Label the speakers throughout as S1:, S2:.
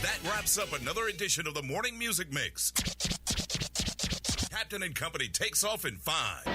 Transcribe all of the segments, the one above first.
S1: That wraps up another edition of the Morning Music Mix. Captain and Company takes off in 5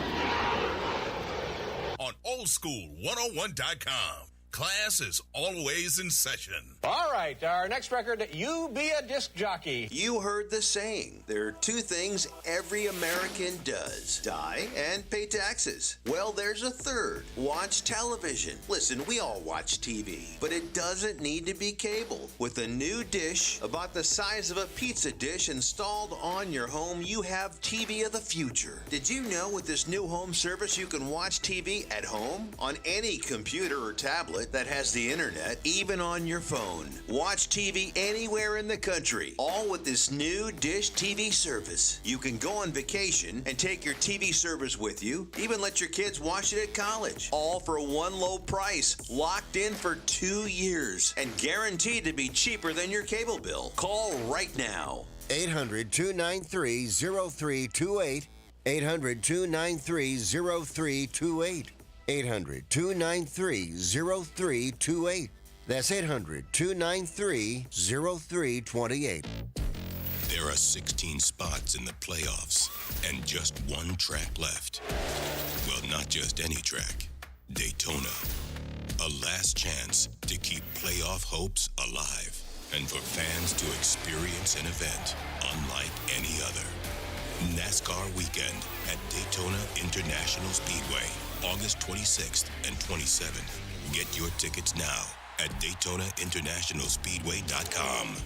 S1: on oldschool101.com. Class is always in session.
S2: All right, our next record, You Be a Disc Jockey.
S3: You heard the saying. There are two things every American does: die and pay taxes. Well, there's a third: watch television. Listen, we all watch TV, but it doesn't need to be cable. With a new dish about the size of a pizza dish installed on your home, you have TV of the future. Did you know with this new home service you can watch TV at home on any computer or tablet that has the internet, even on your phone? Watch TV anywhere in the country, all with this new Dish TV service. You can go on vacation and take your TV service with you, even let your kids watch it at college, all for one low price, locked in for 2 years, and guaranteed to be cheaper than your cable bill. Call right now.
S4: 800-293-0328. 800-293-0328. 800-293-0328. That's 800-293-0328.
S5: There are 16 spots in the playoffs and just one track left. Well, not just any track. Daytona. A last chance to keep playoff hopes alive and for fans to experience an event unlike any other. NASCAR Weekend at Daytona International Speedway, August 26th and 27th. Get your tickets now at DaytonaInternationalSpeedway.com.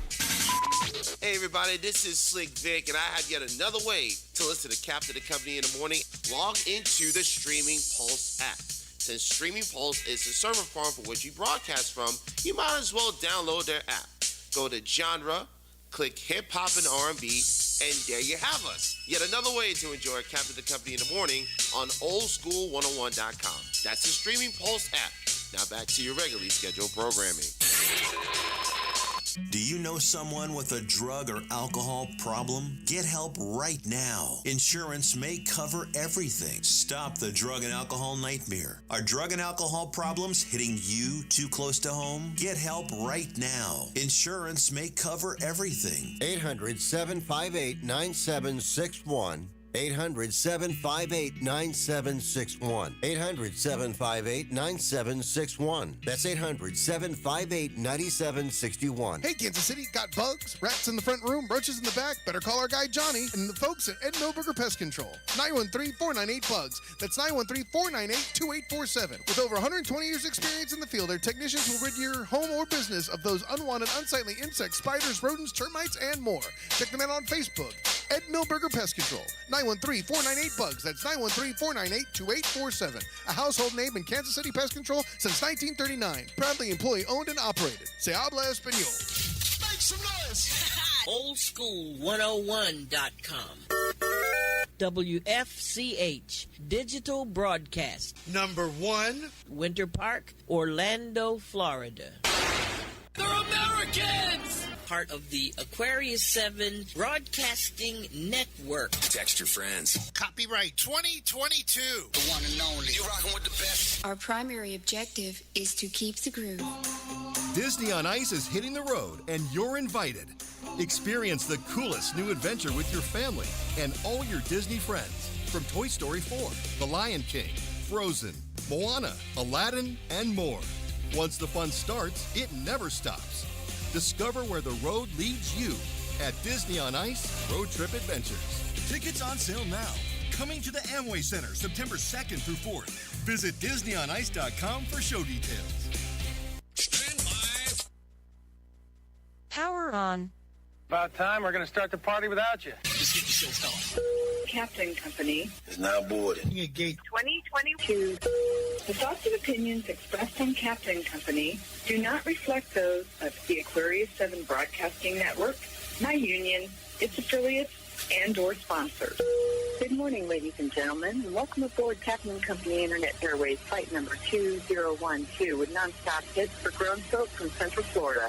S6: Hey everybody, this is Slick Vic, and I have yet another way to listen to Captain and Company in the morning. Log into the Streaming Pulse app. Since Streaming Pulse is the server farm for which you broadcast from, you might as well download their app. Go to genre, click hip hop and R&B, and there you have us. Yet another way to enjoy Captain and Company in the morning on oldschool101.com. That's the Streaming Pulse app. Now back to your regularly scheduled programming.
S7: Do you know someone with a drug or alcohol problem? Get help right now. Insurance may cover everything. Stop the drug and alcohol nightmare. Are drug and alcohol problems hitting you too close to home? Get help right now. Insurance may cover everything.
S4: 800-758-9761. 800-758-9761. 800-758-9761. That's 800-758-9761.
S8: Hey, Kansas City, got bugs, rats in the front room, roaches in the back? Better call our guy Johnny and the folks at Ed Milberger Pest Control. 913-498-BUGS. That's 913-498-2847. With over 120 years experience in the field, their technicians will rid your home or business of those unwanted, unsightly insects, spiders, rodents, termites, and more. Check them out on Facebook. Ed Milberger Pest Control. 913-498-BUGS. That's 913-498-2847. A household name in Kansas City Pest Control since 1939. Proudly employee-owned and operated. Se habla español. Make some noise!
S9: oldschool101.com. WFCH Digital Broadcast.
S10: Number 1,
S9: Winter Park, Orlando, Florida.
S10: They're Americans!
S9: Part of the Aquarius 7 Broadcasting Network.
S5: Text your friends.
S10: Copyright 2022.
S11: The one and only.
S5: You rockin' with the best.
S12: Our primary objective is to keep the groove.
S13: Disney on Ice is hitting the road, and you're invited. Experience the coolest new adventure with your family and all your Disney friends. From Toy Story 4, The Lion King, Frozen, Moana, Aladdin, and more. Once the fun starts, it never stops. Discover where the road leads you at Disney on Ice Road Trip Adventures.
S14: Tickets on sale now. Coming to the Amway Center September 2nd through 4th. Visit DisneyOnIce.com for show details.
S10: Stand by.
S15: Power on.
S2: About time we're going to start the party without you.
S10: Let's get the show going.
S16: Captain Company
S5: Is now boarded.
S10: Gate
S16: 2022. The thoughts and opinions expressed on Captain Company do not reflect those of the Aquarius 7 Broadcasting Network, my union, its affiliates, and or sponsors. Good morning, ladies and gentlemen, and welcome aboard Captain Company Internet Airways flight number 2012 with nonstop hits for grown folk from Central Florida.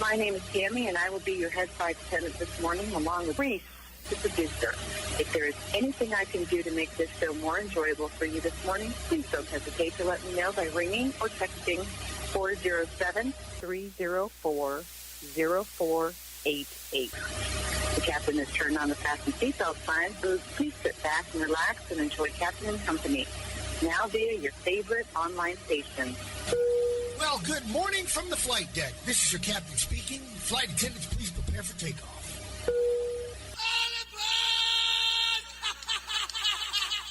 S16: My name is Tammy, and I will be your head flight attendant this morning, along with Reese, the producer. If there is anything I can do to make this show more enjoyable for you this morning, please don't hesitate to let me know by ringing or texting 407-304-5600. 0488. The captain has turned on the fasten seatbelt sign, so please sit back and relax and enjoy Captain and Company. Now via your favorite online station.
S10: Well, good morning from the flight deck. This is your captain speaking. Flight attendants, please prepare for takeoff.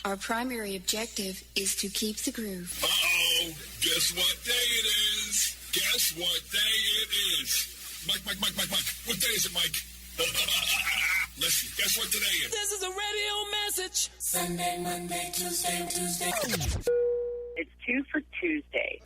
S12: Our primary objective is to keep the groove.
S11: Uh-oh. Guess what day it is? Guess what day it is? Mike. What day is it, Mike? Listen, guess what today is?
S15: This is a radio message.
S17: Sunday, Monday, Tuesday.
S16: It's 2 for Tuesday.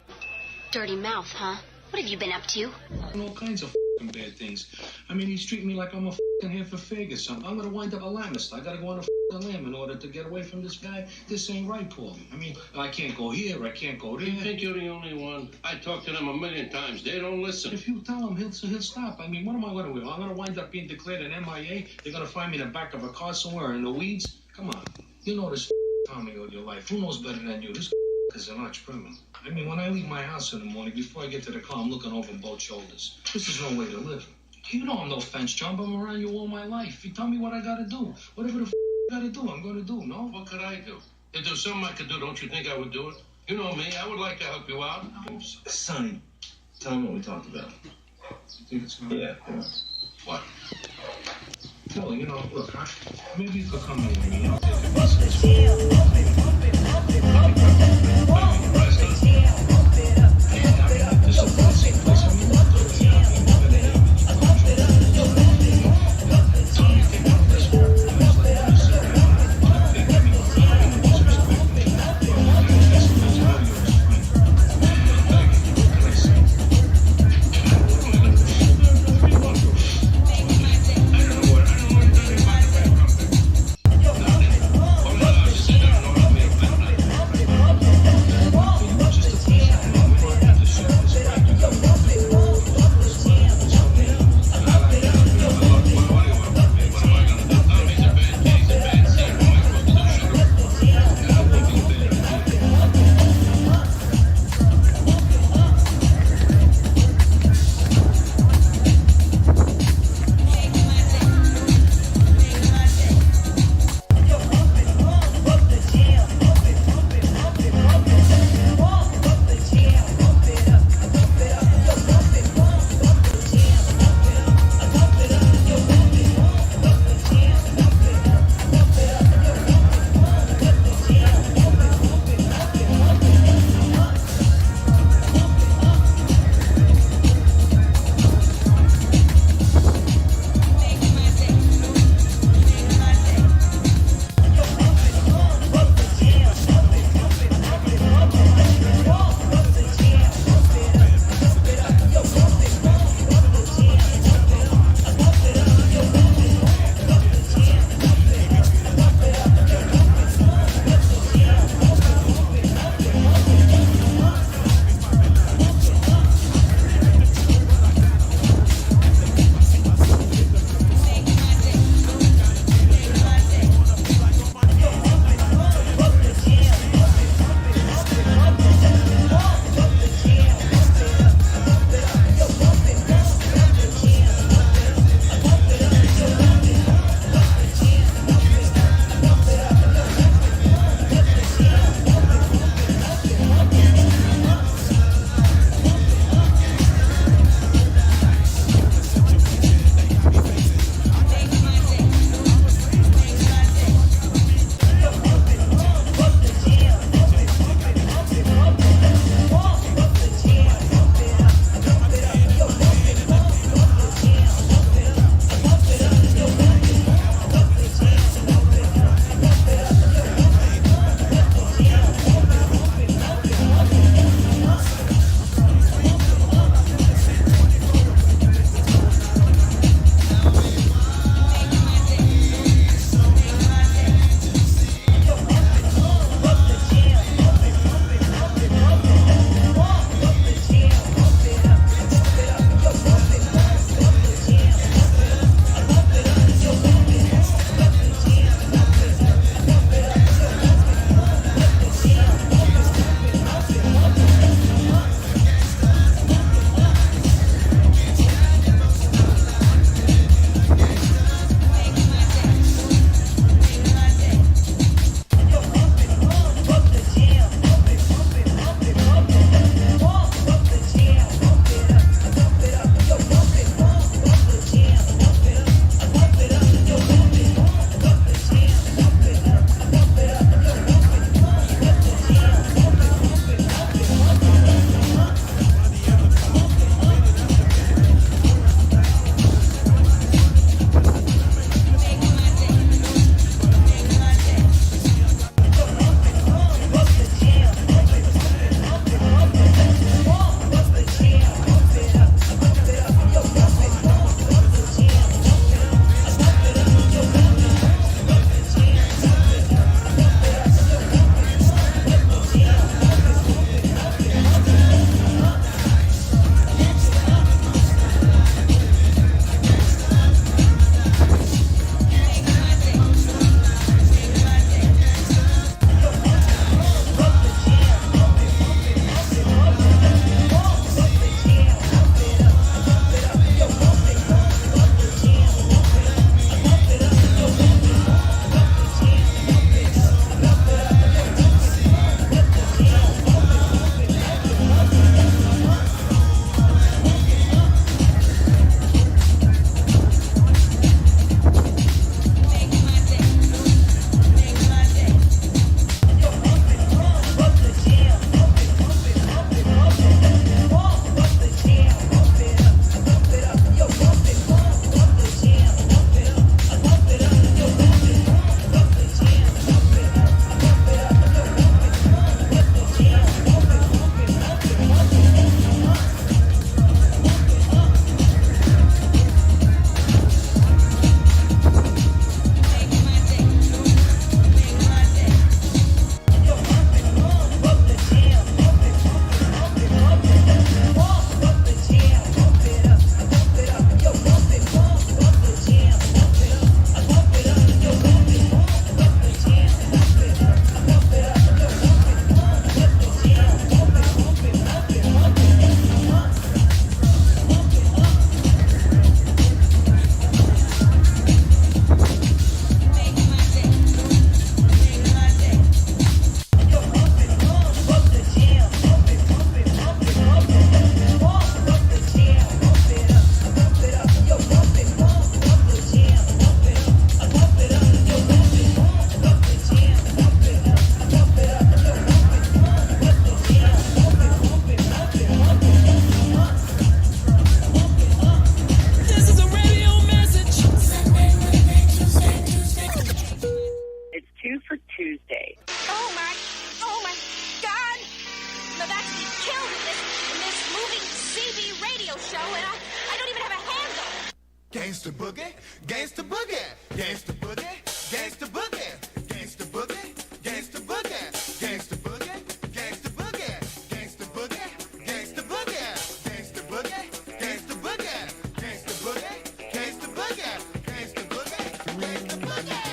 S18: Dirty mouth, huh? What have you been up to?
S19: All kinds of bad things. I mean, he's treating me like I'm a Heifer-Fig or something. I'm gonna wind up a lamist. I gotta go on a limb in order to get away from this guy. This ain't right, Paulie. I mean, I can't go here, I can't go there.
S20: You think you're the only one? I talked to them 1,000,000 times. They don't listen.
S19: If you tell him, he'll stop. I mean, what am I gonna do? I'm gonna wind up being declared an MIA. They're gonna find me in the back of a car somewhere in the weeds. Come on. You know this Tommy all your life. Who knows better than you? This is an arch criminal. I mean, when I leave my house in the morning, before I get to the car, I'm looking over both shoulders. This is no way to live. You know I'm no fence jump. I'm around you all my life. You tell me what I gotta do. Whatever the I gotta do, I'm gonna do, no?
S20: What could I do? If there's something I could do, don't you think I would do it? You know me. I would like to help you out.
S19: Sonny, tell him what we talked about. You think it's gonna...
S20: Yeah. What?
S19: Phil, you know, look, maybe you could come in with me. I'll take a
S21: Gangsta boogie, gangsta boogie, gangsta boogie, gangsta boogie, gangsta boogie, gangsta boogie, gangsta boogie, gangsta boogie, gangsta boogie, gangsta boogie, gangsta boogie, gangsta boogie, gangsta boogie, gangsta boogie, gangsta boogie, gangsta boogie.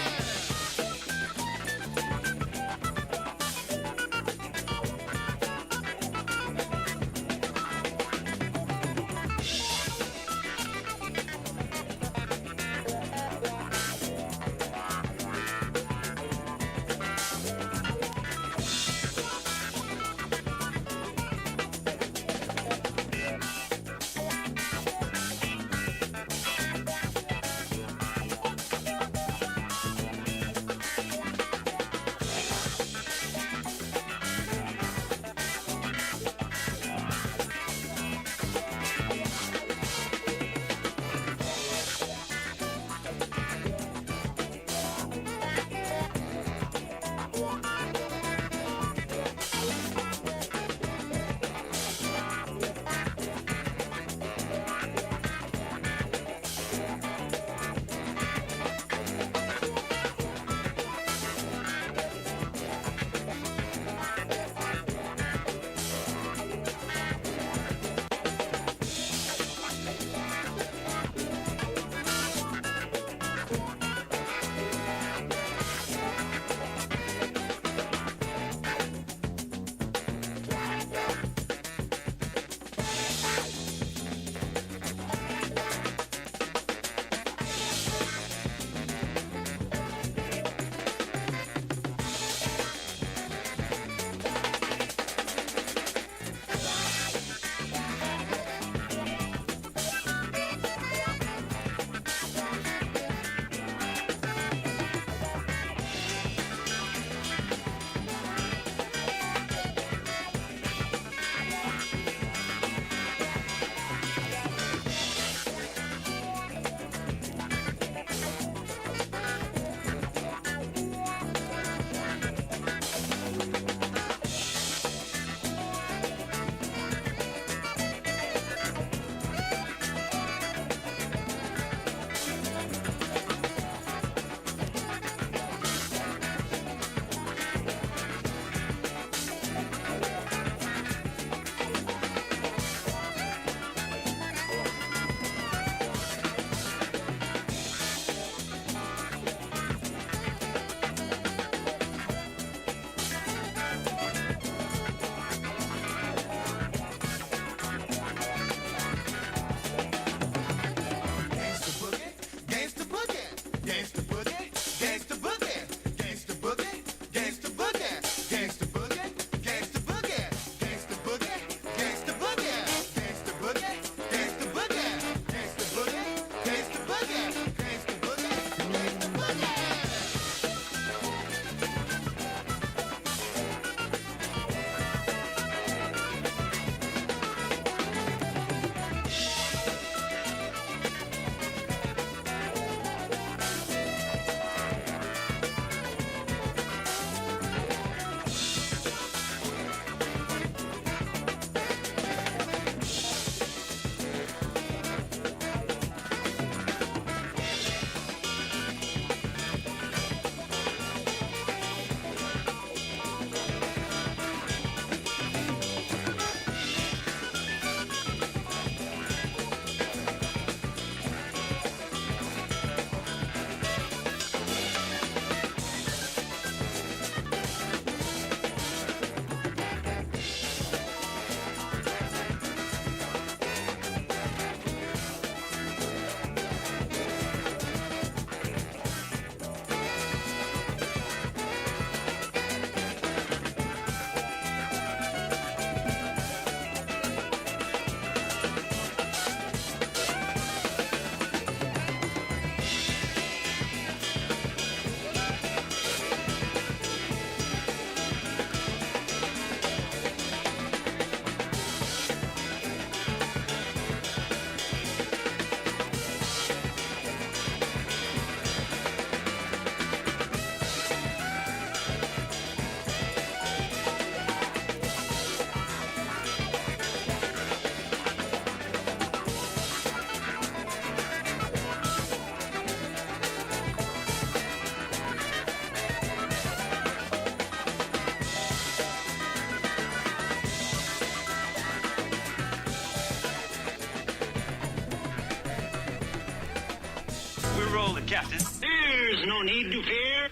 S1: we're rolling, Captain. There's no need to fear.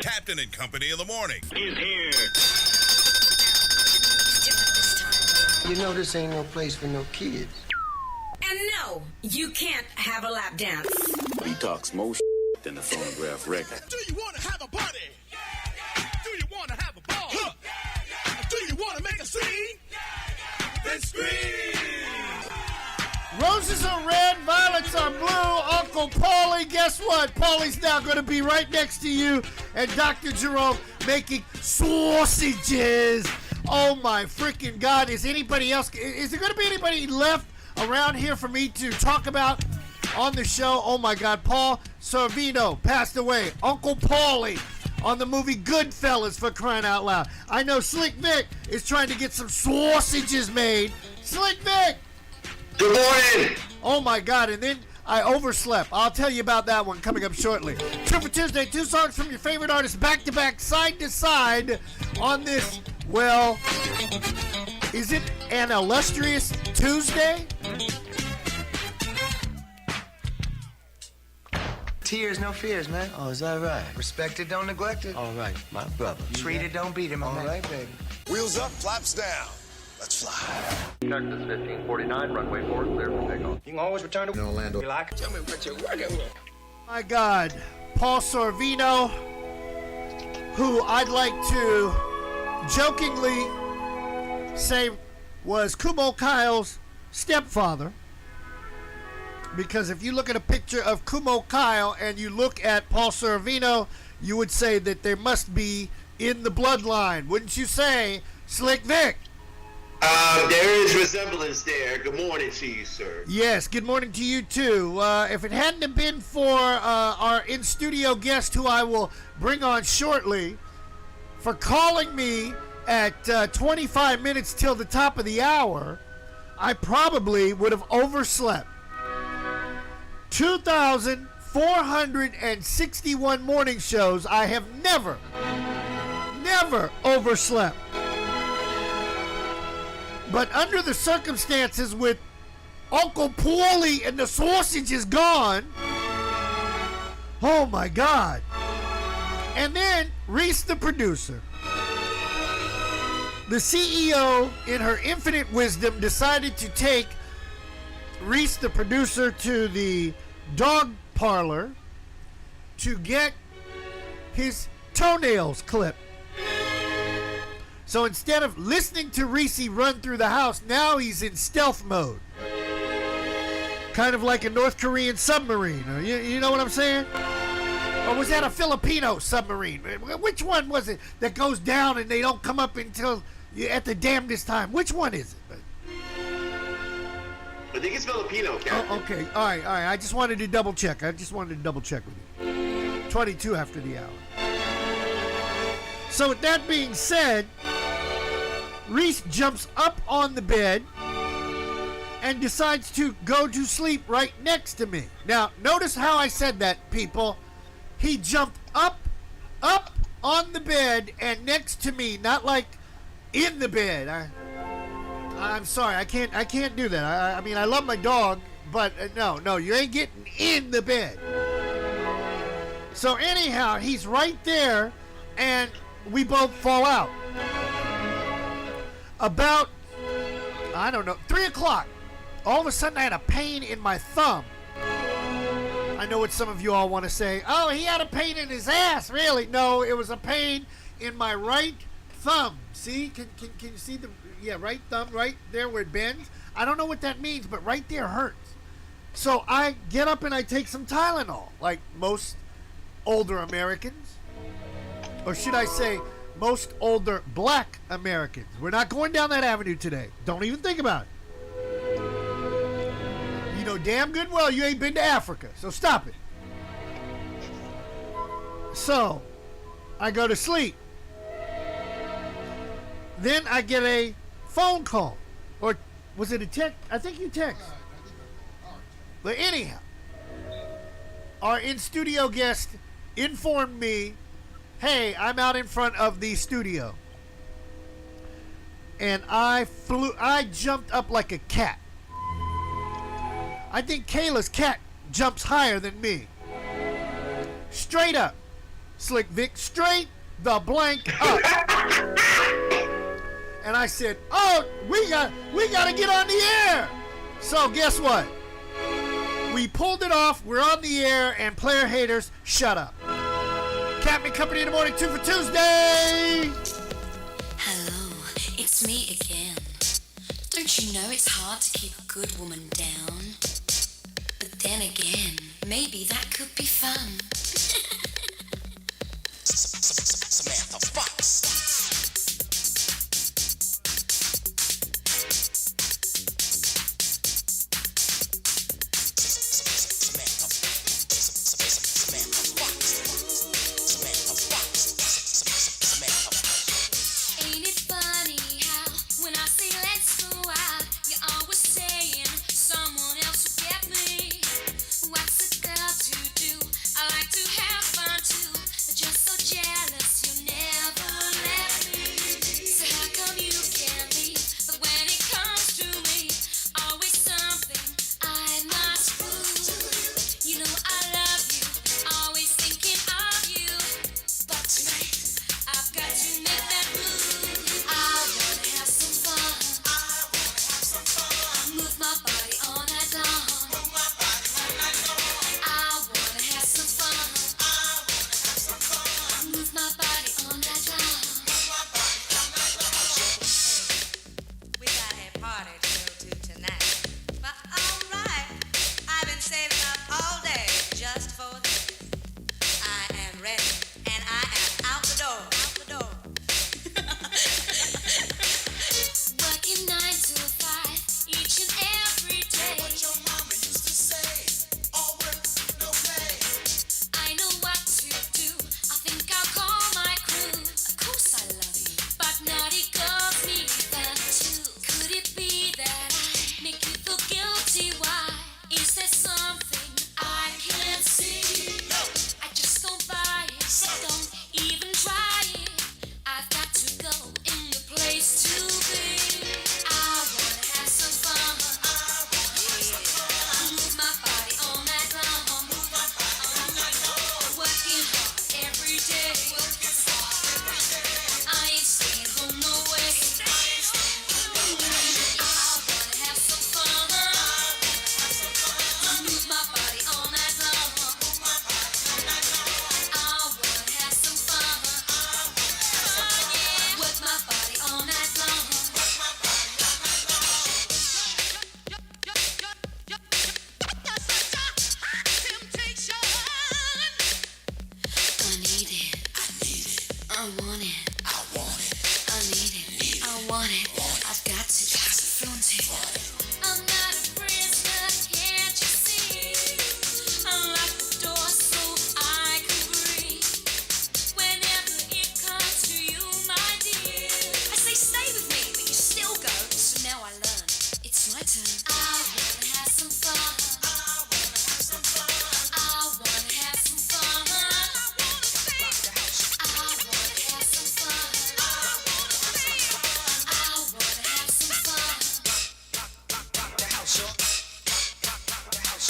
S11: Captain and Company in the morning
S1: Is here.
S22: You know this ain't no place for no kids.
S23: And no, you can't have a lap dance.
S24: He talks more than the phonograph record.
S21: Do you want to have a party? Do you want to have a ball? Do you want to make a scene? Then scream!
S25: Roses are red, violets are blue. Uncle Paulie, guess what? Paulie's now going to be right next to you and Dr. Jerome making sausages. Oh my freaking God. Is there going to be anybody left around here for me to talk about on the show? Oh my God. Paul Sorvino passed away. Uncle Paulie on the movie Goodfellas, for crying out loud. I know Slick Vic is trying to get some sausages made. Slick Vic!
S26: Good morning!
S25: Oh my God, and then I overslept. I'll tell you about that one coming up shortly. True for Tuesday, 2 songs from your favorite artists back to back, side to side on this, well, is it an illustrious Tuesday?
S22: Tears, no fears, man. Oh, is that right? Respect it, don't neglect it. All right, my brother. Treat it, don't beat it, my man. All right, baby.
S11: Wheels up, flaps down. Let's fly.
S27: Texas 1549, runway 4, clear for takeoff.
S22: You can always return to
S21: Orlando.
S22: You like it? Tell me what you're working with.
S25: My God, Paul Sorvino, who I'd like to jokingly say was Kumo Kyle's stepfather. Because if you look at a picture of Kumo Kyle and you look at Paul Sorvino, you would say that there must be in the bloodline. Wouldn't you say, Slick Vic?
S26: There is resemblance there. Good morning to you, sir.
S25: Yes, good morning to you too. If it hadn't have been for our in-studio guest, who I will bring on shortly, for calling me at 25 minutes till the top of the hour, I probably would have overslept. 2,461 morning shows. I have never overslept. But under the circumstances, with Uncle Paulie and the sausages gone, oh my God. And then Reese, the producer, the CEO, in her infinite wisdom, decided to take Reese, the producer, to the dog parlor to get his toenails clipped. So instead of listening to Reese run through the house, now he's in stealth mode. Kind of like a North Korean submarine. You know what I'm saying? Or was that a Filipino submarine? Which one was it that goes down and they don't come up until at the damnedest time? Which one is it?
S26: I think it's Filipino, Captain.
S25: Oh, okay. All right. I just wanted to double check. with you. 22 after the hour. So with that being said, Reese jumps up on the bed and decides to go to sleep right next to me. Now, notice how I said that, people. He jumped up on the bed and next to me, not like in the bed. I'm sorry, I can't do that. I mean, I love my dog, but no, you ain't getting in the bed. So anyhow, he's right there, and we both fall out. About, I don't know, 3 o'clock, all of a sudden I had a pain in my thumb. I know what some of you all want to say. Oh, he had a pain in his ass. Really? No, it was a pain in my right thumb. See? Can you see the... Yeah, right thumb, right there where it bends. I don't know what that means, but right there hurts. So I get up and I take some Tylenol, like most older Americans. Or should I say, most older black Americans. We're not going down that avenue today. Don't even think about it. You know damn good well you ain't been to Africa, so stop it. So, I go to sleep. Then I get a phone call. Or was it a text? I think you text. But anyhow, our in-studio guest informed me, hey, I'm out in front of the studio. And I jumped up like a cat. I think Kayla's cat jumps higher than me. Straight up. Slick Vic, straight the blank up. And I said, oh, we got to get on the air. So guess what? We pulled it off. We're on the air, and player haters, shut up. Captain Company in the Morning, 2 for Tuesday.
S17: Hello, it's me again. Don't you know it's hard to keep a good woman down? But then again, maybe that could be fun.
S3: Samantha Fox.
S17: Ain't it funny how when I say let's go out, you're always saying someone else will get me? What's a girl to do? I like to have fun too. Just so jealous you never let me. So how come you can't leave? But when it comes to me, always something I must prove. You know I love you, always thinking of you. But tonight I've got to make that move. I wanna have some fun. Move my body all night long. I wanna have some fun. Move my body all night long.
S23: We got a party to go to tonight. But alright, I've been saving up all day just for this. I am ready and I am out the door.
S17: Working 9 to 5 each and every day. What your mama used to say, all work, no play. I know what to do. I think I'll call my crew. Of course I love you, but naughty girls need that too. Could it be that I make you feel guilty? Why? Is there something I can't see? No, I just don't buy it. Don't even try it. I've got to go in the place to be. I wanna have some fun. Move my body all night long. Working hard every day. I ain't staying home no way. I wanna have some fun. Move my body all night long. I wanna have some fun. Work my body all night long. I need it. I want it. I need it. I want it. I've got to flaunt it. I'm not a prisoner, can't you see? Unlock the door so I can breathe. Whenever it comes to you, my dear, I say stay with me, but you still go. So now I learn. It's my turn. I wanna have some fun. I wanna have some fun. I wanna have some fun. I wanna have some fun.
S3: Rock the house, y'all. Rock the house.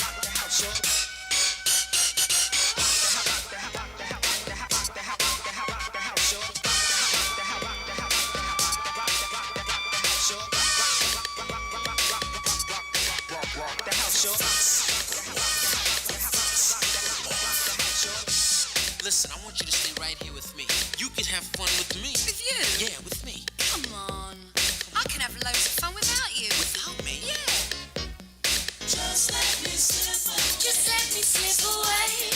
S3: Rock the house, y'all.
S4: Listen, I want you to stay right here with me. You can have fun with me.
S23: With you?
S4: Yeah, with me.
S23: Come on. I can have loads of fun without you.
S4: Without me?
S23: Yeah.
S17: Just let me slip away. Just let me slip away.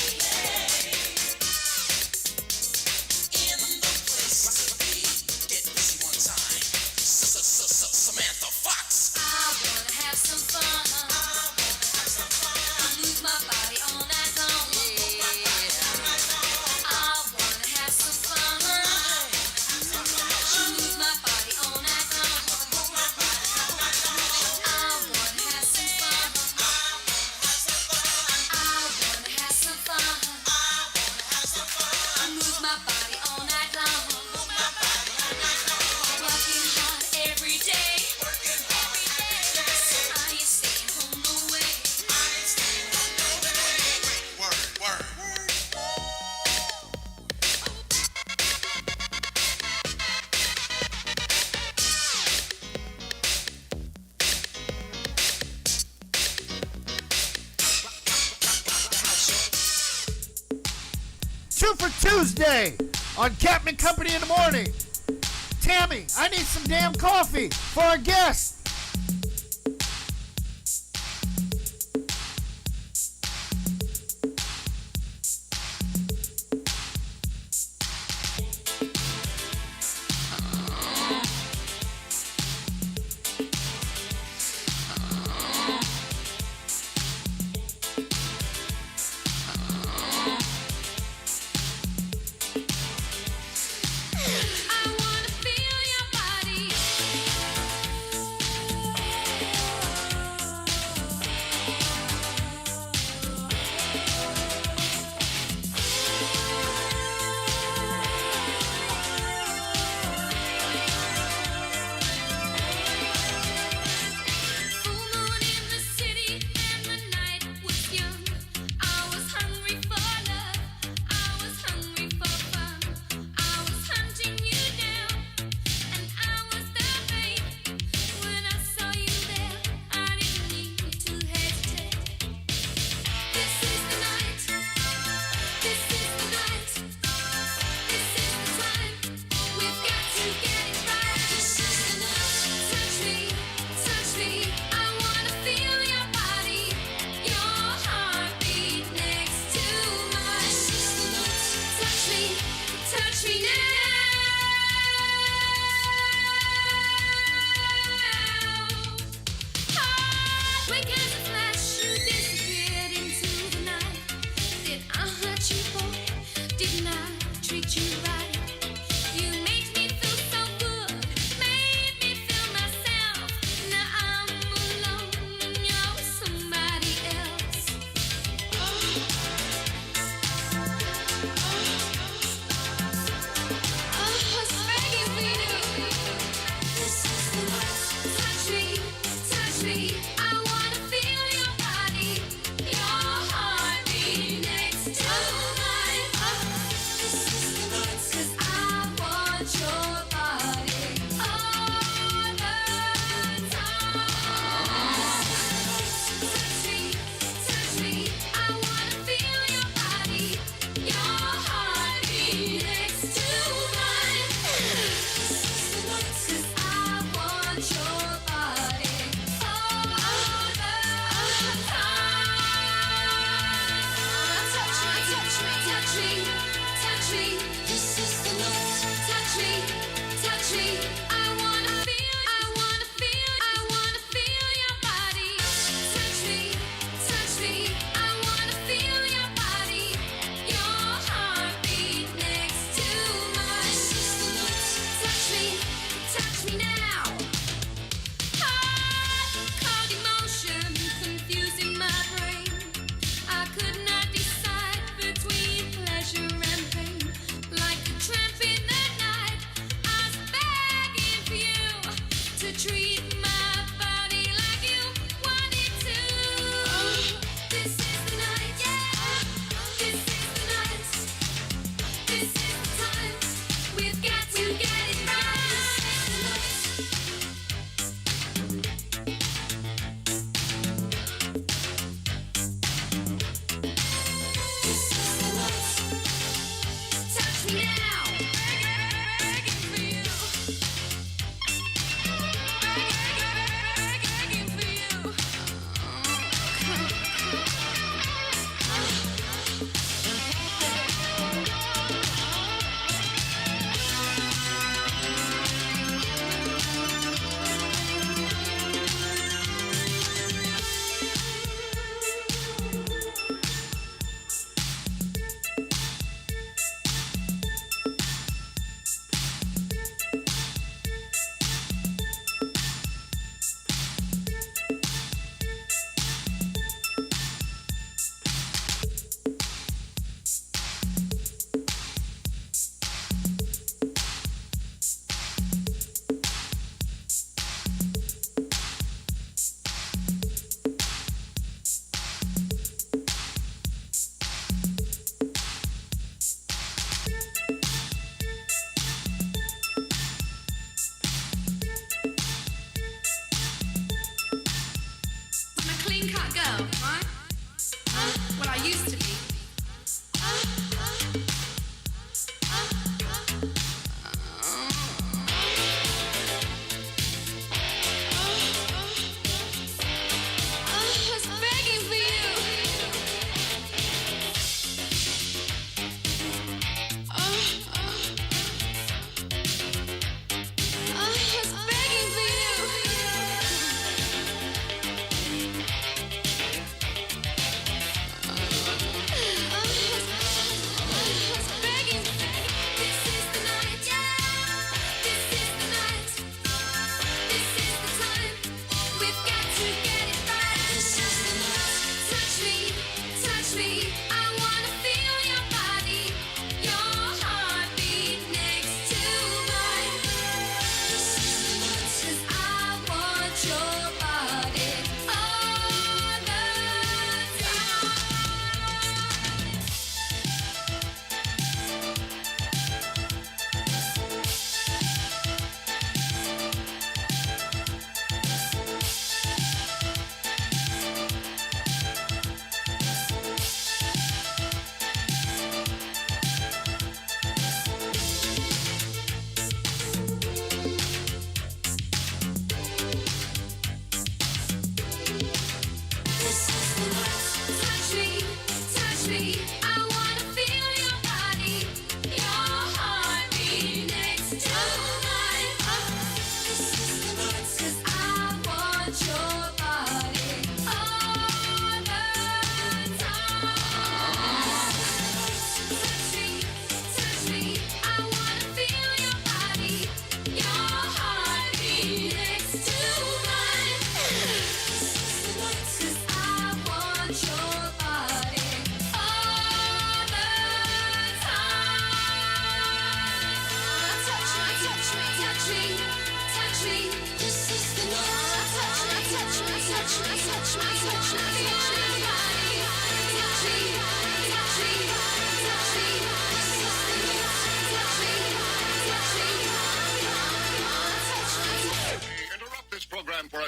S3: In the place to be. Get busy one time. Samantha Fox.
S17: I wanna have some fun. Move my body all night long. I wanna have some fun.
S25: Two for Tuesday on Captain Company in the morning. Tammy, I need some damn coffee for our guest.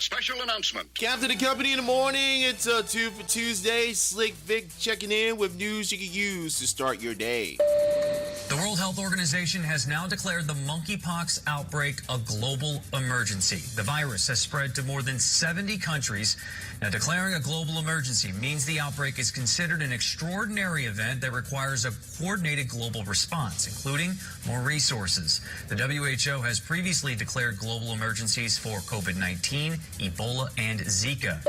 S2: special announcement.
S6: Captain and Company in the morning. It's 2 for Tuesday. Slick Vic checking in with news you can use to start your day.
S7: The World Health Organization has now declared the monkeypox outbreak a global emergency. The virus has spread to more than 70 countries. Now, declaring a global emergency means the outbreak is considered an extraordinary event that requires a coordinated global response, including more resources. The WHO has previously declared global emergencies for COVID-19, Ebola, and Zika.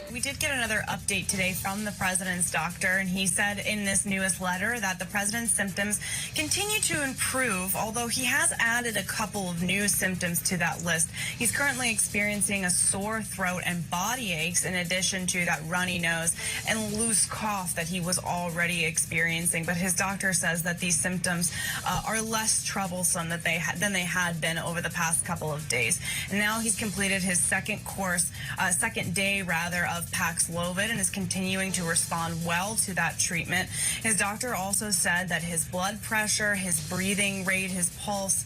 S8: We did get another update today from the president's doctor, and he said in this newest letter that the president's symptoms continue to improve, although he has added a couple of new symptoms to that list. He's currently experiencing a sore throat and body aches, in addition to that runny nose and loose cough that he was already experiencing. But his doctor says that these symptoms are less troublesome than they had been over the past couple of days. And now he's completed his second day of Paxlovid and is continuing to respond well to that treatment. His doctor also said that his blood pressure, his breathing rate, his pulse,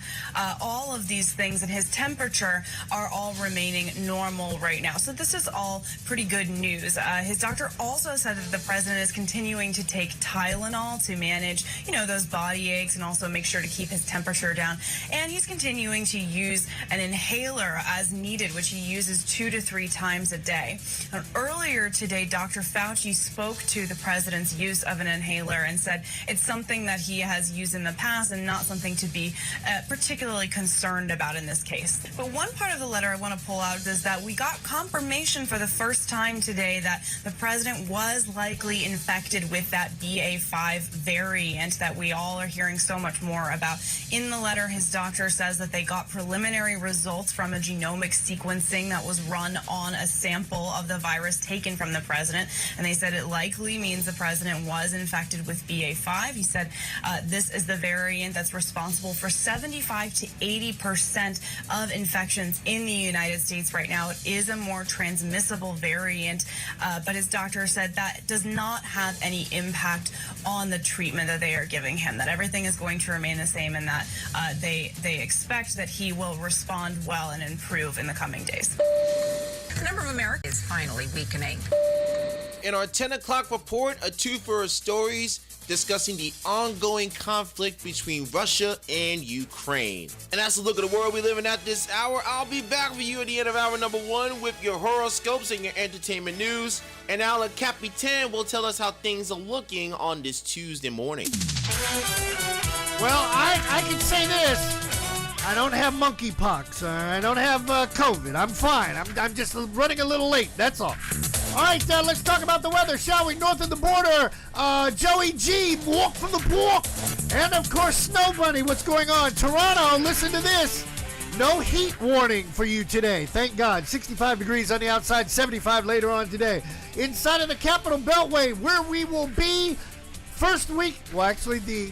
S8: all of these things, and his temperature are all remaining normal right now. So this is all pretty good news. His doctor also said that the president is continuing to take Tylenol to manage, those body aches and also make sure to keep his temperature down. And he's continuing to use an inhaler as needed, which he uses 2 to 3 times a day. Earlier today, Dr. Fauci spoke to the president's use of an inhaler and said it's something that he has used in the past and not something to be particularly concerned about in this case. But one part of the letter I want to pull out is that we got confirmation for the first time today that the president was likely infected with that BA.5 variant that we all are hearing so much more about. In the letter, his doctor says that they got preliminary results from a genomic sequencing that was run on a sample of the virus taken from the president, and they said it likely means the president was infected with BA.5. He said this is the variant that's responsible for 75 to 80% of infections in the United States right now. It is a more transmissible variant, but his doctor said that does not have any impact on the treatment that they are giving him, that everything is going to remain the same, and that they expect that he will respond well and improve in the coming days.
S9: The number of Americans is finally weakening.
S6: In our 10 o'clock report, a two-for stories discussing the ongoing conflict between Russia and Ukraine. And that's a look at the world we live in at this hour. I'll be back with you at the end of hour number 1 with your horoscopes and your entertainment news. And now Capitan will tell us how things are looking on this Tuesday morning.
S25: Well, I can say this. I don't have monkeypox. I don't have COVID. I'm fine. I'm just running a little late. That's all. All right, let's talk about the weather, shall we? North of the border, Joey G, walk from the walk. And, of course, Snow Bunny, what's going on? Toronto, listen to this. No heat warning for you today. Thank God. 65 degrees on the outside, 75 later on today. Inside of the Capital Beltway, where we will be first week, well, actually the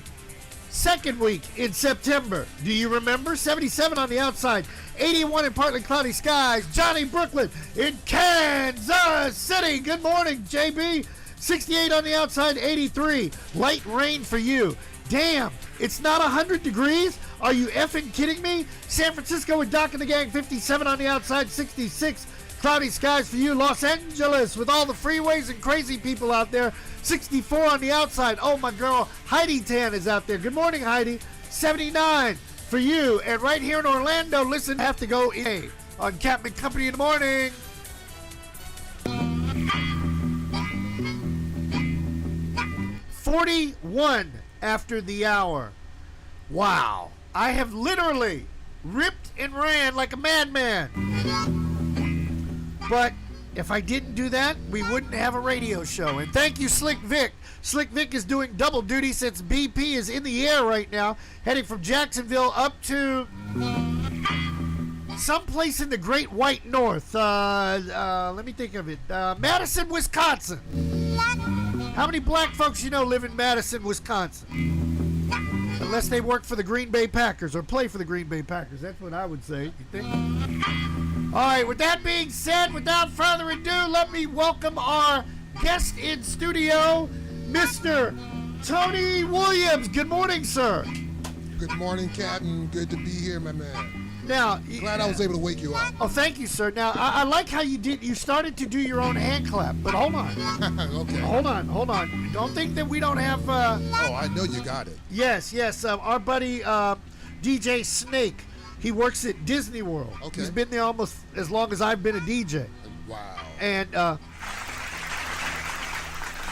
S25: second week in September. Do you remember? 77 on the outside, 81 in partly cloudy skies. Johnny Brooklyn in Kansas City. Good morning, JB. 68 on the outside, 83. Light rain for you. Damn, it's not 100 degrees? Are you effing kidding me? San Francisco with Doc and the Gang, 57 on the outside, 66. Cloudy skies for you. Los Angeles with all the freeways and crazy people out there, 64 on the outside. Oh, my girl Heidi Tan is out there. Good morning, Heidi. 79 for you. And right here in Orlando, listen, have to go in on Captain Company in the morning. $41 after the hour. Wow. I have literally ripped and ran like a madman. But if I didn't do that, we wouldn't have a radio show. And thank you, Slick Vic. Slick Vic is doing double duty since BP is in the air right now, heading from Jacksonville up to someplace in the Great White North. Let me think of it. Madison, Wisconsin. How many black folks you know live in Madison, Wisconsin? Unless they work for the Green Bay Packers or play for the Green Bay Packers. That's what I would say. You think? All right, with that being said, without further ado, let me welcome our guest in studio, Mr. Tony Williams. Good morning, sir.
S13: Good morning, Captain. Good to be here, my man.
S25: Now,
S2: glad I was able to wake you up.
S25: Oh, thank you, sir. Now, I like how you started to do your own hand clap, but hold on.
S2: Okay.
S25: Hold on. Don't think that we don't have...
S2: Oh, I know you got it.
S25: Yes. Our buddy DJ Snake, he works at Disney World.
S2: Okay.
S25: He's been there almost as long as I've been a DJ.
S2: Wow.
S25: And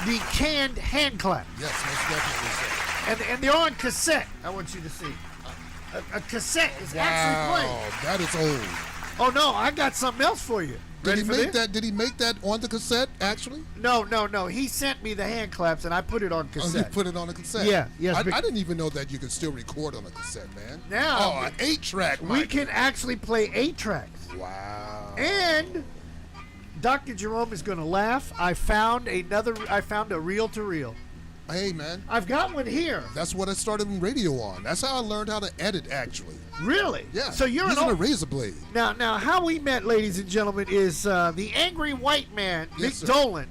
S25: the canned hand clap.
S2: Yes, most definitely so.
S25: And they're on cassette, I want you to see. A cassette is actually playing.
S2: Wow, that is old.
S25: Oh, no, I got something else for you.
S2: Did he make that on the cassette, actually?
S25: No. He sent me the hand claps, and I put it on cassette.
S2: Oh, you put it on a cassette?
S25: Yeah. Yes.
S2: I didn't even know that you could still record on a cassette, man.
S25: Now,
S2: an 8-track.
S25: We can actually play 8 tracks.
S2: Wow.
S25: And Dr. Jerome is going to laugh. I found a reel-to-reel.
S2: Hey, man.
S25: I've got one here.
S2: That's what I started in radio on. That's how I learned how to edit, actually.
S25: Really?
S2: Yeah.
S25: So you're
S2: using a razor blade.
S25: Now, how we met, ladies and gentlemen, is the angry white man,
S2: Yes,
S25: Mick
S2: sir.
S25: Dolan,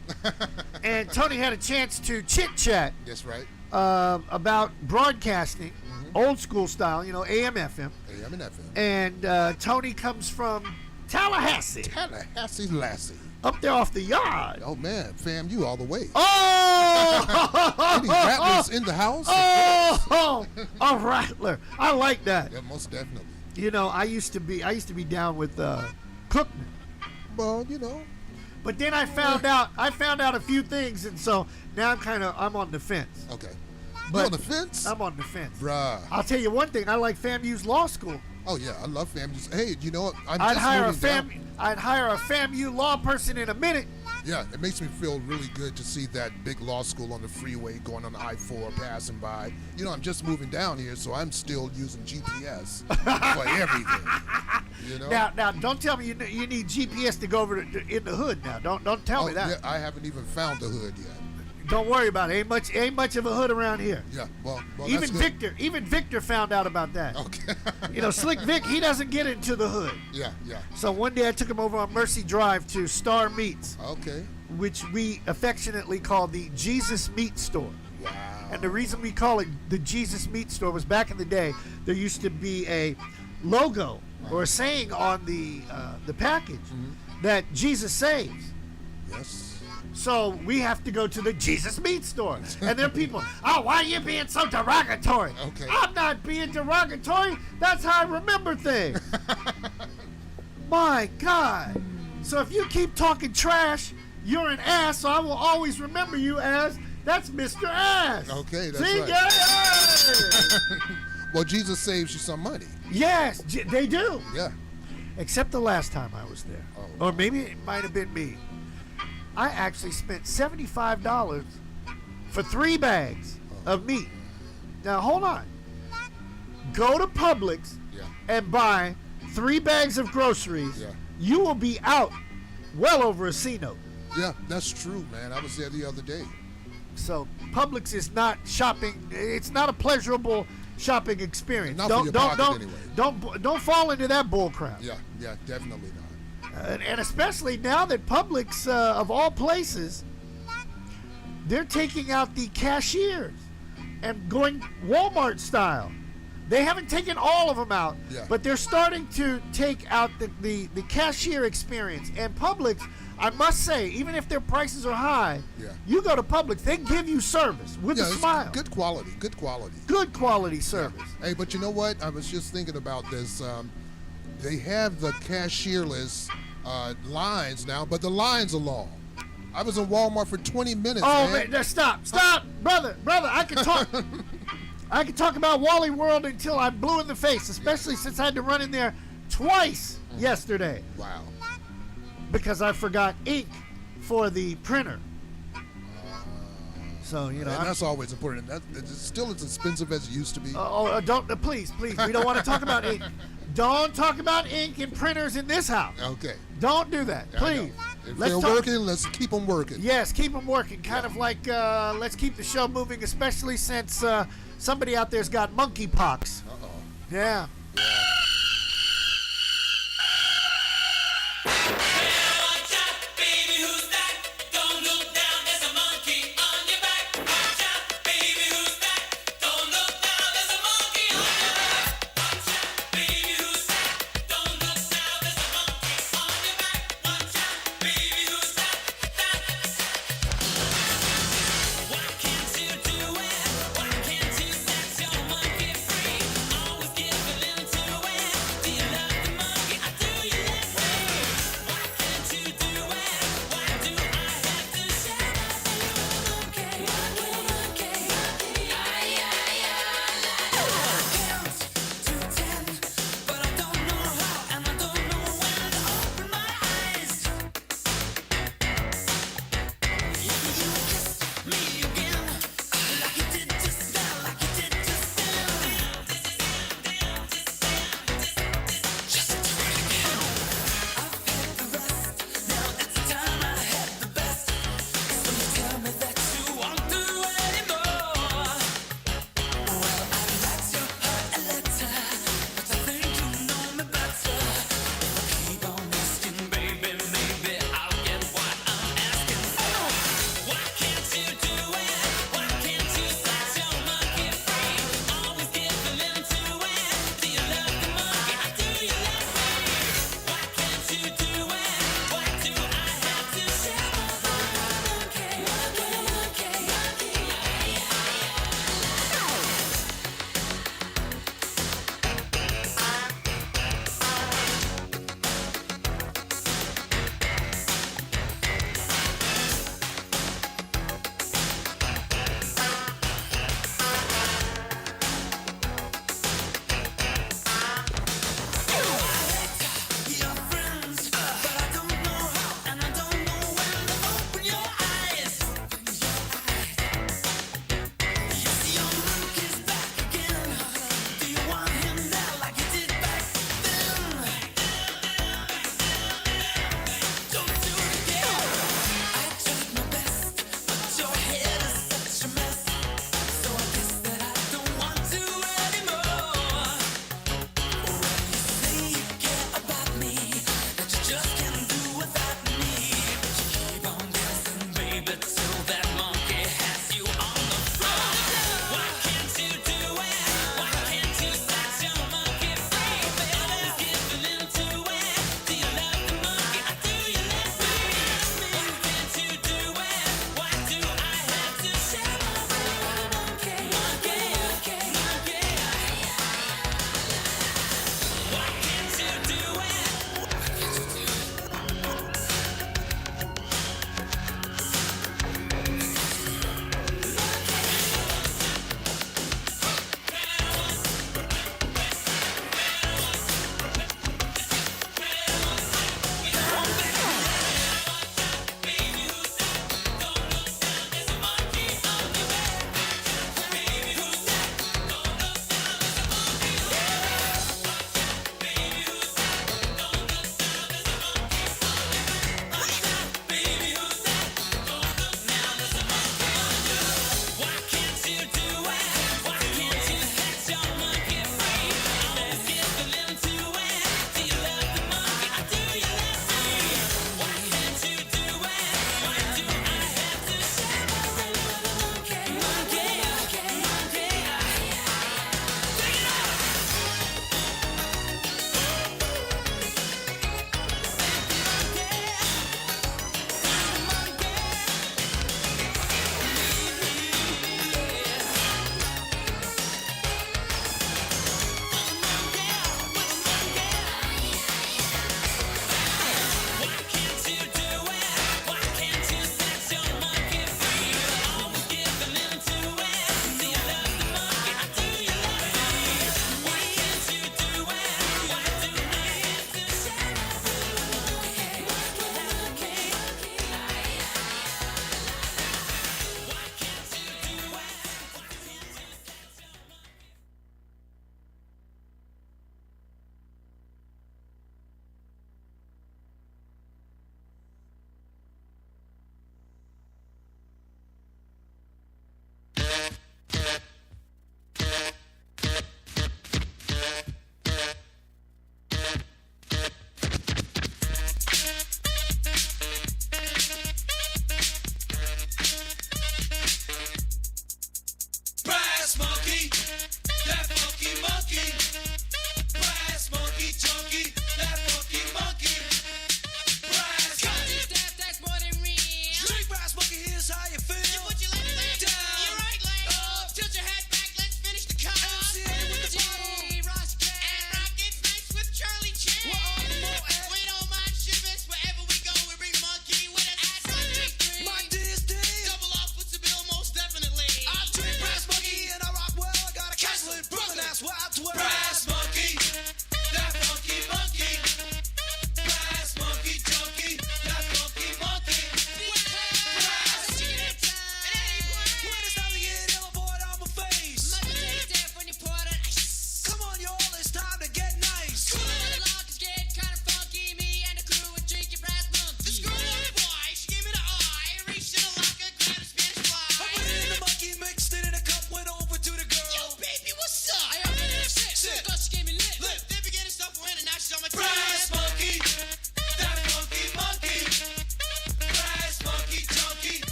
S25: and Tony had a chance to chit-chat.
S2: That's right.
S25: About broadcasting, old school style, AM, FM.
S2: AM and FM.
S25: And Tony comes from Tallahassee.
S2: Tallahassee Lassie.
S25: Up there off the yard.
S2: Oh, man. FAMU all the way.
S25: Oh!
S2: Any rattlers in the house?
S25: Oh! A rattler. I like that.
S2: Yeah, most definitely.
S25: I used to be down with Cookman.
S2: Well,
S25: But then I found out a few things, and so now I'm on the fence.
S2: Okay.
S25: But
S2: You on the fence?
S25: I'm on the fence.
S2: Bruh.
S25: I'll tell you one thing. I like FAMU's law school.
S2: Oh, yeah. I love FAMU. Hey, you know what?
S25: I'd hire a FAMU law person in a minute.
S2: Yeah, it makes me feel really good to see that big law school on the freeway going on the I-4 passing by. I'm just moving down here, so I'm still using GPS for everything.
S25: Now, don't tell me you need GPS to go over in the hood. Now, don't tell me that.
S2: Yeah, I haven't even found the hood yet.
S25: Don't worry about it. Ain't much of a hood around here.
S2: Yeah, well
S25: even
S2: that's good.
S25: Victor found out about that.
S2: Okay.
S25: Slick Vic, he doesn't get into the hood.
S2: Yeah.
S25: So one day I took him over on Mercy Drive to Star Meats.
S2: Okay.
S25: Which we affectionately call the Jesus Meat Store.
S2: Wow.
S25: And the reason we call it the Jesus Meat Store was back in the day, there used to be a logo or a saying on the package that Jesus saves.
S2: Yes.
S25: So we have to go to the Jesus Meat Store. And there are people, why are you being so derogatory?
S2: Okay.
S25: I'm not being derogatory. That's how I remember things. My God. So if you keep talking trash, you're an ass, so I will always remember you as, that's Mr. Ass.
S2: Okay, that's
S25: See,
S2: right.
S25: yeah.
S2: Well, Jesus saves you some money.
S25: Yes, they do.
S2: Yeah.
S25: Except the last time I was there. Or maybe it might have been me. I actually spent $75 for 3 bags of meat. Now, hold on. Go to Publix and buy 3 bags of groceries.
S2: Yeah.
S25: You will be out well over a C-note.
S2: Yeah, that's true, man. I was there the other day.
S25: So Publix is not shopping. It's not a pleasurable shopping experience.
S2: Not for your pocket anyway.
S25: Don't fall into that bull crap.
S2: Yeah, definitely not.
S25: And especially now that Publix, of all places, they're taking out the cashiers and going Walmart style. They haven't taken all of them out, but they're starting to take out the cashier experience. And Publix, I must say, even if their prices are high, you go to Publix, they give you service with a smile.
S2: Good quality.
S25: Good quality service.
S2: Yeah. Hey, but you know what? I was just thinking about this. They have the cashierless lines now, but the lines are long. I was in Walmart for 20 minutes.
S25: Oh, man, stop, brother! I can talk. I can talk about Wally World until I'm blue in the face, especially since I had to run in there twice yesterday.
S2: Wow.
S25: Because I forgot ink for the printer. So,
S2: and that's always important. It's still as expensive as it used to be.
S25: Please. We don't want to talk about ink. Don't talk about ink and printers in this house.
S2: Okay.
S25: Don't do that, please.
S2: If they're working, let's keep them working.
S25: Yes, keep them working. Kind of like let's keep the show moving, especially since somebody out there's got monkeypox.
S2: Uh-oh.
S25: Yeah.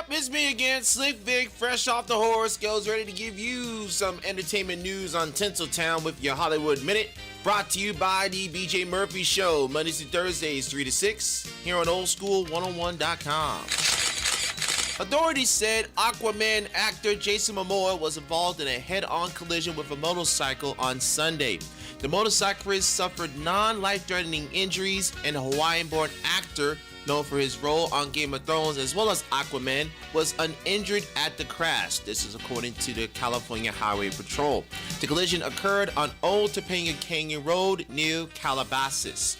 S6: Yep, it's me again, Slick Vic, fresh off the horoscopes, ready to give you some entertainment news on Tinseltown with your Hollywood Minute, brought to you by the BJ Murphy Show, Mondays to Thursdays, 3 to 6, here on oldschool101.com. Authorities said Aquaman actor Jason Momoa was involved in a head-on collision with a motorcycle on Sunday. The motorcyclist suffered non-life-threatening injuries, and the Hawaiian-born actor, known for his role on Game of Thrones as well as Aquaman, was uninjured at the crash. This is according to the California Highway Patrol. The collision occurred on Old Topanga Canyon Road near Calabasas.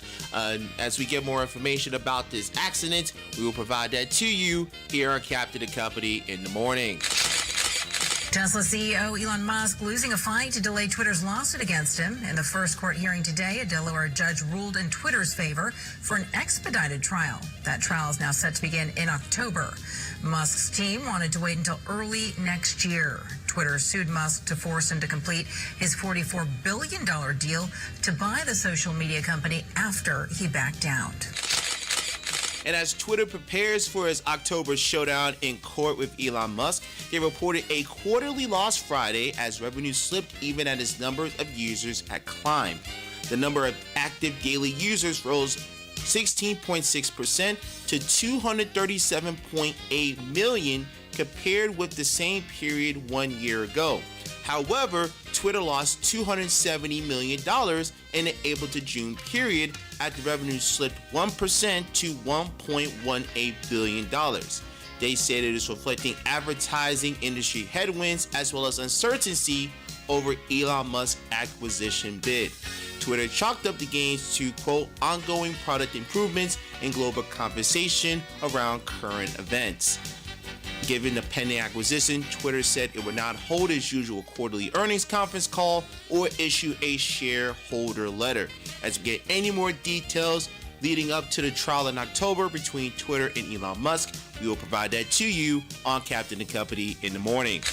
S6: As we get more information about this accident, we will provide that to you here on Captain and Company in the morning.
S9: Tesla CEO Elon Musk losing a fight to delay Twitter's lawsuit against him. In the first court hearing today, a Delaware judge ruled in Twitter's favor for an expedited trial. That trial is now set to begin in October. Musk's team wanted to wait until early next year. Twitter sued Musk to force him to complete his $44 billion deal to buy the social media company after he backed out.
S6: And as Twitter prepares for its October showdown in court with Elon Musk, they reported a quarterly loss Friday as revenue slipped even as its number of users had climbed. The number of active daily users rose 16.6% to 237.8 million compared with the same period 1 year ago. However, Twitter lost $270 million in the April to June period after revenue slipped 1% to $1.18 billion. They said it is reflecting advertising industry headwinds as well as uncertainty over Elon Musk's acquisition bid. Twitter chalked up the gains to, quote, ongoing product improvements and global conversation around current events. Given the pending acquisition, Twitter said it would not hold its usual quarterly earnings conference call or issue a shareholder letter. As we get any more details leading up to the trial in October between Twitter and Elon Musk, we will provide that to you on Captain and Company in the morning.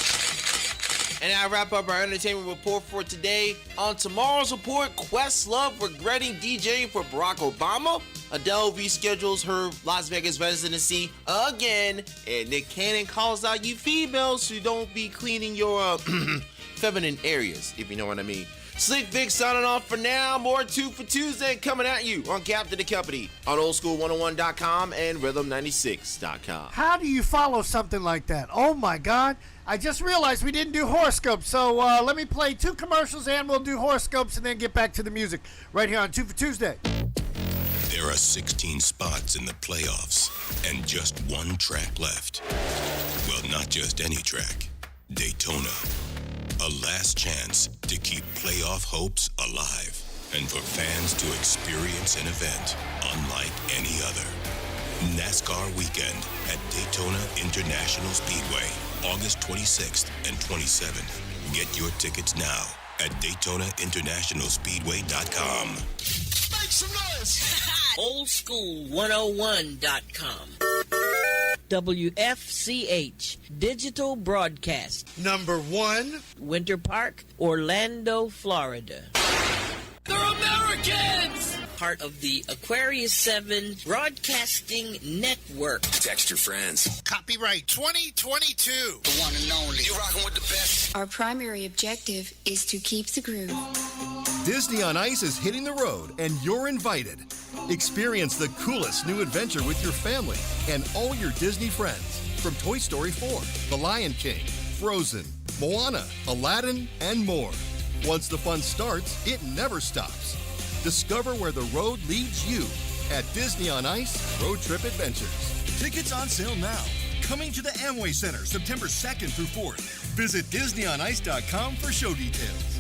S6: And I wrap up our entertainment report for today. On tomorrow's report, Questlove regretting DJing for Barack Obama. Adele reschedules her Las Vegas residency again. And Nick Cannon calls out you females who don't be cleaning your feminine areas, if you know what I mean. Slick Vic signing off for now. More 2 for Tuesday coming at you on Captain and Company on oldschool101.com and rhythm96.com.
S25: How do you follow something like that? Oh my God. I just realized we didn't do horoscopes, so let me play 2 commercials and we'll do horoscopes and then get back to the music right here on 2 for Tuesday.
S5: There are 16 spots in the playoffs and just 1 track left. Well, not just any track. Daytona. A last chance to keep playoff hopes alive and for fans to experience an event unlike any other. NASCAR weekend at Daytona International Speedway, August 26th and 27th. Get your tickets now at DaytonaInternationalSpeedway.com.
S3: Make some noise!
S10: Oldschool101.com. WFCH Digital Broadcast.
S25: Number 1,
S10: Winter Park, Orlando, Florida.
S3: They're Americans!
S10: Part of the Aquarius 7 Broadcasting Network.
S5: Text your friends.
S21: Copyright 2022.
S3: The one and only.
S21: You rockin' with the best.
S12: Our primary objective is to keep the groove.
S13: Disney on Ice is hitting the road, and you're invited. Experience the coolest new adventure with your family and all your Disney friends. From Toy Story 4, The Lion King, Frozen, Moana, Aladdin, and more. Once the fun starts, it never stops. Discover where the road leads you at Disney on Ice Road Trip Adventures.
S14: Tickets on sale now. Coming to the Amway Center September 2nd through 4th. Visit DisneyOnIce.com for show details.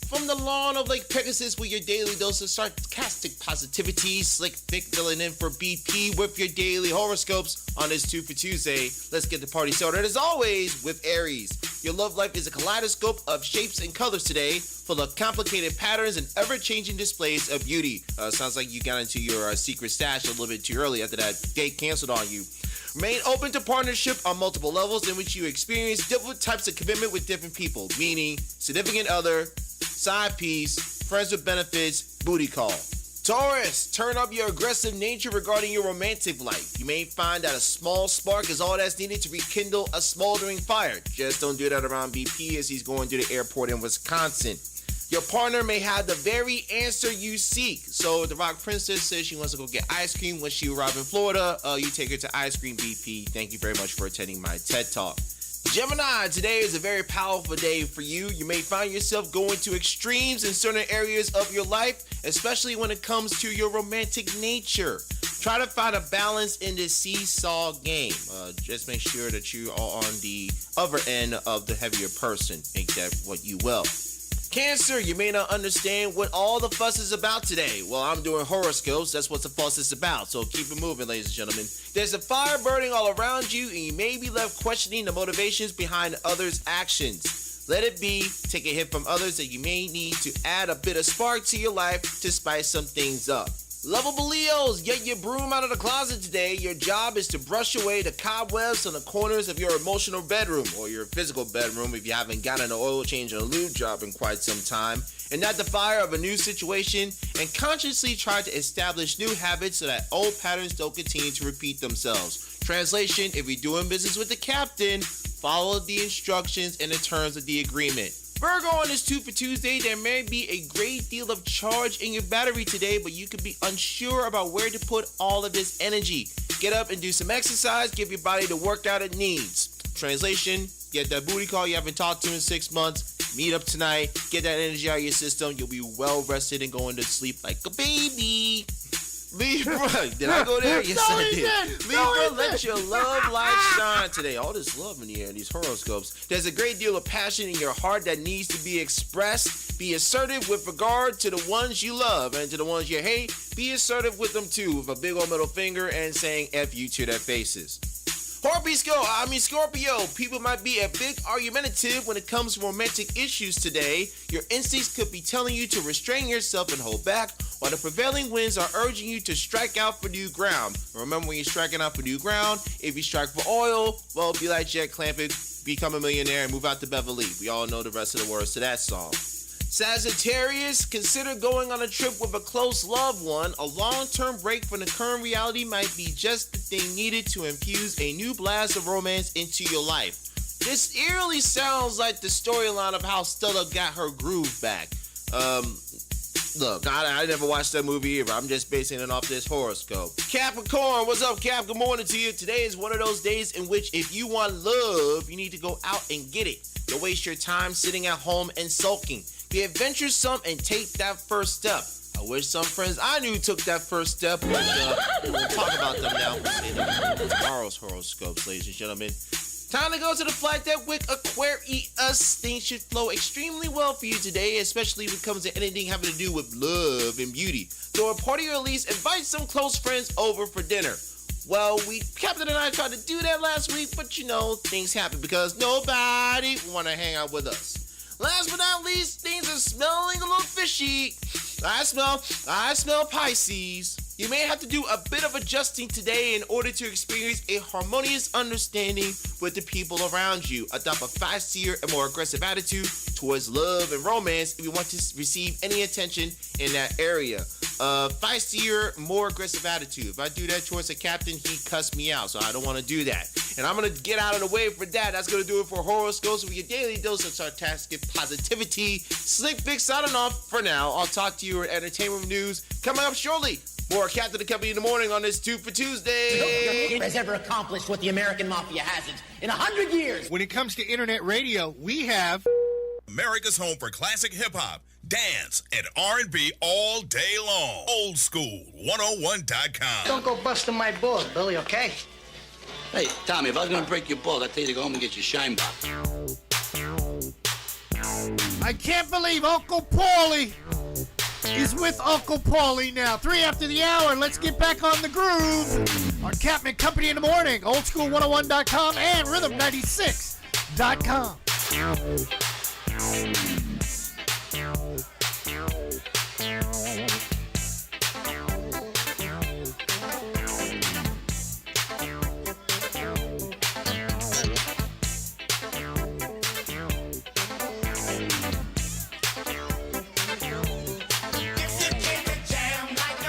S6: From the lawn of Lake Pegasus with your daily dose of sarcastic positivity, Slick Vic filling in for BP with your daily horoscopes on this 2 for Tuesday. Let's get the party started as always with Aries. Your love life is a kaleidoscope of shapes and colors today, full of complicated patterns and ever-changing displays of beauty. Sounds like you got into your secret stash a little bit too early after that date canceled on you. Remain open to partnership on multiple levels in which you experience different types of commitment with different people, meaning significant other, side piece, friends with benefits, booty call. Taurus, turn up your aggressive nature regarding your romantic life. You may find that a small spark is all that's needed to rekindle a smoldering fire. Just don't do that around BP as he's going to the airport in Wisconsin. Your partner may have the very answer you seek. So the Rock Princess says she wants to go get ice cream when she arrives in Florida. You take her to Ice Cream BP. Thank you very much for attending my TED Talk. Gemini, today is a very powerful day for you. You may find yourself going to extremes in certain areas of your life, especially when it comes to your romantic nature. Try to find a balance in this seesaw game. Just make sure that you are on the other end of the heavier person. Make that what you will. Cancer, you may not understand what all the fuss is about today. Well, I'm doing horoscopes. That's what the fuss is about. So keep it moving, ladies and gentlemen. There's a fire burning all around you, and you may be left questioning the motivations behind others' actions. Let it be. Take a hit from others that you may need to add a bit of spark to your life to spice some things up. Lovable Leos, get your broom out of the closet today. Your job is to brush away the cobwebs on the corners of your emotional bedroom or your physical bedroom if you haven't gotten an oil change or a lube job in quite some time. And not the fire of a new situation, and consciously try to establish new habits so that old patterns don't continue to repeat themselves. Translation, if you're doing business with the captain, follow the instructions and the terms of the agreement. Virgo, on this 2 for Tuesday, there may be a great deal of charge in your battery today, but you could be unsure about where to put all of this energy. Get up and do some exercise, give your body the workout it needs. Translation, get that booty call you haven't talked to in 6 months, meet up tonight, get that energy out of your system, you'll be well rested and going to sleep like a baby. Libra, did I go there? Yes, I did. Libra, let your love light shine today. All this love in the air, these horoscopes. There's a great deal of passion in your heart that needs to be expressed. Be assertive with regard to the ones you love, and to the ones you hate, be assertive with them too, with a big old middle finger and saying F you to their faces. Scorpio, people might be a bit argumentative when it comes to romantic issues today. Your instincts could be telling you to restrain yourself and hold back, while the prevailing winds are urging you to strike out for new ground. Remember, when you're striking out for new ground, if you strike for oil, well, be like Jet Clampett, become a millionaire and move out to Beverly. We all know the rest of the words to that song. Sagittarius, consider going on a trip with a close loved one. A long-term break from the current reality might be just the thing needed to infuse a new blast of romance into your life. This eerily sounds like the storyline of how Stella got her groove back. Look, I never watched that movie either. I'm just basing it off this horoscope. Capricorn, what's up, Cap? Good morning to you. Today is one of those days in which if you want love, you need to go out and get it. Don't waste your time sitting at home and sulking. Be adventuresome and take that first step. I wish some friends I knew took that first step, but we'll talk about them now. Tomorrow's horoscopes, ladies and gentlemen. Time to go to the flight deck with Aquarius. Things should flow extremely well for you today, especially when it comes to anything having to do with love and beauty. Throw a party or at least invite some close friends over for dinner. Well, Captain and I tried to do that last week, but you know, things happen because nobody want to hang out with us. Last but not least, things are smelling a little fishy. I smell Pisces. You may have to do a bit of adjusting today in order to experience a harmonious understanding with the people around you. Adopt a faster and more aggressive attitude towards love and romance if you want to receive any attention in that area. Feistier, more aggressive attitude. If I do that towards a captain, he cuss me out, so I don't want to do that. And I'm going to get out of the way for that. That's going to do it for horoscopes with your daily dose of sarcastic positivity. Slick Vic signing off for now. I'll talk to you at Entertainment News coming up shortly. More Captain the Company in the morning on this 2 for Tuesday.
S1: Nobody has ever accomplished what the American Mafia hasn't in 100 years.
S15: When it comes to internet radio, we have
S16: America's home for classic hip-hop, dance, and R&B all day long. Old School 101.com.
S1: Don't go busting my balls, Billy, okay?
S18: Hey, Tommy, if I was going to break your balls, I'd tell you to go home and get your shine box.
S25: I can't believe Uncle Paulie is with Uncle Paulie now. 3 after the hour. Let's get back on the groove on Captain Company in the morning. Oldschool101.com and Rhythm96.com.
S21: If you came to jam like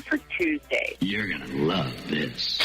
S11: for Tuesday.
S18: You're gonna love this.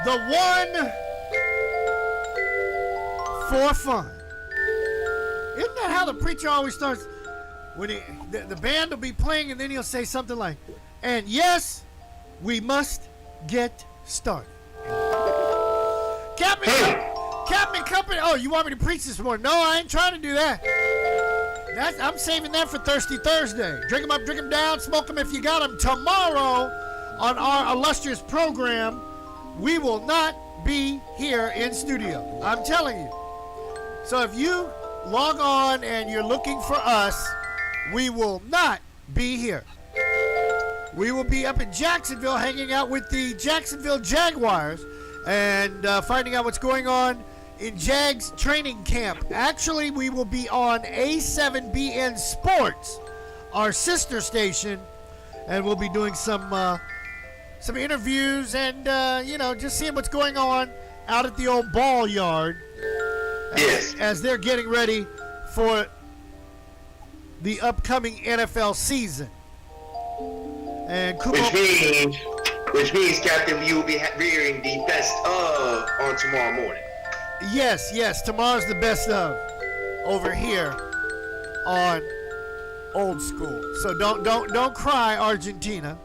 S25: The one for fun. Isn't that how the preacher always starts? When the band will be playing and then he'll say something like, and yes, we must get started. Captain Company. Oh, you want me to preach this morning? No, I ain't trying to do that. I'm saving that for Thirsty Thursday. Drink them up, drink them down, smoke them if you got them. Tomorrow on our illustrious program, we will not be here in studio. I'm telling you. So if you log on and you're looking for us, we will not be here. We will be up in Jacksonville hanging out with the Jacksonville Jaguars and finding out what's going on in Jags training camp. Actually, we will be on A7BN Sports, our sister station, and we'll be doing some interviews and, just seeing what's going on out at the old ball yard.
S11: Yes.
S25: As they're getting ready for the upcoming NFL season. And Kumo,
S11: which means, Captain, you will be hearing the best of on tomorrow morning.
S25: Yes, tomorrow's the best of over here on Old School. So don't cry, Argentina.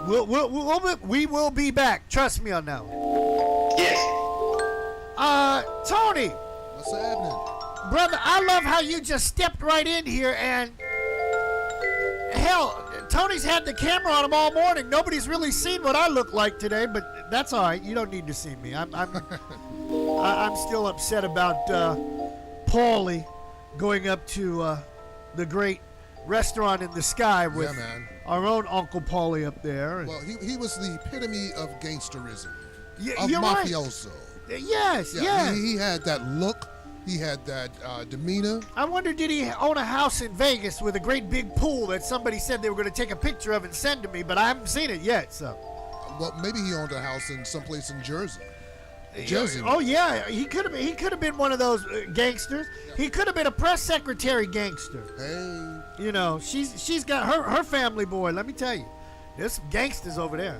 S25: We will be back. Trust me on that one.
S11: Yes.
S25: Tony.
S2: What's happening?
S25: Brother, I love how you just stepped right in here and hell, Tony's had the camera on him all morning. Nobody's really seen what I look like today, but that's all right. You don't need to see me. I'm still upset about Paulie going up to the great restaurant in the sky with our own Uncle Paulie up there.
S2: Well, he was the epitome of gangsterism,
S25: of
S2: mafioso.
S25: Right. Yes.
S2: He had that look. He had that demeanor.
S25: I wonder, did he own a house in Vegas with a great big pool that somebody said they were going to take a picture of and send to me, but I haven't seen it yet, so.
S2: Well, maybe he owned a house in someplace in Jersey.
S25: Oh yeah, he could have been one of those gangsters. He could have been a press secretary gangster.
S2: Hey,
S25: you know, she's got her family boy. Let me tell you, there's some gangsters over there.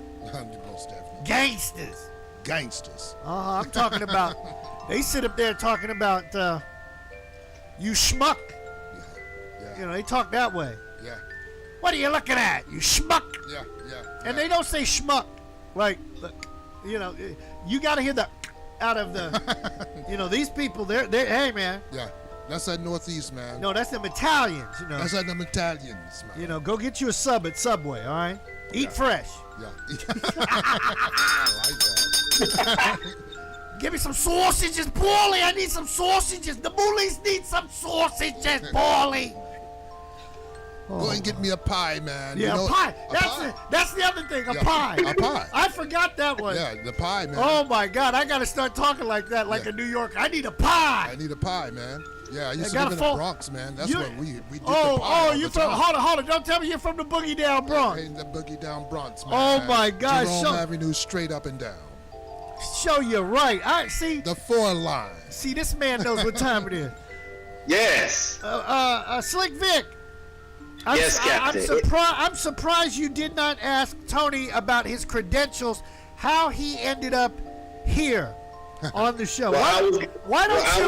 S25: Gangsters. I'm talking about. They sit up there talking about you schmuck.
S2: Yeah.
S25: You know, they talk that way.
S2: Yeah.
S25: What are you looking at? You schmuck.
S2: Yeah.
S25: And they don't say schmuck. Like, you know, you got to hear the out of the, you know, these people, they're hey, man.
S2: Yeah, that's that Northeast, man.
S25: No, that's them Italians, you know.
S2: That's that them Italians, man.
S25: You know, go get you a sub at Subway, all right? Eat fresh.
S2: Yeah. I like that.
S25: Give me some sausages, Paulie. I need some sausages. The bullies need some sausages, Paulie.
S2: Go and get me a pie, man.
S25: Yeah,
S2: you know,
S25: a pie.
S2: pie.
S25: That's the other thing, a
S2: Yeah,
S25: pie.
S2: a pie.
S25: I forgot that one.
S2: Yeah, the pie, man.
S25: Oh, my God. I got to start talking like that, like a New Yorker. I need a pie.
S2: I need a pie, man. Yeah, I used to live in the Bronx, man. That's what we did the pie
S25: Oh,
S2: all
S25: you
S2: the
S25: from,
S2: time.
S25: hold on. Don't tell me you're from the Boogie Down Bronx.
S2: In the Boogie Down Bronx, man.
S25: Oh, my God.
S2: Jerome Avenue, straight up and down.
S25: Show you right. I see.
S2: The 4 line.
S25: See, this man knows what time it is.
S11: Yes.
S25: Slick Vic.
S11: Yes, Captain.
S25: I'm surprised you did not ask Tony about his credentials, how he ended up here on the show.
S11: I was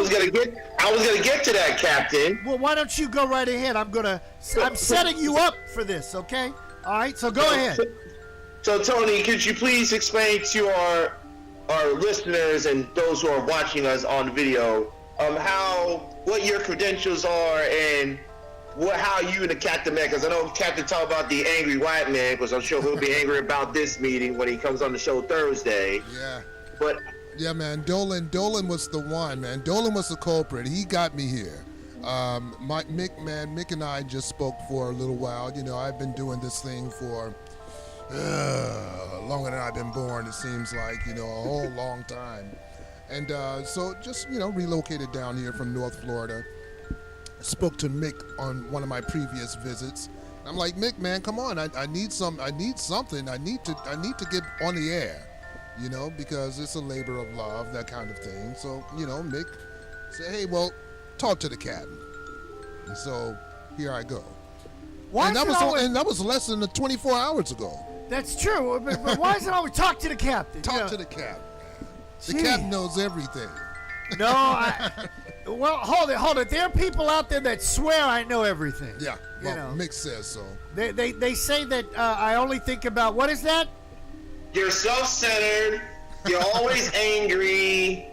S11: gonna get to that, Captain.
S25: Well, why don't you go right ahead? I'm setting you up for this, okay? All right, so go ahead.
S11: So, Tony, could you please explain to our listeners and those who are watching us on video, what your credentials are and how you and the Captain met? Because I know Captain talked about the angry white man, because I'm sure he'll be angry about this meeting when he comes on the show Thursday.
S2: Yeah.
S11: But
S2: yeah, man, Dolan was the one, man. Dolan was the culprit. He got me here. Mick and I just spoke for a little while. You know, I've been doing this thing for longer than I've been born, it seems like, you know, a whole long time. And so just, you know, relocated down here from North Florida. Spoke to Mick on one of my previous visits. I'm like, Mick, man, come on. I need something. I need to get on the air, you know, because it's a labor of love, that kind of thing. So, you know, Mick said, hey, well, talk to the captain. And so here I go. And that was less than 24 hours ago.
S25: That's true, but why is it always talk to the captain?
S2: Talk to the captain. The captain knows everything.
S25: No, well, hold it. There are people out there that swear I know everything.
S2: Yeah, well,
S25: you know.
S2: Mick says so.
S25: They say that I only think about, what is that?
S11: you're self-centered. You're always angry.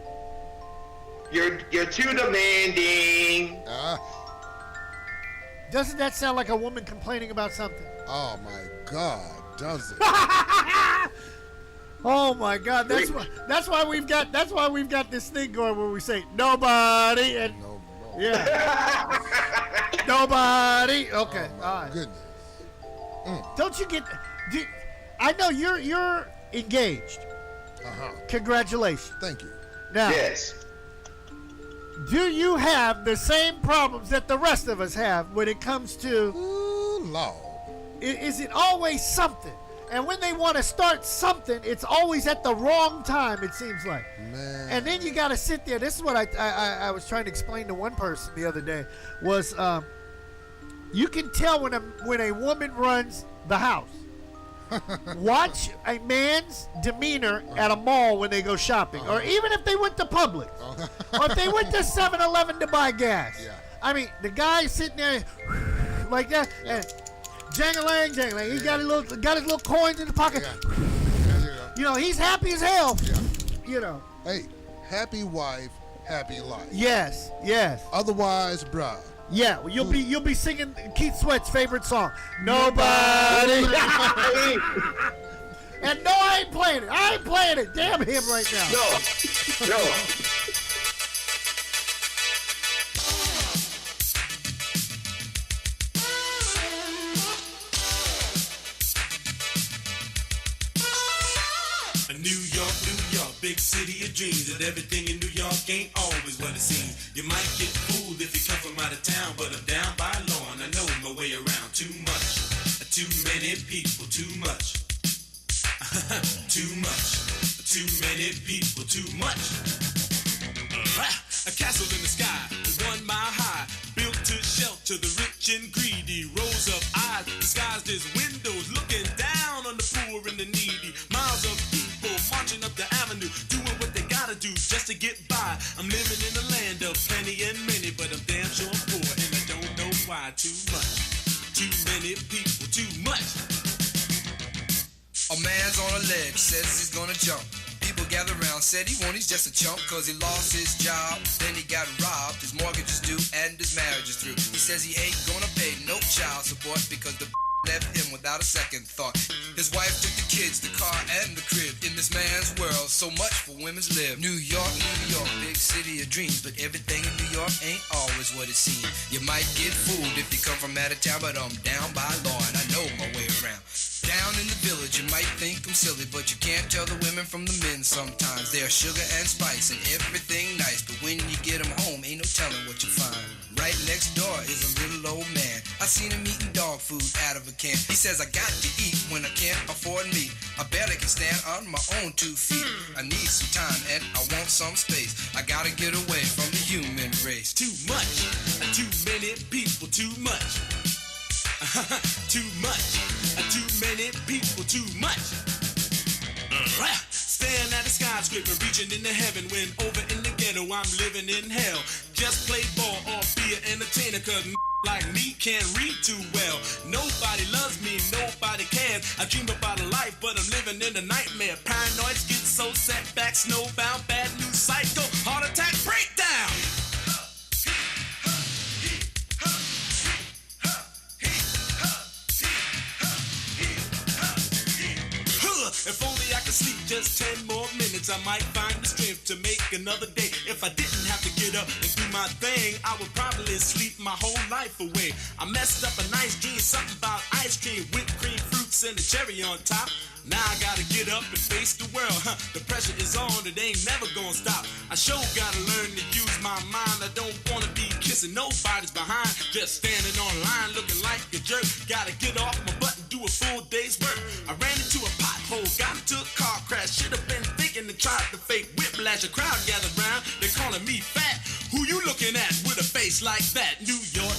S11: You're too demanding.
S25: Doesn't that sound like a woman complaining about something?
S2: Oh my God, does it?
S25: Oh my God! That's why we've got this thing going where we say nobody and yeah, nobody. Okay, all right.
S2: Goodness.
S25: Don't you get? I know you're engaged. Congratulations.
S2: Thank you.
S25: Now,
S11: Yes.
S25: do you have the same problems that the rest of us have when it comes to?
S2: Law.
S25: Is it always something? And when they want to start something, it's always at the wrong time, it seems like.
S2: Man.
S25: And then you got to sit there. This is what I was trying to explain to one person the other day was you can tell when a woman runs the house. Watch a man's demeanor at a mall when they go shopping, or even if they went to Publix, or if they went to 7-Eleven to buy gas.
S2: Yeah.
S25: I mean, the guy sitting there like that, and jang-a-lang, jang-a-lang. He got his little coins in the pocket. You know, he's happy as hell. You know.
S2: Hey, happy wife, happy life.
S25: Yes.
S2: Otherwise, bruh.
S25: Yeah, well, you'll be singing Keith Sweat's favorite song, Nobody. And no, I ain't playing it. I ain't playing it. Damn him right now.
S11: No.
S3: New York, big city of dreams. And everything in New York ain't always what it seems. You might get fooled if you come from out of town, but I'm down by law and I know my way around. Too much, too many people, too much. Too much, too many people, too much. A castle in the sky, 1 mile high, built to shelter the rich and greedy. Rows of eyes disguised as windows, looking down on the poor and the needy. Miles of people marching up the avenue, doing what they gotta do just to get by. I'm living in a land of plenty and many, but I'm damn sure poor and I don't know why. Too much, too many people, too much.
S4: A man's on a ledge, says he's gonna jump. People gather around, said he won't, he's just a chump, cause he lost his job, then he got robbed, his mortgage is due, and his marriage is through. He says he ain't gonna pay no child support because the left him without a second thought. His wife took the kids, the car, and the crib. In this man's world, so much for women's live. New York, big city of dreams, but everything in New York ain't always what it seems. You might get fooled if you come from out of town, but I'm down by law and I know my way around. Down in the village, you might think I'm silly, but you can't tell the women from the men sometimes. They are sugar and spice and everything nice, but when you get them home, ain't no telling what you find. Right next door is a little old man. I seen him eating dog food out of a can. He says, I got to eat when I can't afford meat. I barely can stand on my own 2 feet. I need some time and I want some space. I gotta get away from the human race.
S3: Too much, too many people, too much. Too much, too many people, too much. Staring at the skyscraper, reaching into heaven, when over in the ghetto I'm living in hell. Just play ball or be an entertainer, cause like me can't read too well. Nobody loves me, nobody cares. I dream about a life, but I'm living in a nightmare. Paranoid, schizo, setback, snowbound, bad news cycle, heart attack, breakdown. If only I could sleep just 10 more minutes, I might find the strength to make another day. If I didn't have to get up and do my thing, I would probably sleep my whole life away. I messed up a nice dream, something about ice cream, whipped cream, fruits, and a cherry on top. Now I gotta get up and face the world. The pressure is on, it ain't never gonna stop. I sure gotta learn to use my mind. I don't wanna be kissing nobody's behind, just standing online looking like a jerk. Gotta get off my butt and do a full day's work. I ran into a pothole, got into a car crash. Should've been thinking and tried to fake whiplash. A crowd gathered round, they calling me fat. Who you looking at with a face like that? New York,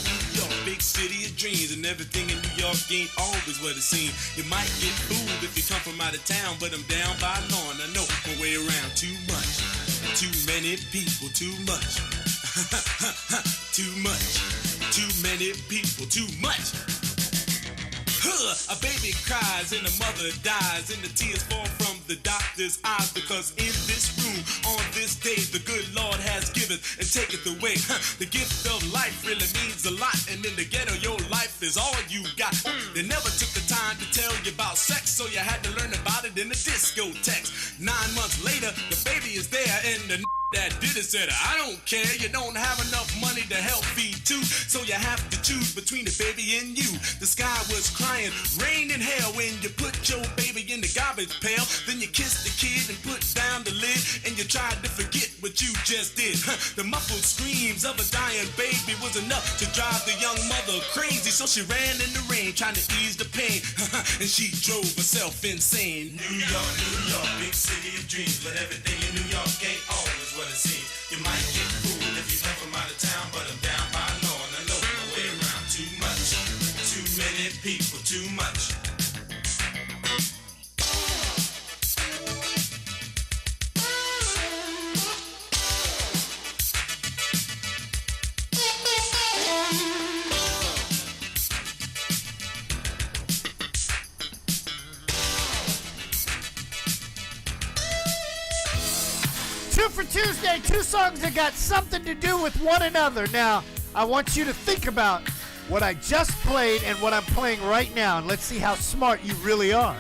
S3: big city of dreams, and everything in New York ain't always what it seems. You might get fooled if you come from out of town, but I'm down by law and I know my way around. Too much, too many people, too much. Too much, too many people, too much. A baby cries and the mother dies, and the tears fall from the doctor's eyes, because in this room, on this day, the good Lord has given and taketh away. The gift of life really means a lot, and in the ghetto, your life is all you got. They never took the time to tell you about sex, so you had to learn about it in the discotheques. 9 months later, the baby is there, and the that did it said, I don't care, you don't have enough money to help feed two, so you have to choose between the baby and you. The sky was crying, rain and hell when you put your baby in the garbage pail. Then you kissed the kid and put down the lid, and you tried to forget what you just did. The muffled screams of a dying baby was enough to drive the young mother crazy, so she ran in the rain trying to ease the pain, and she drove herself insane. New York, big city of dreams, but everything in New York ain't always what it seems. You might get fooled if you come from out of town, but I'm down by law and I know my way around. Too much, too many people, too much.
S25: Two for Tuesday, two songs that got something to do with one another. Now, I want you to think about what I just played and what I'm playing right now, and let's see how smart you really are.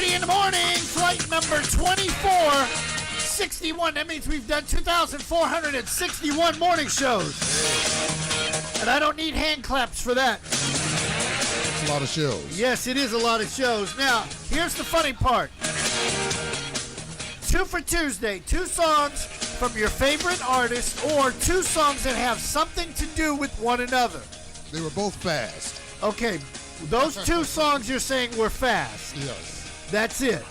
S25: Jeopardy in the morning, flight number 2461. That means we've done 2,461 morning shows. And I don't need hand claps for that.
S2: It's a lot of shows.
S25: Yes, it is a lot of shows. Now, here's the funny part. 2 for Tuesday, 2 songs from your favorite artist or 2 songs that have something to do with one another.
S2: They were both fast.
S25: Okay, those 2 songs you're saying were fast.
S2: Yes.
S25: That's it.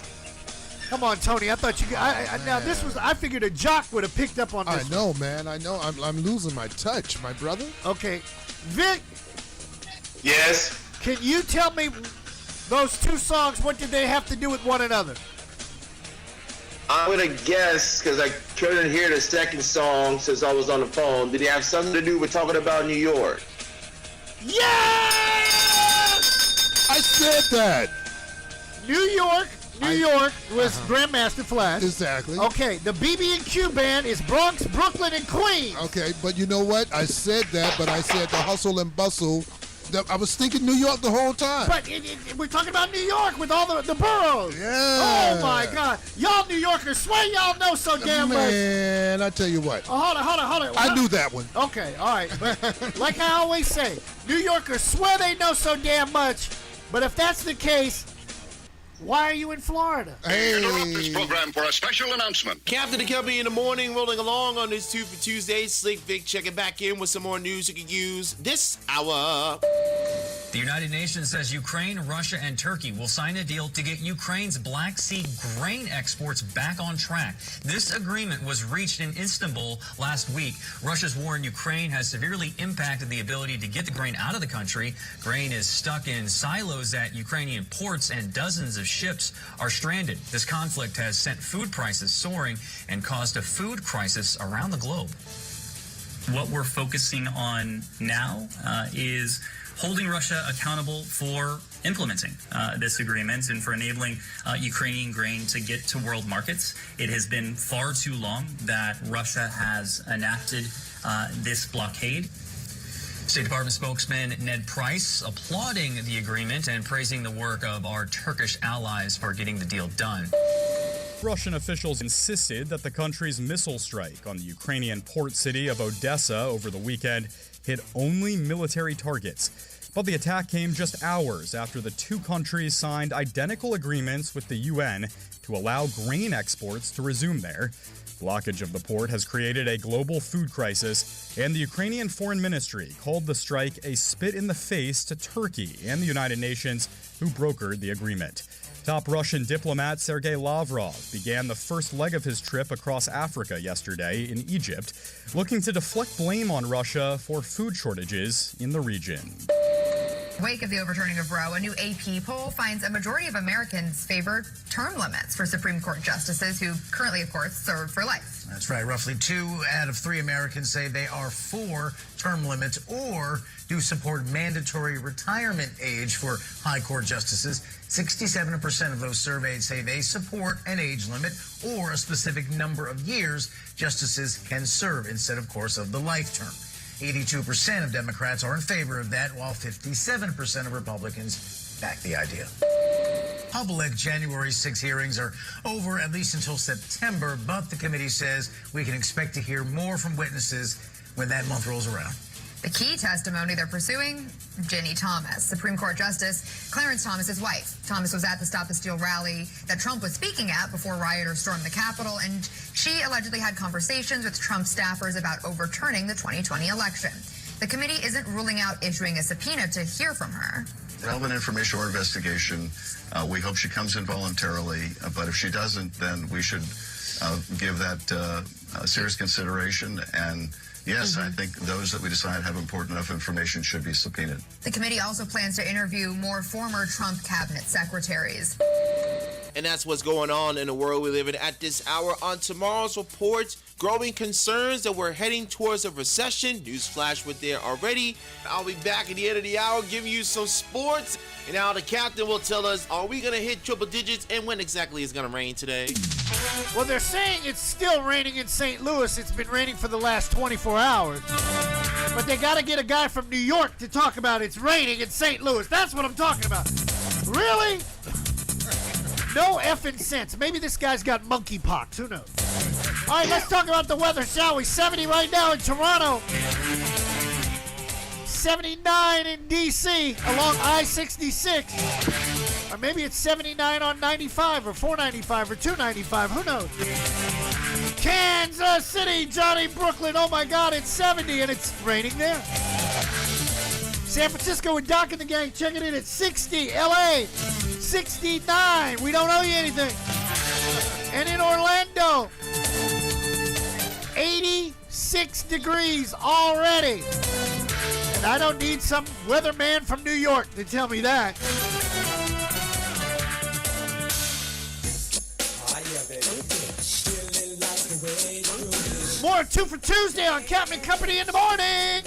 S25: Come on, Tony. I thought you. Now this was. I figured a jock would have picked up on this.
S2: I know, man. I know. I'm losing my touch, my brother.
S25: Okay, Vic.
S11: Yes.
S25: Can you tell me those 2 songs? What did they have to do with one another?
S11: I'm gonna guess because I couldn't hear the second song since I was on the phone. Did it have something to do with talking about New York?
S25: Yes!
S2: I said that.
S25: New York was Grandmaster Flash.
S2: Exactly.
S25: Okay, the BB&Q band is Bronx, Brooklyn, and Queens.
S2: Okay, but you know what? I said that, but I said the hustle and bustle. I was thinking New York the whole time.
S25: But we're talking about New York with all the boroughs.
S2: Yeah.
S25: Oh, my God. Y'all New Yorkers swear y'all know so damn much.
S2: Man, I tell you what.
S25: Oh, hold on.
S2: I knew that one.
S25: Okay, all right. But like I always say, New Yorkers swear they know so damn much. But if that's the case, why are you in Florida?
S19: Interrupt this program for a special announcement.
S6: Captain and Kelby in the morning, rolling along on this 2 for Tuesday. Slick Vic checking back in with some more news you can use this hour.
S7: The United Nations says Ukraine, Russia, and Turkey will sign a deal to get Ukraine's Black Sea grain exports back on track. This agreement was reached in Istanbul last week. Russia's war in Ukraine has severely impacted the ability to get the grain out of the country. Grain is stuck in silos at Ukrainian ports, and dozens of ships are stranded. This conflict has sent food prices soaring and caused a food crisis around the globe.
S20: What we're focusing on now is holding Russia accountable for implementing this agreement and for enabling Ukrainian grain to get to world markets. It has been far too long that Russia has enacted this blockade.
S7: State Department spokesman Ned Price applauding the agreement and praising the work of our Turkish allies for getting the deal done.
S22: Russian officials insisted that the country's missile strike on the Ukrainian port city of Odessa over the weekend hit only military targets. But the attack came just hours after the 2 countries signed identical agreements with the UN to allow grain exports to resume there. Blockage of the port has created a global food crisis, and the Ukrainian Foreign Ministry called the strike a spit in the face to Turkey and the United Nations, who brokered the agreement. Top Russian diplomat Sergei Lavrov began the first leg of his trip across Africa yesterday in Egypt, looking to deflect blame on Russia for food shortages in the region.
S23: Wake of the overturning of Roe, a new AP poll finds a majority of Americans favor term limits for Supreme Court justices who currently, of course, serve for life.
S24: That's right. Roughly 2 out of 3 Americans say they are for term limits or do support mandatory retirement age for high court justices. 67% of those surveyed say they support an age limit or a specific number of years justices can serve instead, of course, of the life term. 82% of Democrats are in favor of that, while 57% of Republicans back the idea. Public January 6 hearings are over at least until September, but the committee says we can expect to hear more from witnesses when that month rolls around.
S23: The key testimony they're pursuing, Ginny Thomas, Supreme Court Justice Clarence Thomas's wife. Thomas was at the Stop the Steal rally that Trump was speaking at before rioters stormed the Capitol, and she allegedly had conversations with Trump staffers about overturning the 2020 election. The committee isn't ruling out issuing a subpoena to hear from her.
S26: Relevant information or investigation, we hope she comes in voluntarily, but if she doesn't, then we should give that serious consideration. And yes, I think those that we decide have important enough information should be subpoenaed.
S23: The committee also plans to interview more former Trump cabinet secretaries.
S6: And that's what's going on in the world we live in at this hour. On tomorrow's report, growing concerns that we're heading towards a recession. Newsflash, we're there already. I'll be back at the end of the hour giving you some sports. And now the captain will tell us, are we going to hit triple digits and when exactly is going to rain today?
S25: Well, they're saying it's still raining in St. Louis. It's been raining for the last 24 hours. But they got to get a guy from New York to talk about it's raining in St. Louis. That's what I'm talking about. Really? No effing sense. Maybe this guy's got monkeypox. Who knows? All right, let's talk about the weather, shall we? 70 right now in Toronto. 79 in D.C. along I-66. Or maybe it's 79 on 95 or 495 or 295. Who knows? Kansas City, Johnny Brooklyn. Oh, my God, it's 70 and it's raining there. San Francisco with Doc and the gang checking in at 60. L.A., 69. We don't owe you anything. And in Orlando, 86 degrees already. And I don't need some weatherman from New York to tell me that. More 2 for Tuesday on Captain Company in the morning.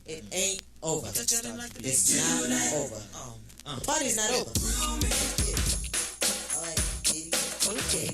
S5: It ain't over. It's not over. The party's not over. Alright, okay.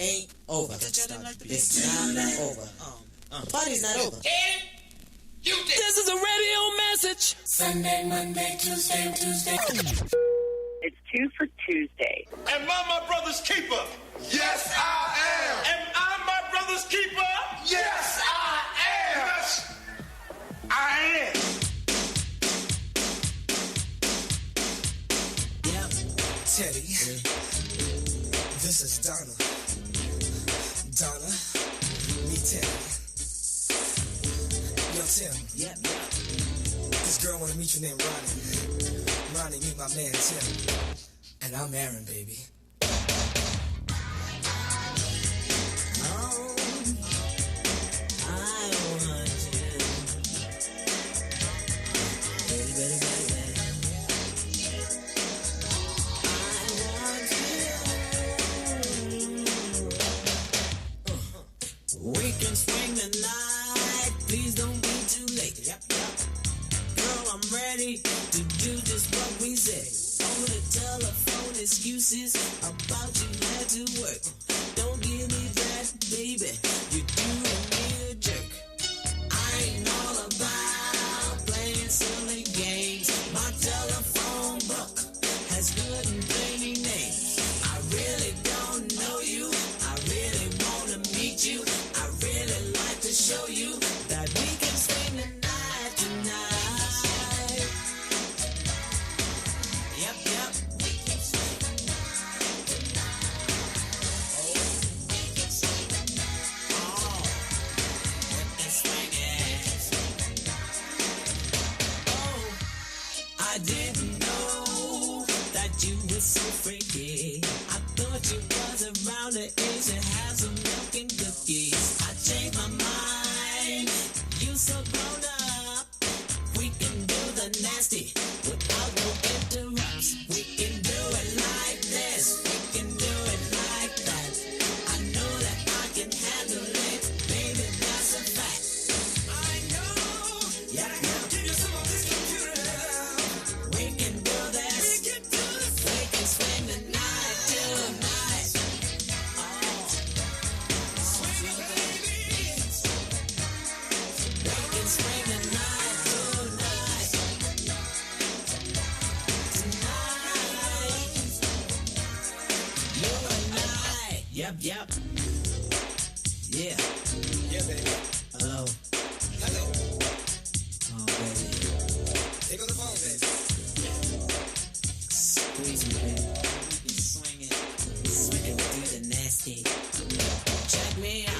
S5: ain't over. It's not over. The party's not over.
S8: This is a radio message.
S9: Sunday, Monday, Tuesday.
S10: It's 2 for Tuesday.
S21: Am I my brother's keeper? Yes, I am. Am I my brother's keeper? Yes, I am. Yes, I am.
S12: Teddy, this is Donna. Donna, meet Teddy. Yo, Tim. This girl wanna meet you named Ronnie. Ronnie, meet my man Tim. And I'm Aaron, baby.
S5: Oh, I want you. Baby. We can swing the night, please don't be too late. Girl, I'm ready to do just what we say. Over the telephone, excuses about you had to work. Don't give me that, baby, you're doing me a jerk. I ain't all about playing silly games. My telephone book has good and plenty names. I really don't know you, I really wanna meet you. I really like to show you that we can spend the night tonight. Yep. We can spend the night tonight. Oh, we can spend the night. Oh, we can swing it. Oh, I didn't know that you were so freaky. I thought you was around the age to have some milk and cookies. I changed my mind. You so grown up. We can do the nasty without no interrupts. We can do it like this. We can do it like that. I know that I can handle it, baby. That's a fact. I know. Yeah. Give you some of this computer. We can do this. We can spend the night tonight. Oh. Swing it, baby. We can swing the night tonight. Tonight. You and I. Yep. Yeah.
S12: Yeah, baby.
S5: Hello. Oh, baby.
S12: Take on the phone, baby.
S5: Squeeze me, baby. We can swing it. Swing it through the nasty. Check me out.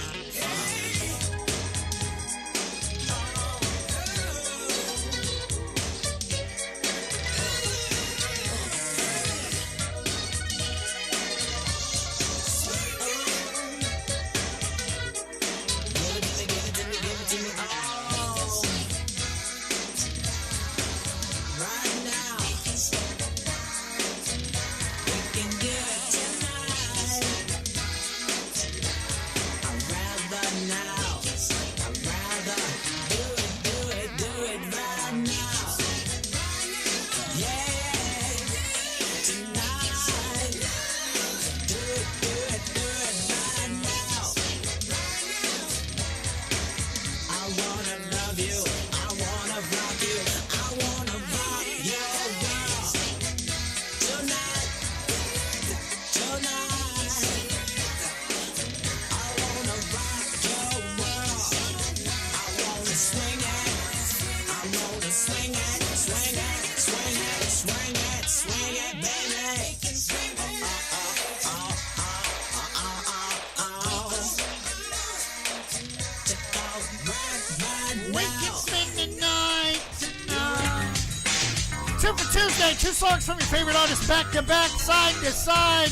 S25: Tuesday, 2 songs from your favorite artist back to back, side to side,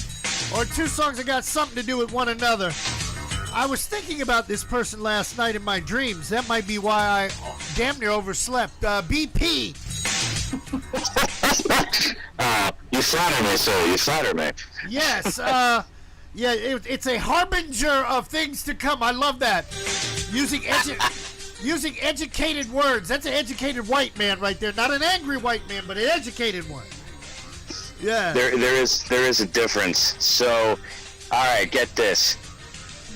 S25: or 2 songs that got something to do with one another. I was thinking about this person last night in my dreams. That might be why I damn near overslept. BP.
S13: You flatter me, sir. You flatter me.
S25: Yes. Yeah, it's a harbinger of things to come. I love that. Using educated words. That's an educated white man right there. Not an angry white man, but an educated one. Yeah.
S13: There is a difference. So, all right, get this.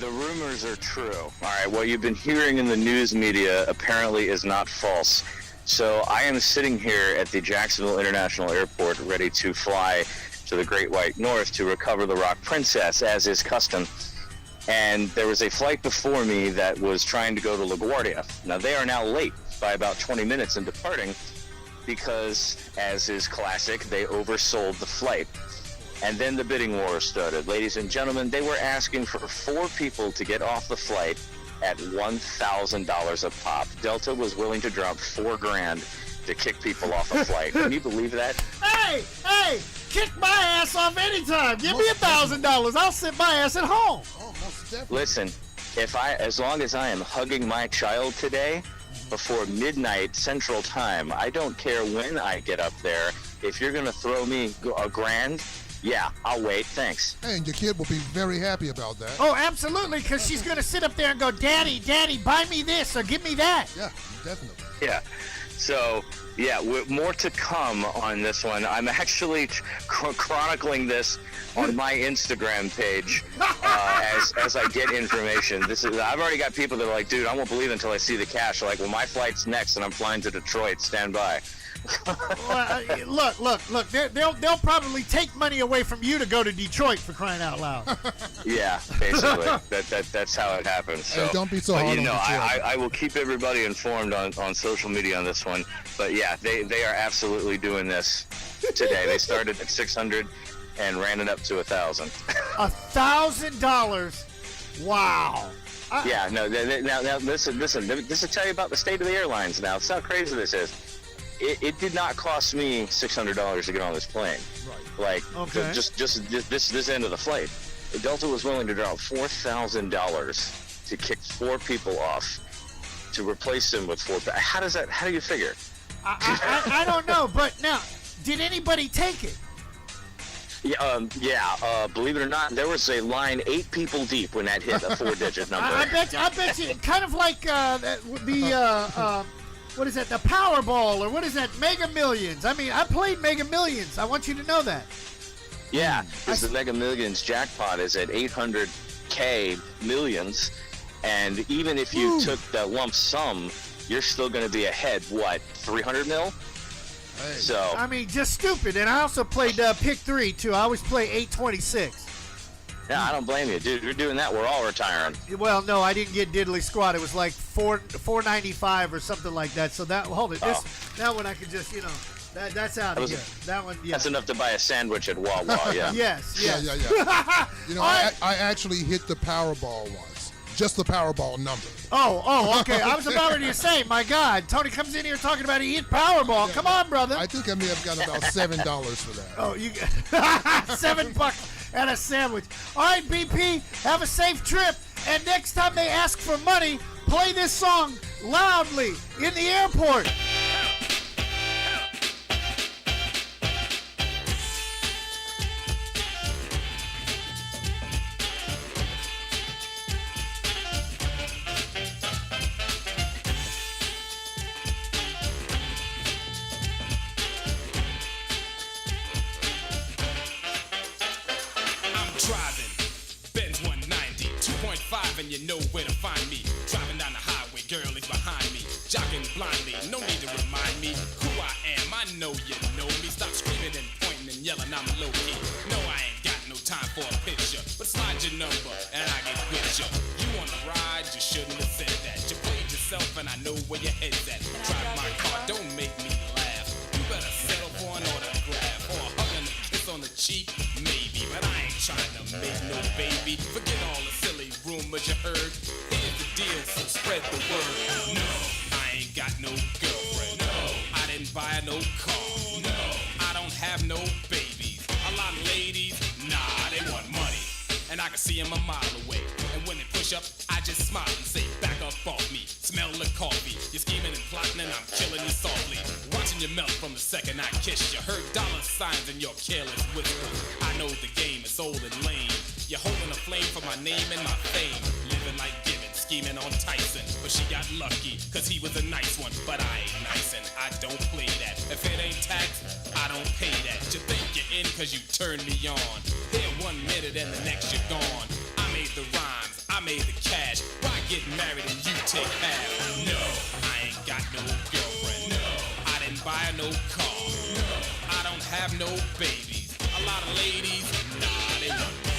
S13: The rumors are true. All right, what you've been hearing in the news media apparently is not false. So I am sitting here at the Jacksonville International Airport ready to fly to the Great White North to recover the Rock Princess, as is custom. And there was a flight before me that was trying to go to LaGuardia. Now, they are now late by about 20 minutes in departing because, as is classic, they oversold the flight. And then the bidding war started. Ladies and gentlemen, they were asking for 4 people to get off the flight at $1,000 a pop. Delta was willing to drop $4,000 to kick people off a flight. Can you believe that?
S25: Hey, kick my ass off anytime. Give me $1,000. I'll sit my ass at home.
S13: Listen, as long as I am hugging my child today before midnight Central Time, I don't care when I get up there. If you're gonna throw me $1,000, yeah, I'll wait. Thanks.
S2: Hey, and your kid will be very happy about that.
S25: Oh, absolutely, because she's going to sit up there and go, Daddy, buy me this or give me that.
S2: Yeah, definitely.
S13: Yeah. So, yeah, more to come on this one. I'm actually chronicling this on my Instagram page as I get information. I've already got people that are like, dude, I won't believe it until I see the cash. They're like, well, my flight's next, and I'm flying to Detroit. Stand by.
S25: Look. They'll probably take money away from you to go to Detroit, for crying out loud.
S13: Yeah, basically. That's how it happens. So,
S2: hey, don't be so hard on Detroit.
S13: I will keep everybody informed on social media on this one. But yeah, they are absolutely doing this today. They started at $600 and ran it up to $1,000.
S25: $1,000. Wow.
S13: Yeah. No. Now listen. This will tell you about the state of the airlines. Now, it's how crazy this is. It did not cost me $600 to get on this plane. Right. Like, okay. just this end of the flight. Delta was willing to drop $4,000 to kick 4 people off to replace them with 4. How do you figure?
S25: I don't know, but now, did anybody take it?
S13: Yeah. Believe it or not, there was a line 8 people deep when that hit a 4-digit number.
S25: I bet you, kind of like what is that? The Powerball, or what is that? Mega Millions. I mean, I played Mega Millions. I want you to know that.
S13: Yeah, because the Mega Millions jackpot is at 800K millions, and even if you took the lump sum, you're still going to be ahead. What, 300 mil?
S2: Hey.
S13: So
S25: I mean, just stupid. And I also played Pick 3 too. I always play 826.
S13: Yeah, I don't blame you, dude. You're doing that. We're all retiring.
S25: Well, no, I didn't get diddly squat. It was like $4.95 or something like that. So that that one I could just that's out of here. That one, yeah.
S13: That's enough to buy a sandwich at Wawa. Yeah.
S25: Yes.
S2: Yeah. I actually hit the Powerball once. Just the Powerball number.
S25: Oh, okay. I was about ready to say, my God, Tony comes in here talking about he hit Powerball. Come on, brother.
S2: I think I may have got about $7 for that.
S25: Oh, you $7 and a sandwich. All right, BP, have a safe trip. And next time they ask for money, play this song loudly in the airport.
S3: And you know where to find me. Driving down the highway, girl is behind me. Jogging blindly, no need to remind me who I am. I know you know me. Stop screaming and pointing and yelling, I'm low key. No, I ain't got no time for a picture, but slide your number and I get with you. You want to ride, you shouldn't have said that. You played yourself and I know where your head's at. Drive my car, don't make me laugh. You better settle for an autograph or a hug and a kiss on the cheek, maybe. But I ain't trying to make no baby. Forget all the silly rumors you heard. Here's the deal, so spread the word. No, I ain't got no girlfriend. No, I didn't buy no car. No, I don't have no babies. A lot of ladies, nah, they want money. And I can see them a mile away. And when they push up, I just smile and say, back up off me. Smell the coffee. You're scheming and plotting and I'm killing you softly. Watching you melt from the second I kiss you. Heard dollar signs in your careless whisper. I know the game is old and lame. You're holding a flame for my name and my fame. Living like Gibbon, scheming on Tyson. But she got lucky, cause he was a nice one. But I ain't nice and I don't play that. If it ain't tax, I don't pay that. You think you're in cause you turned me on. Here 1 minute and the next you're gone. I made the rhymes, I made the cash. Why get married and you take half? No, I ain't got no girlfriend. No, I didn't buy her no car. No, I don't have no babies. A lot of ladies, nah, they want me.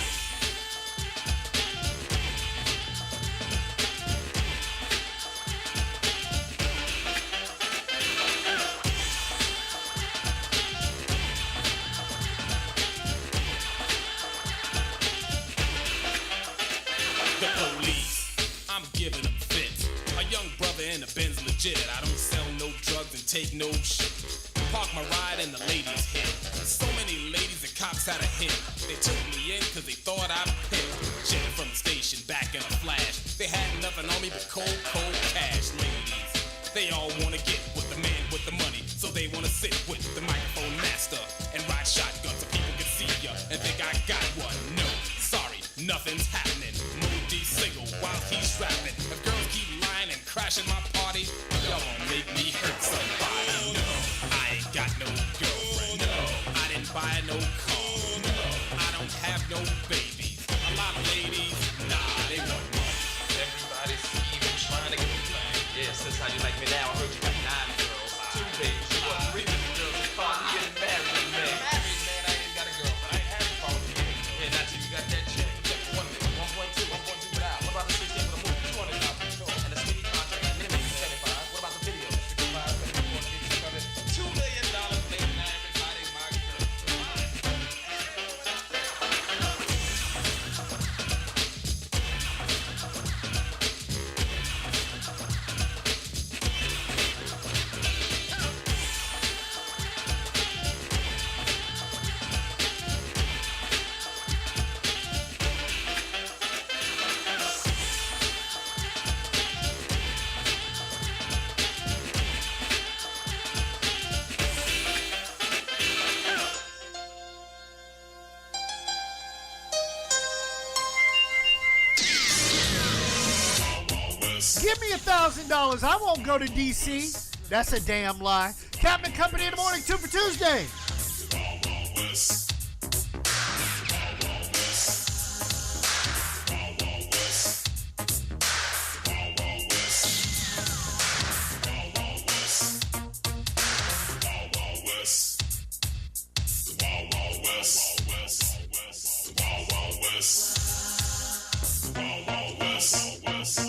S3: The police, I'm giving them fits. A young brother in a Benz legit. I don't sell no drugs and take no shit. Park my ride and the ladies hit. So many ladies and cops had a hint. They took me in cause they thought I'd pimp. Jetted from the station back in a flash. They had nothing on me but cold cash. Ladies, they all wanna get with the man with the money. So they wanna sit with the microphone master and ride shotgun so people can see ya and think I got one. No, sorry, nothing's happening. Moody single while he's rapping. If girls keep lying and crashing my party, y'all gonna make me hurt somebody. No, I ain't got no girlfriend. No, I didn't buy no car. No, I don't have no babies. A lot of ladies, nah, they want me.
S1: Everybody's scheming, trying to get me playing. Yeah, since how you like me now, I heard you got 9 girls. 2 babies, you want 3 baby girls. You finally getting married, man. Married, man, I ain't got a girlfriend. I ain't had a problem with you. Yeah, not till you got that check. Check for 1 minute, 1.2 without. What about the 16 for the movie? 200,000, and the speedy contract, and then maybe 75. What about the video? 55, 74, $2 million, baby, now everybody my girl.
S25: Give me $1,000. I won't go to D.C. That's a damn lie. Captain Company in the morning, 2 for Tuesday.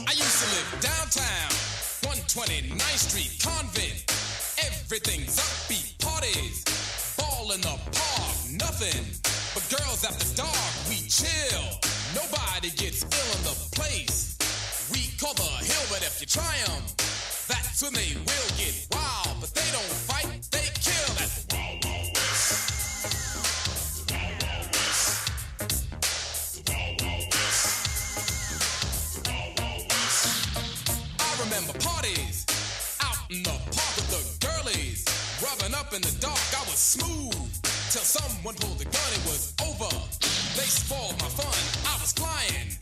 S3: I used to live downtown, 129th Street, Convent. Everything's upbeat, parties, ball in the park, nothing but girls after dark. We chill, nobody gets ill in the place. We call the hill, but if you try 'em, that's when they will get wild. But they don't fight, they kill. That's the Wild Wild West. The Wild Wild West. The Wild Wild West. I remember parties out in the park with the girlies, rubbing up in the dark. I was smooth till someone pulled the gun. It was over. They spoiled my fun. I was flying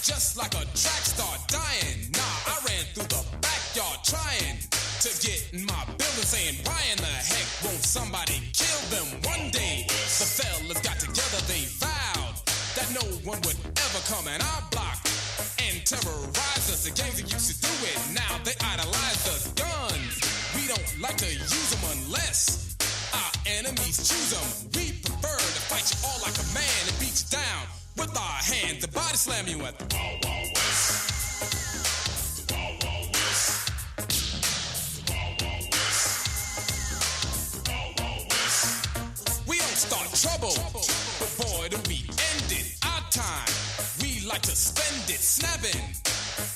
S3: just like a track star dying. Nah, I ran through the backyard trying to get in my building, saying, why in the heck won't somebody kill them one day? The fellas got together, they vowed that no one would ever come in our block and terrorize us. The gangs that used to do it, now they idolize us. Guns, we don't like to use them unless our enemies choose them. We prefer to fight you all like a man and beat you down with our hands and body slam you at the Wild Wild West. The Wild Wild West. The Wild Wild West. The Wild Wild West. We don't start trouble, but boy do we end it. Our time, we like to spend it snapping.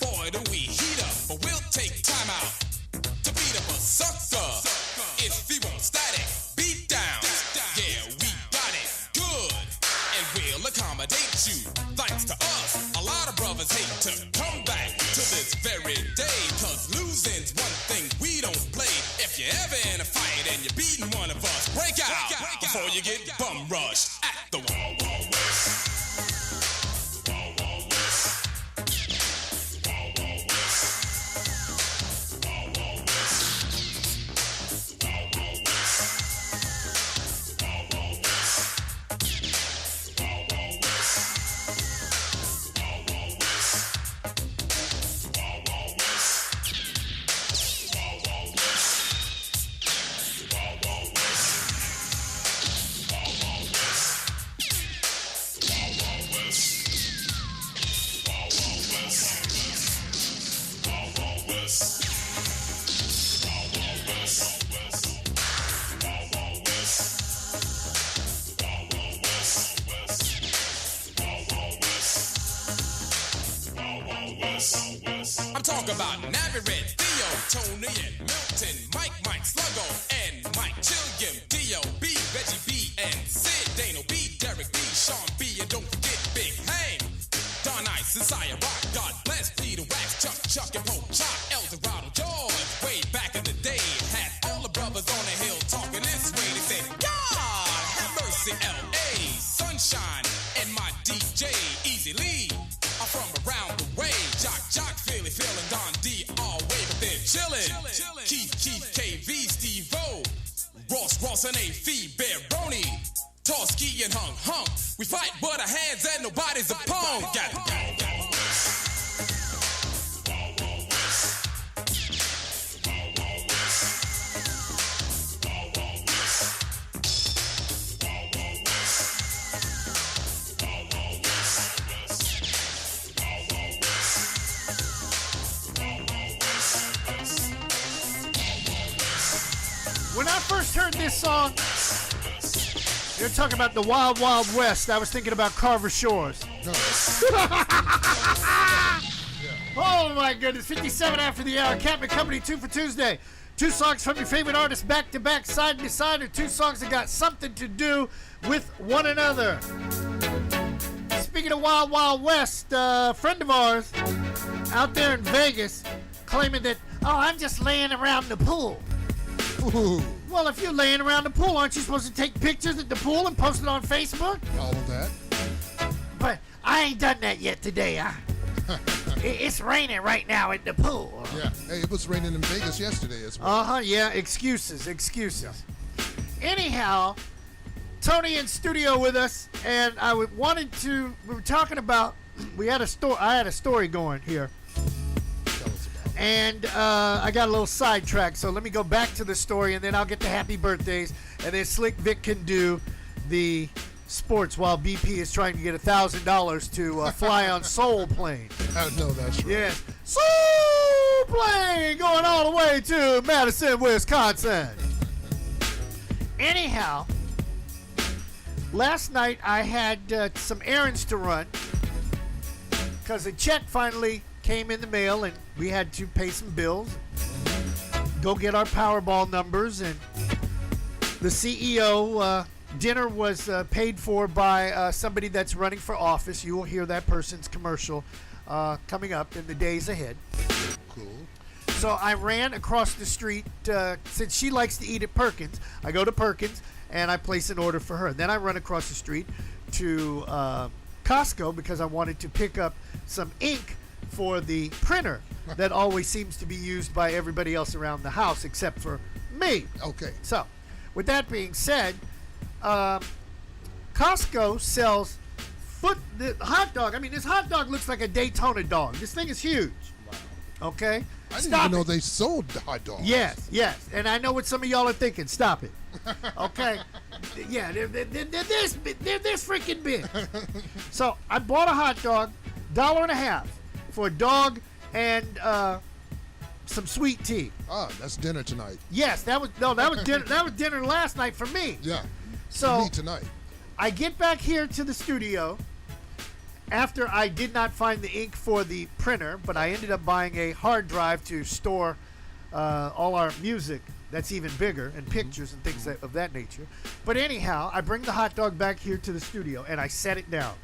S3: Boy do we heat up, but we'll take time out to beat up a sucker. If he wants static, beat down. Yeah, we got it good, and we'll accommodate you. Thanks to us, a lot of brothers hate to come back to this very day, cause losing's one thing we don't play. If you're ever in a fight and you're beating one of us, break out before you get bum rushed at the Wild Wild West. The Wild Wild West. The Wild Wild West. The Wild Wild West. The Wild Wild West. The Wild Wild West. The Wild Wild West. The Wild Wild West. Reggie B, and Sid, Dano B, Derek B, Sean B, and don't forget Big Hank, Don Ice, Messiah Rock, God bless, Peter Wax, Chuck, and Pope Chop, Eldorado George. Way back in the day, had all the brothers on the hill talking this way. They said, God have mercy, L.A., Sunshine, and my DJ, Easy Lee. I'm from around the way, Jock, Philly, and Don D, all way, but they're chillin'. Keith, KV, Steve-O, Ross, and A.F. Baroni, Toski and Hunk. We fight, but our hands and nobody's a punk. Got it.
S25: When I first heard this song, you're talking about the Wild Wild West. I was thinking about Carver Shores. Oh my goodness, 57 after the hour. Captain Company 2 for Tuesday. 2 songs from your favorite artists back to back, side to side, or 2 songs that got something to do with one another. Speaking of Wild Wild West, a friend of ours out there in Vegas claiming that, I'm just laying around the pool.
S2: Ooh.
S25: Well, if you're laying around the pool, aren't you supposed to take pictures at the pool and post it on Facebook?
S2: All of that.
S25: But I ain't done that yet today. It's raining right now at the pool.
S2: Yeah. Hey, it was raining in Vegas yesterday as well.
S25: Yeah. Excuses. Anyhow, Tony in studio with us, and we were talking about, I had a story going here. And I got a little sidetracked, so let me go back to the story, and then I'll get to happy birthdays, and then Slick Vic can do the sports while BP is trying to get $1,000 to fly on Soul Plane.
S2: No, that's right.
S25: Yes, Soul Plane going all the way to Madison, Wisconsin. Anyhow, last night I had some errands to run because a check finally came in the mail, and we had to pay some bills, go get our Powerball numbers, and the CEO dinner was paid for by somebody that's running for office. You will hear that person's commercial coming up in the days ahead.
S2: Cool.
S25: So I ran across the street. Since she likes to eat at Perkins, I go to Perkins and I place an order for her. Then I run across the street to Costco because I wanted to pick up some ink for the printer that always seems to be used by everybody else around the house except for me.
S2: Okay.
S25: So, with that being said, Costco sells the hot dog. I mean, this hot dog looks like a Daytona dog. This thing is huge. Wow. Okay?
S2: I didn't even know they sold hot dogs.
S25: Yes. And I know what some of y'all are thinking. Stop it. Okay? Yeah, they're this freaking big. So, I bought a hot dog, $1.50 for a dog and some sweet tea.
S2: That's dinner tonight.
S25: Yes, that was dinner. That was dinner last night for me.
S2: Yeah.
S25: So
S2: for me tonight.
S25: I get back here to the studio after I did not find the ink for the printer, but I ended up buying a hard drive to store all our music. That's even bigger, and pictures and things of that nature. But anyhow, I bring the hot dog back here to the studio and I set it down.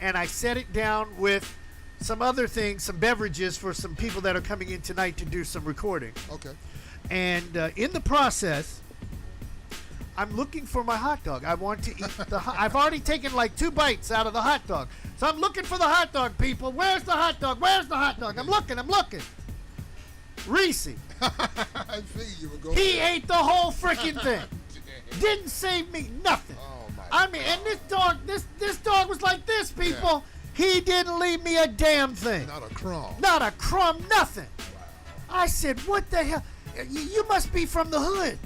S25: And I set it down with some other things, some beverages for some people that are coming in tonight to do some recording.
S2: Okay.
S25: And in the process, I'm looking for my hot dog. I want to eat I've already taken like 2 bites out of the hot dog. So I'm looking for the hot dog, people. Where's the hot dog? Where's the hot dog? I'm looking. Reese.
S2: I figured you were going.
S25: He ate the whole freaking thing. Didn't save me nothing.
S2: Oh my
S25: I mean, and this dog was like this, people. Yeah. He didn't leave me a damn thing.
S2: Not a crumb.
S25: Not a crumb, nothing. Wow. I said, what the hell? You must be from the hood.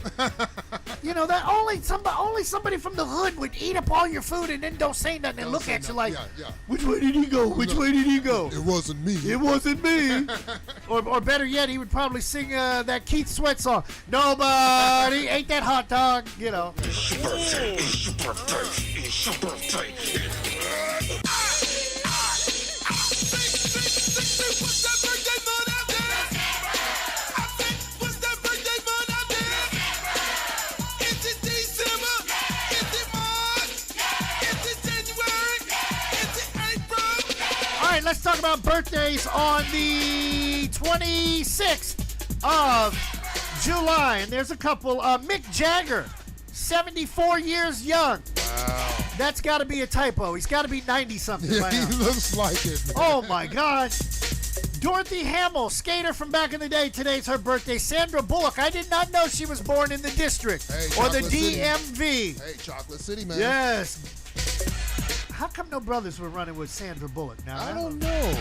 S25: You know that only somebody from the hood would eat up all your food and then don't say nothing and look at you like, which way did he go? Which way did he go?
S2: It wasn't me.
S25: It wasn't me. or better yet, he would probably sing that Keith Sweat song. Nobody ate that hot dog. You know.
S21: It's your birthday. It's your birthday. It's your birthday.
S25: right, let's talk about birthdays on the 26th of July. And there's a couple. Mick Jagger, 74 years young.
S2: Wow.
S25: That's got to be a typo. He's got to be 90-something
S2: Yeah,
S25: by
S2: he
S25: now.
S2: looks like it. Man.
S25: Oh, my gosh. Dorothy Hamill, skater from back in the day. Today's her birthday. Sandra Bullock. I did not know she was born in the district or the
S2: Chocolate City.
S25: DMV.
S2: Hey, Chocolate City, man.
S25: Yes. How come no brothers were running with Sandra Bullock? Now
S2: I don't know.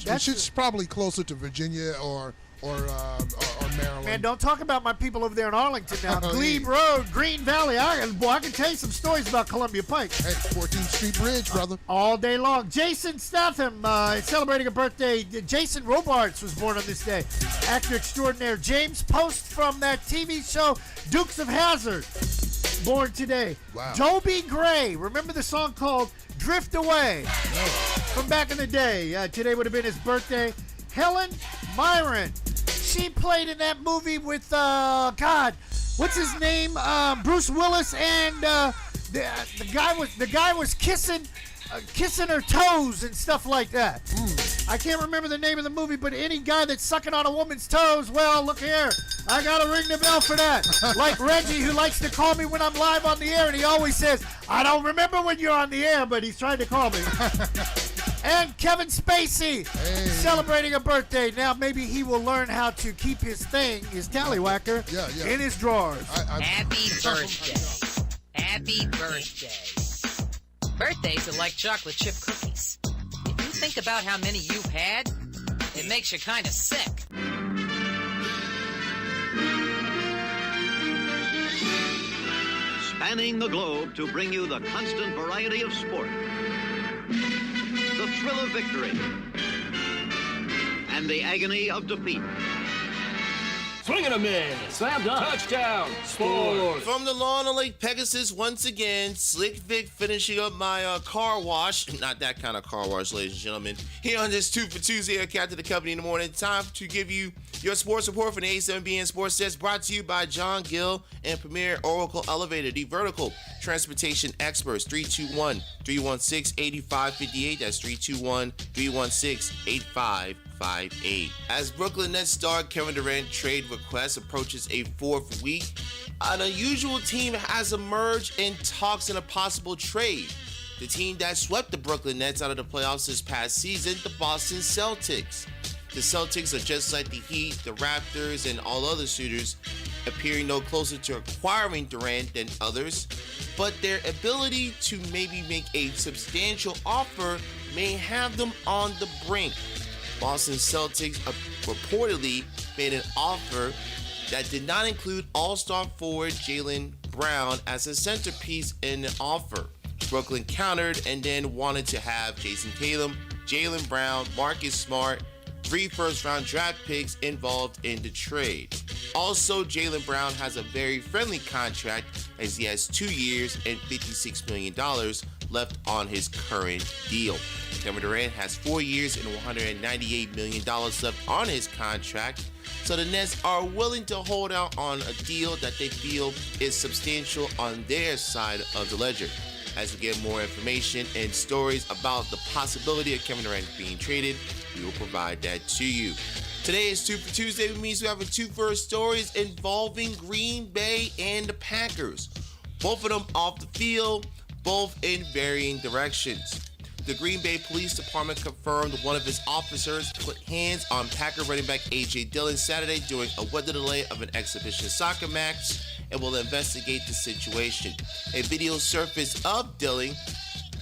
S25: That's
S2: She's probably closer to Virginia or Maryland.
S25: Man, don't talk about my people over there in Arlington now. Glebe Road, Green Valley. I can tell you some stories about Columbia Pike.
S2: Hey, 14th Street Bridge, brother.
S25: All day long. Jason Statham is celebrating a birthday. Jason Robards was born on this day. Actor extraordinaire. James Post from that TV show Dukes of Hazzard, born today.
S2: Wow.
S25: Toby Gray. Remember the song called Drift Away? From back in the day. Today would have been his birthday. Helen Mirren. She played in that movie with what's his name? Bruce Willis, and the guy was kissing her toes and stuff like that. I can't remember the name of the movie, but any guy that's sucking on a woman's toes, well, look here, I gotta ring the bell for that. Like Reggie, who likes to call me when I'm live on the air, and he always says, I don't remember when you're on the air, but he's trying to call me. And Kevin Spacey, celebrating a birthday. Now maybe he will learn how to keep his tallywhacker, in his drawers.
S4: Happy birthday. Happy birthday. Birthdays are like chocolate chip cookies. If you think about how many you've had, it makes you kind of sick.
S14: Spanning the globe to bring you the constant variety of sport. The thrill of victory and the agony of defeat.
S1: Swing and a miss. Slam dunk. Touchdown. Sports.
S6: From the lawn of Lake Pegasus, once again, Slick Vic finishing up my car wash. Not that kind of car wash, ladies and gentlemen. Here on this 2 for Tuesday, a Captain the Company in the morning. Time to give you your sports report from the A7BN Sports Desk, brought to you by John Gill and Premier Oracle Elevator, the vertical transportation experts. 321-316-8558. That's 321-316-8558. As Brooklyn Nets star Kevin Durant trade request approaches a fourth week, an unusual team has emerged in talks in a possible trade. The team that swept the Brooklyn Nets out of the playoffs this past season, the Boston Celtics. The Celtics are just like the Heat, the Raptors, and all other suitors, appearing no closer to acquiring Durant than others, but their ability to maybe make a substantial offer may have them on the brink. Boston Celtics reportedly made an offer that did not include all-star forward Jaylen Brown as a centerpiece in the offer. Brooklyn countered and then wanted to have Jason Tatum, Jaylen Brown, Marcus Smart, 3 first-round draft picks involved in the trade. Also, Jaylen Brown has a very friendly contract as he has 2 years and $56 million left on his current deal. Kevin Durant has 4 years and $198 million left on his contract, so the Nets are willing to hold out on a deal that they feel is substantial on their side of the ledger. As we get more information and stories about the possibility of Kevin Durant being traded, we will provide that to you. Today is 2 for Tuesday, which means we have 2 first stories involving Green Bay and the Packers. Both of them off the field, both in varying directions. The Green Bay Police Department confirmed one of its officers put hands on Packer running back A.J. Dillon Saturday during a weather delay of an exhibition soccer match and will investigate the situation. A video surfaced of Dillon.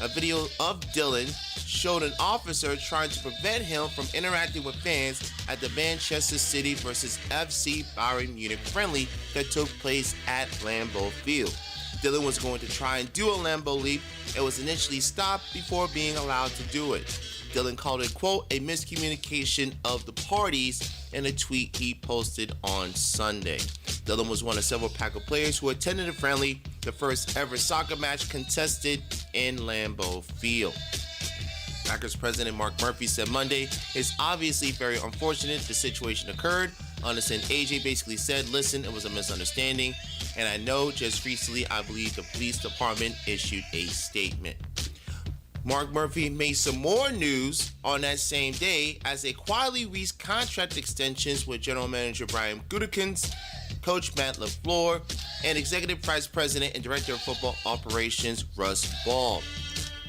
S6: A video of Dillon showed an officer trying to prevent him from interacting with fans at the Manchester City versus FC Bayern Munich friendly that took place at Lambeau Field. Dillon was going to try and do a Lambeau leap and was initially stopped before being allowed to do it. Dillon called it, quote, a miscommunication of the parties in a tweet he posted on Sunday. Dillon was one of several Packer players who attended the friendly, the first ever soccer match contested in Lambeau Field. Packers president Mark Murphy said Monday, it's obviously very unfortunate the situation occurred. Understand AJ basically said, listen, it was a misunderstanding. And I know just recently, I believe the police department issued a statement. Mark Murphy made some more news on that same day as they quietly reached contract extensions with General Manager Brian Gutekunst, Coach Matt LaFleur, and Executive Vice President and Director of Football Operations Russ Ball.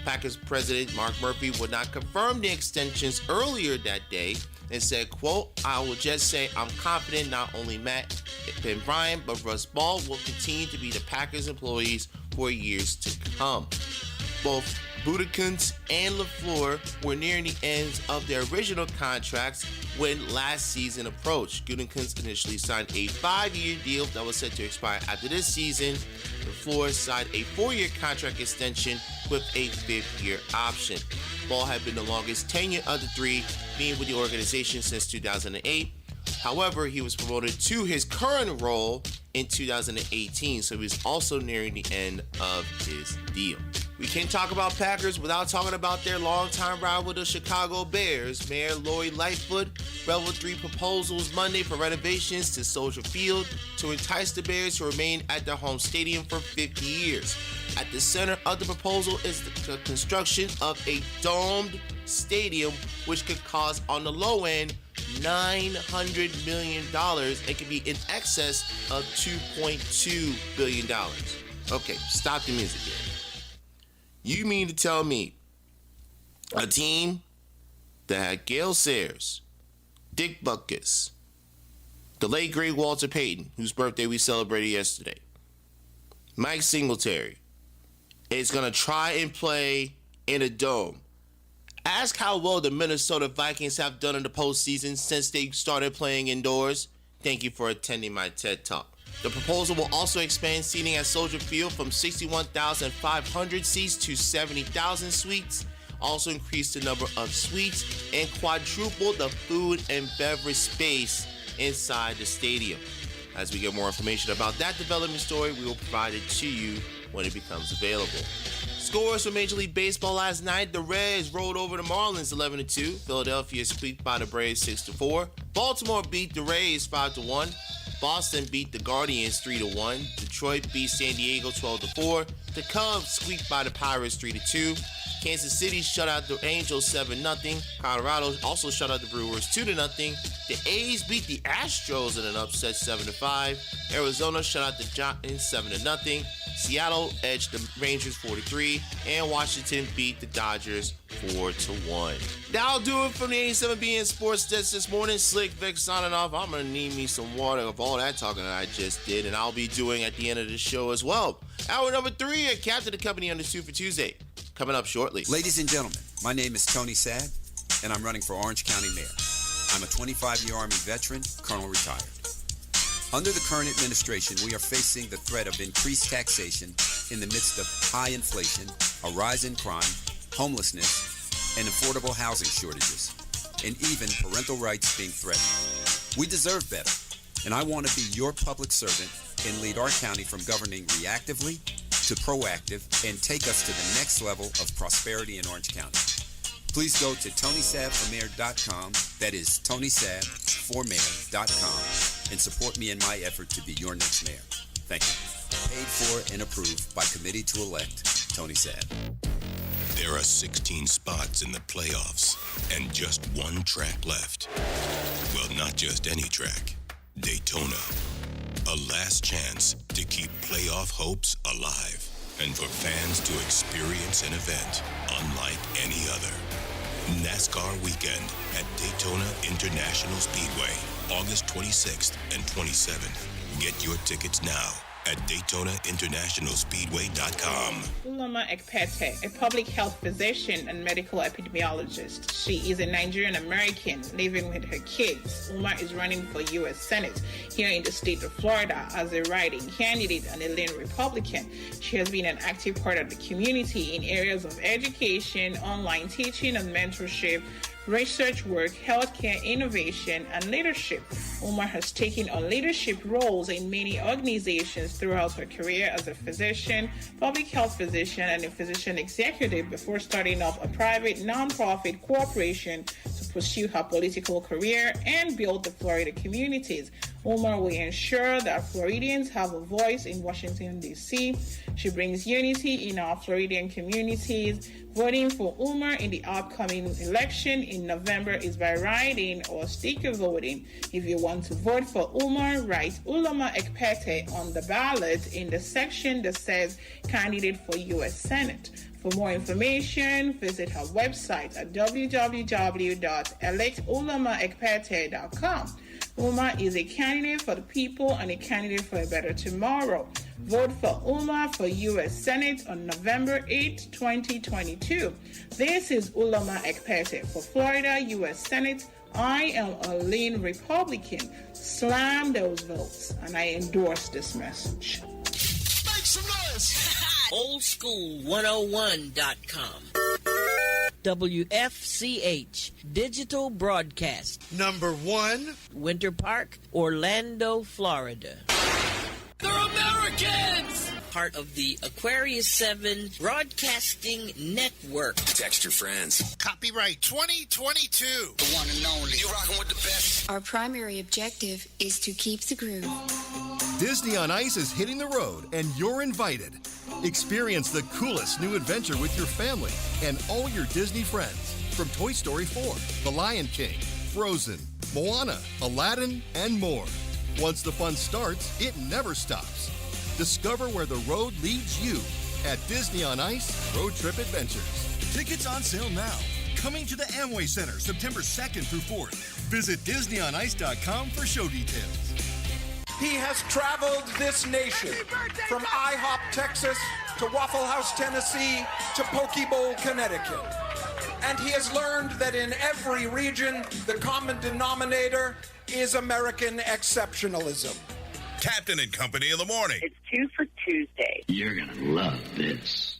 S6: Packers President Mark Murphy would not confirm the extensions earlier that day and said, quote, "I will just say I'm confident not only Matt and Brian, but Russ Ball will continue to be the Packers employees for years to come." Both Gutekunst and LaFleur were nearing the ends of their original contracts when last season approached. Gutekunst initially signed a 5-year deal that was set to expire after this season. LaFleur signed a 4-year contract extension with a 5th-year option. Ball had been the longest tenure of the three, being with the organization since 2008. However, he was promoted to his current role in 2018, so he was also nearing the end of his deal. We can't talk about Packers without talking about their longtime rival, the Chicago Bears. Mayor Lori Lightfoot reveled 3 proposals Monday for renovations to Soldier Field to entice the Bears to remain at their home stadium for 50 years. At the center of the proposal is the construction of a domed stadium, which could cost, on the low end, $900 million and could be in excess of $2.2 billion. Okay, stop the music here. You mean to tell me a team that had Gale Sayers, Dick Butkus, the late great Walter Payton, whose birthday we celebrated yesterday, Mike Singletary, is going to try and play in a dome? Ask how well the Minnesota Vikings have done in the postseason since they started playing indoors. Thank you for attending my TED Talk. The proposal will also expand seating at Soldier Field from 61,500 seats to 70,000 suites, also increase the number of suites, and quadruple the food and beverage space inside the stadium. As we get more information about that development story, we will provide it to you when it becomes available. Scores for Major League Baseball last night: the Reds rolled over the Marlins 11-2. Philadelphia squeaked by the Braves 6-4. Baltimore beat the Rays 5-1. Boston beat the Guardians 3-1. Detroit beat San Diego 12-4. The Cubs squeaked by the Pirates 3-2. Kansas City shut out the Angels 7-0. Colorado also shut out the Brewers 2-0. The A's beat the Astros in an upset 7-5. Arizona shut out the Giants 7-0. Seattle edged the Rangers 4-3, and Washington beat the Dodgers 4-1. That'll do it from the 87BN Sports Desk this morning. Slick Vic signing off. I'm gonna need me some water of all that talking that I just did, and I'll be doing at the end of the show as well. Hour number 3 at Captain the Company on the 2 for Tuesday, coming up shortly.
S11: Ladies and gentlemen, my name is Tony Saad, and I'm running for Orange County Mayor. I'm a 25-year Army veteran, Colonel retired. Under the current administration, we are facing the threat of increased taxation in the midst of high inflation, a rise in crime, homelessness, and affordable housing shortages, and even parental rights being threatened. We deserve better, and I want to be your public servant and lead our county from governing reactively to proactive and take us to the next level of prosperity in Orange County. Please go to TonySaadForMayor.com, that is TonySaadForMayor.com, and support me in my effort to be your next mayor. Thank you. Paid for and approved by Committee to Elect Tony Saad.
S15: There are 16 spots in the playoffs and just one track left. Well, not just any track. Daytona. A last chance to keep playoff hopes alive and for fans to experience an event unlike any other. NASCAR Weekend at Daytona International Speedway, August 26th and 27th. Get your tickets now at DaytonaInternationalSpeedway.com.
S16: Uloma Ekpete, a public health physician and medical epidemiologist. She is a Nigerian American living with her kids. Uma is running for U.S. Senate here in the state of Florida as a writing candidate and a lean Republican. She has been an active part of the community in areas of education, online teaching and mentorship, research work, healthcare innovation, and leadership. Uma has taken on leadership roles in many organizations throughout her career as a physician, public health physician, and a physician executive before starting up a private nonprofit corporation to pursue her political career and build the Florida communities. Umar will ensure that Floridians have a voice in Washington, D.C. She brings unity in our Floridian communities. Voting for Umar in the upcoming election in November is by write-in or sticker voting. If you want to vote for Umar, write Ulama Ekpete on the ballot in the section that says candidate for U.S. Senate. For more information, visit her website at www.electulamaekpete.com. Umar is a candidate for the people and a candidate for a better tomorrow. Vote for Umar for U.S. Senate on November 8, 2022. This is Ulama Ekpete for Florida U.S. Senate. I am a lean Republican. Slam those votes, and I endorse this message.
S8: Make some noise! Oldschool101.com. WFCH Digital Broadcast.
S21: Number 1,
S8: Winter Park, Orlando, Florida. They're Americans! Part of the Aquarius 7 Broadcasting Network.
S21: text your friends. Copyright 2022. The one and only. You rocking with the best.
S7: Our primary objective is to keep the groove.
S17: Disney on Ice is hitting the road, and you're invited. Experience the coolest new adventure with your family and all your Disney friends. From Toy Story 4, The Lion King, Frozen, Moana, Aladdin, and more. Once the fun starts, it never stops. Discover where the road leads you at Disney on Ice Road Trip Adventures.
S18: Tickets on sale now. Coming to the Amway Center September 2nd through 4th. Visit DisneyOnIce.com for show details.
S19: He has traveled this nation from IHOP, Texas to Waffle House, Tennessee to Poke Bowl, Connecticut. And he has learned that in every region, the common denominator is American exceptionalism.
S21: Captain and Company in the morning.
S10: It's 2 for Tuesday.
S21: You're going to love this.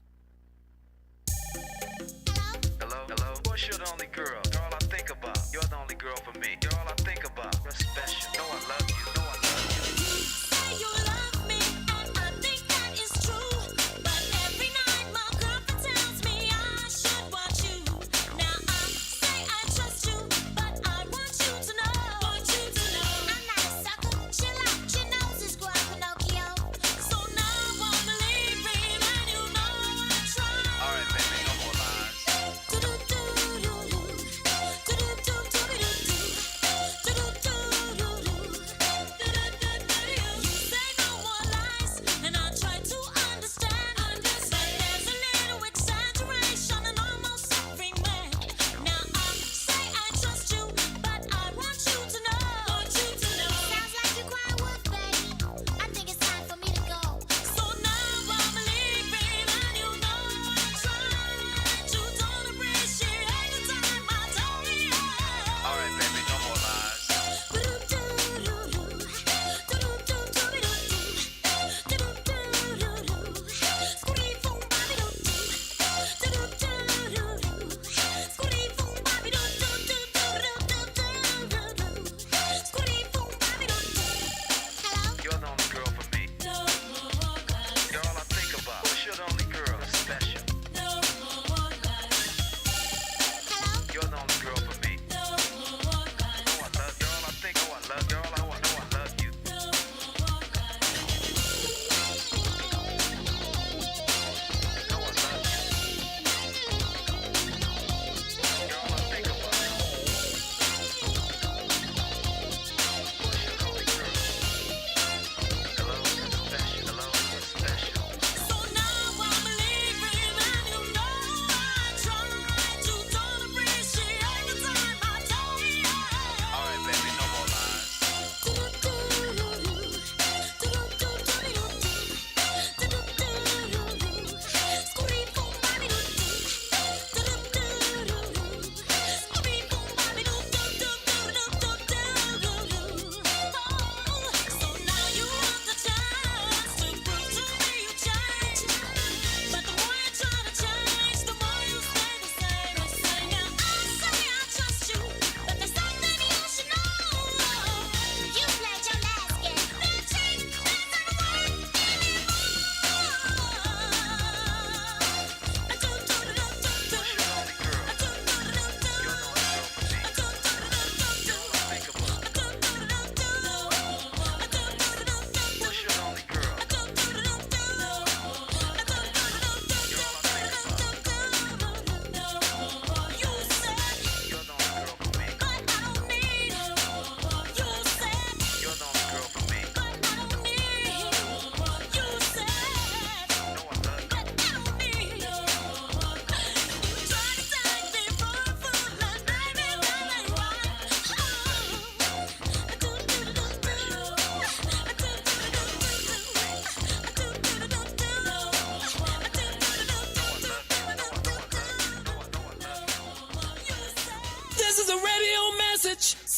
S1: Hello? Hello? Of course you're the only girl. You're all I think about. You're the only girl for me. You're all I think about. You're special. Know I love you. Know I love you.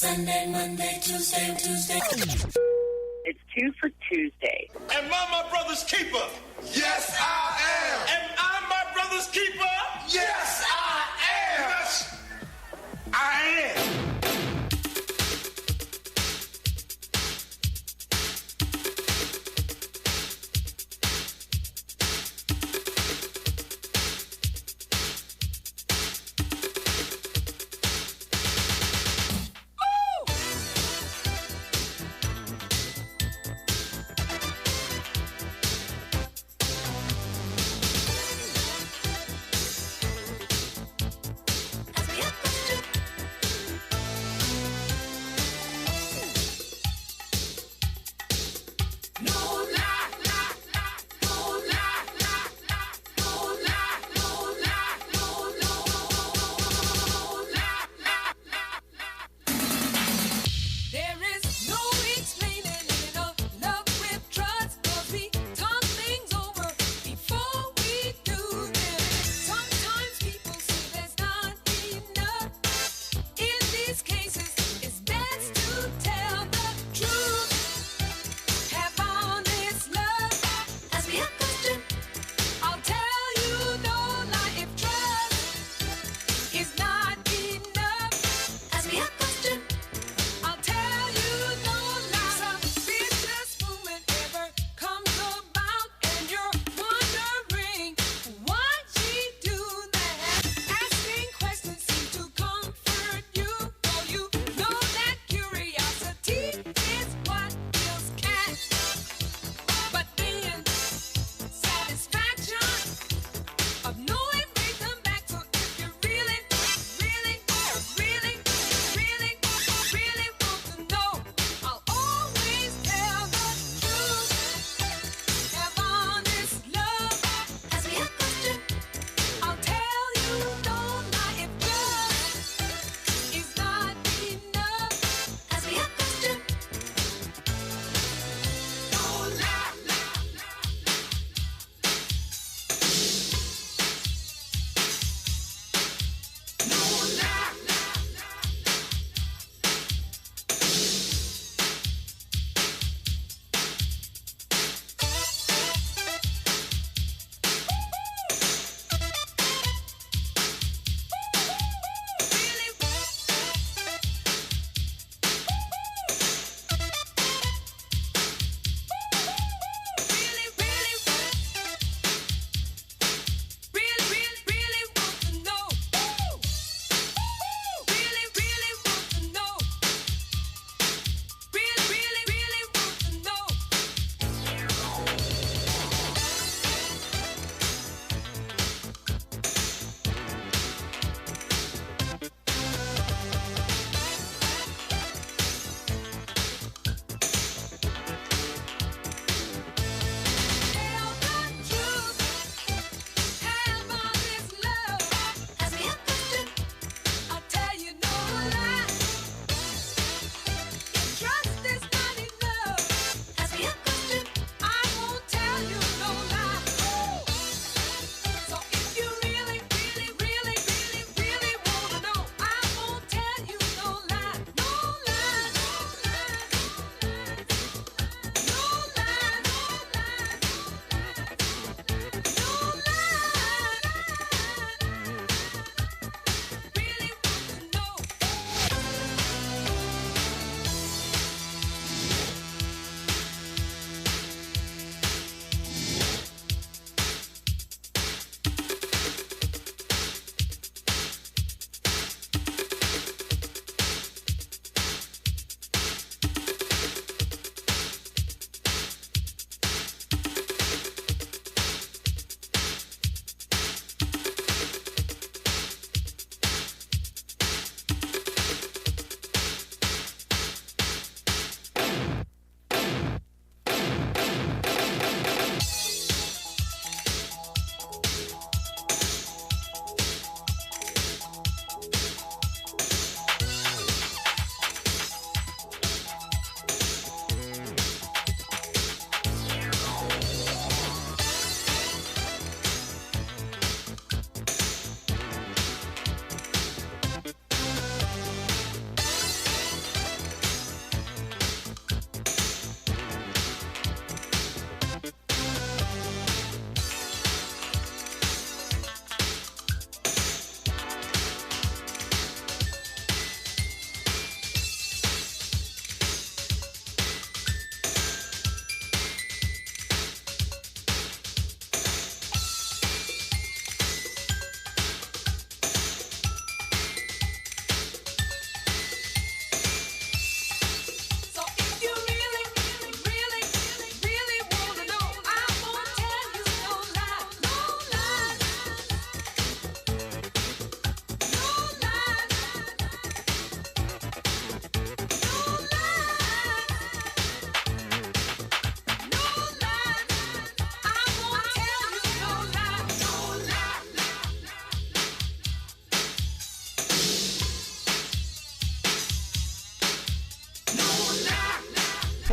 S5: Sunday, Monday, Tuesday, Tuesday.
S10: It's 2 for Tuesday.
S21: Am I my brother's keeper? Yes, I am. Am I my brother's keeper? Yes, I am. Yes, I am.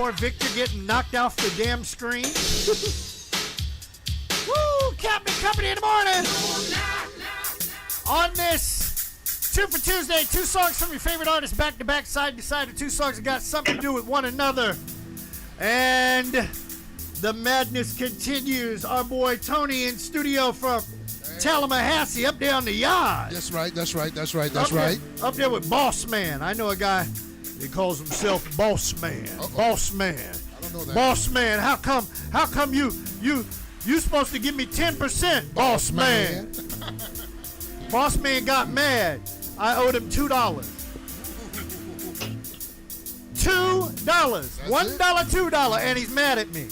S25: Poor Victor getting knocked off the damn screen. Woo! Captain Company in the morning. On this 2 for Tuesday, 2 songs from your favorite artists back to back, side to side, or 2 songs that got something to do with one another. And the madness continues. Our boy Tony in studio from Tallahassee, up there on the yard.
S2: That's right.
S25: Up there with Boss Man. I know a guy, he calls himself Boss Man. Boss Man.
S2: I don't know that.
S25: Boss Man, how come you supposed to give me 10%, Boss Man? Boss Man got mad. I owed him $2. $2. $1, $2, and he's mad at me.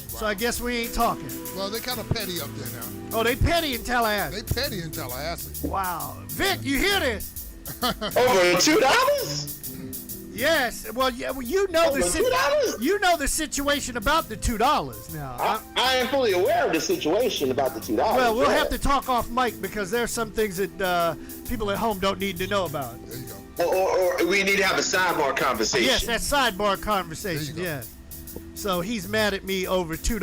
S25: So I guess we ain't talking.
S2: Well, they're kind of petty up there now.
S25: Oh, they petty in Tallahassee.
S2: They petty in Tallahassee.
S25: Wow. Vic, you hear this?
S9: Over $2?
S25: Yes. Well, yeah. Well, you know the situation about the $2 now.
S9: I am fully aware of the situation about the $2.
S25: Well, we'll have to talk off mic because there's some things that people at home don't need to know about.
S2: There you go.
S9: Or we need to have a sidebar conversation.
S25: Yes, that sidebar conversation. Yes. So he's mad at me over $2.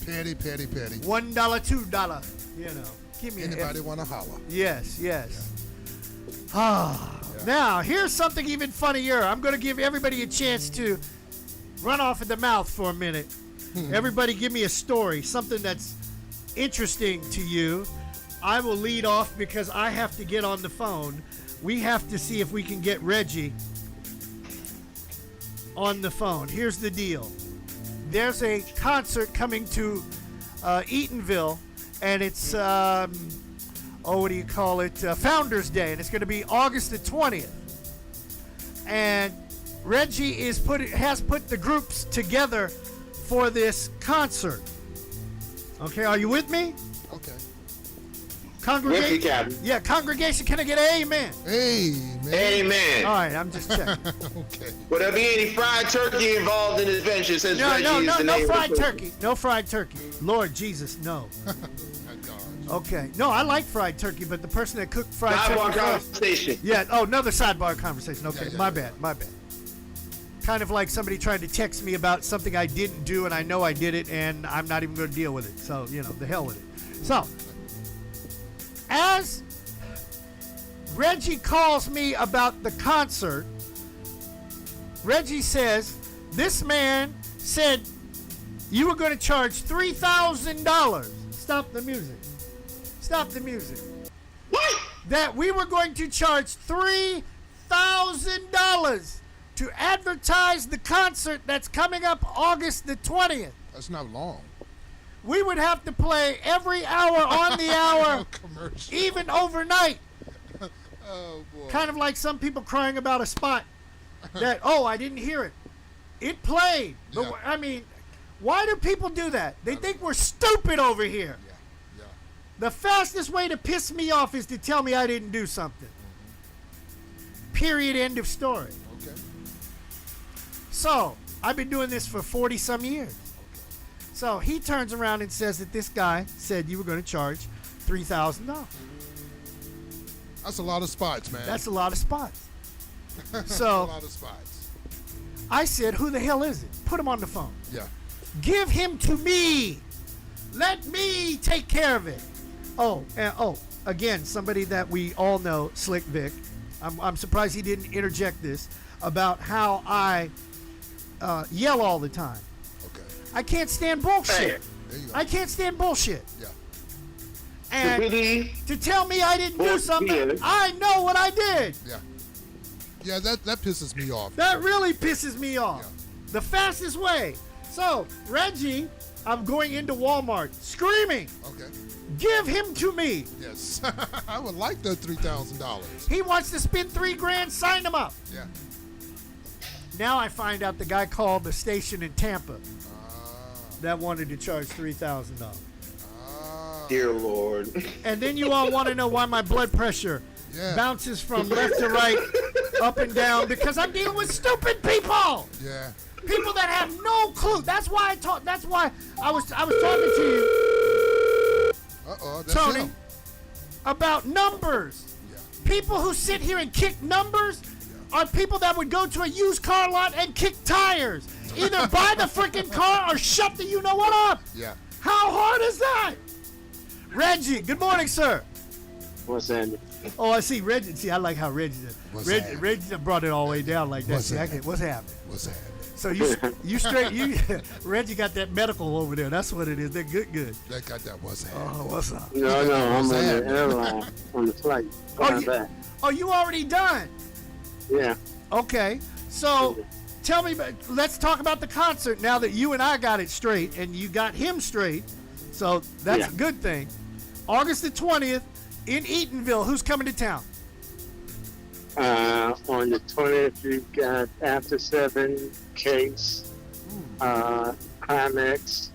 S2: Petty.
S25: $1, $2. You know. Give me
S2: anybody want to holler?
S25: Yes. Ah. Now, here's something even funnier. I'm going to give everybody a chance to run off at the mouth for a minute. Everybody give me a story, something that's interesting to you. I will lead off because I have to get on the phone. We have to see if we can get Reggie on the phone. Here's the deal. There's a concert coming to Eatonville, and it's... Founders Day, and it's going to be August the 20th. And Reggie has put the groups together for this concert. Okay, are you with me?
S2: Okay.
S9: With you, Captain.
S25: Yeah, congregation, can I get an amen?
S9: Amen.
S25: All right, I'm just checking.
S2: Okay.
S9: Will there be any fried turkey involved in this venture since Reggie is the name?
S25: No fried turkey. No fried turkey. Lord Jesus, no. Okay. No, I like fried turkey, but the person that cooked fried turkey...
S9: Sidebar conversation.
S25: Yeah. Oh, another sidebar conversation. Okay. My bad. Kind of like somebody tried to text me about something I didn't do, and I know I did it, and I'm not even going to deal with it. So, the hell with it. So, as Reggie calls me about the concert, Reggie says, this man said you were going to charge $3,000. Stop the music.
S9: What?
S25: That we were going to charge $3,000 to advertise the concert that's coming up August the 20th.
S2: That's not long.
S25: We would have to play every hour on the hour, even overnight.
S2: Oh, boy.
S25: Kind of like some people crying about a spot that, I didn't hear it. It played.
S2: Yeah.
S25: But, I mean, why do people do that? They think we're stupid over here.
S2: Yeah.
S25: The fastest way to piss me off is to tell me I didn't do something. Period. End of story.
S2: Okay.
S25: So, I've been doing this for 40-some years. So, he turns around and says that this guy said you were going to charge $3,000.
S2: That's a lot of spots, man.
S25: That's a lot of spots.
S2: So, a lot of spots.
S25: I said, who the hell is it? Put him on the phone.
S2: Yeah.
S25: Give him to me. Let me take care of it. Again, somebody that we all know, Slick Vic. I'm surprised he didn't interject this about how I yell all the time.
S2: Okay.
S25: I can't stand bullshit.
S2: There you go.
S25: I can't stand bullshit.
S2: Yeah.
S25: And to tell me I didn't do something, I know what I did.
S2: Yeah. Yeah, that pisses me off.
S25: That really pisses me off.
S2: Yeah.
S25: The fastest way. So, Reggie, I'm going into Walmart screaming.
S2: Okay.
S25: Give him to me.
S2: Yes. I would like that $3,000.
S25: He wants to spend $3,000. Sign him up.
S2: Yeah.
S25: Now I find out the guy called the station in Tampa that wanted to charge $3,000.
S9: Dear Lord.
S25: And then you all want to know why my blood pressure bounces from left to right, up and down, because I'm dealing with stupid people.
S2: Yeah.
S25: People that have no clue. That's why I was talking to you.
S2: That's
S25: Tony,
S2: him.
S25: about numbers.
S2: Yeah.
S25: People who sit here and kick numbers, are people that would go to a used car lot and kick tires. Either buy the freaking car or shut the you-know-what up.
S2: Yeah.
S25: How hard is that? Reggie, good morning, sir.
S12: What's that?
S25: Oh, I see Reggie. See, I like how Reggie did. Reggie done brought it all the way down like that.
S2: What's happening?
S25: What's happening?
S2: What's happening?
S25: So you straight Reggie got that medical over there. That's what it is. They're good.
S2: They got that what's happening.
S25: Oh, what's up?
S12: No, I'm on the airline on the flight.
S25: You already done?
S12: Yeah.
S25: Okay. So tell me, let's talk about the concert now that you and I got it straight and you got him straight. So that's a good thing. August the 20th in Eatonville. Who's coming to town?
S12: On the 20th, you've got After 7, Case, Climax,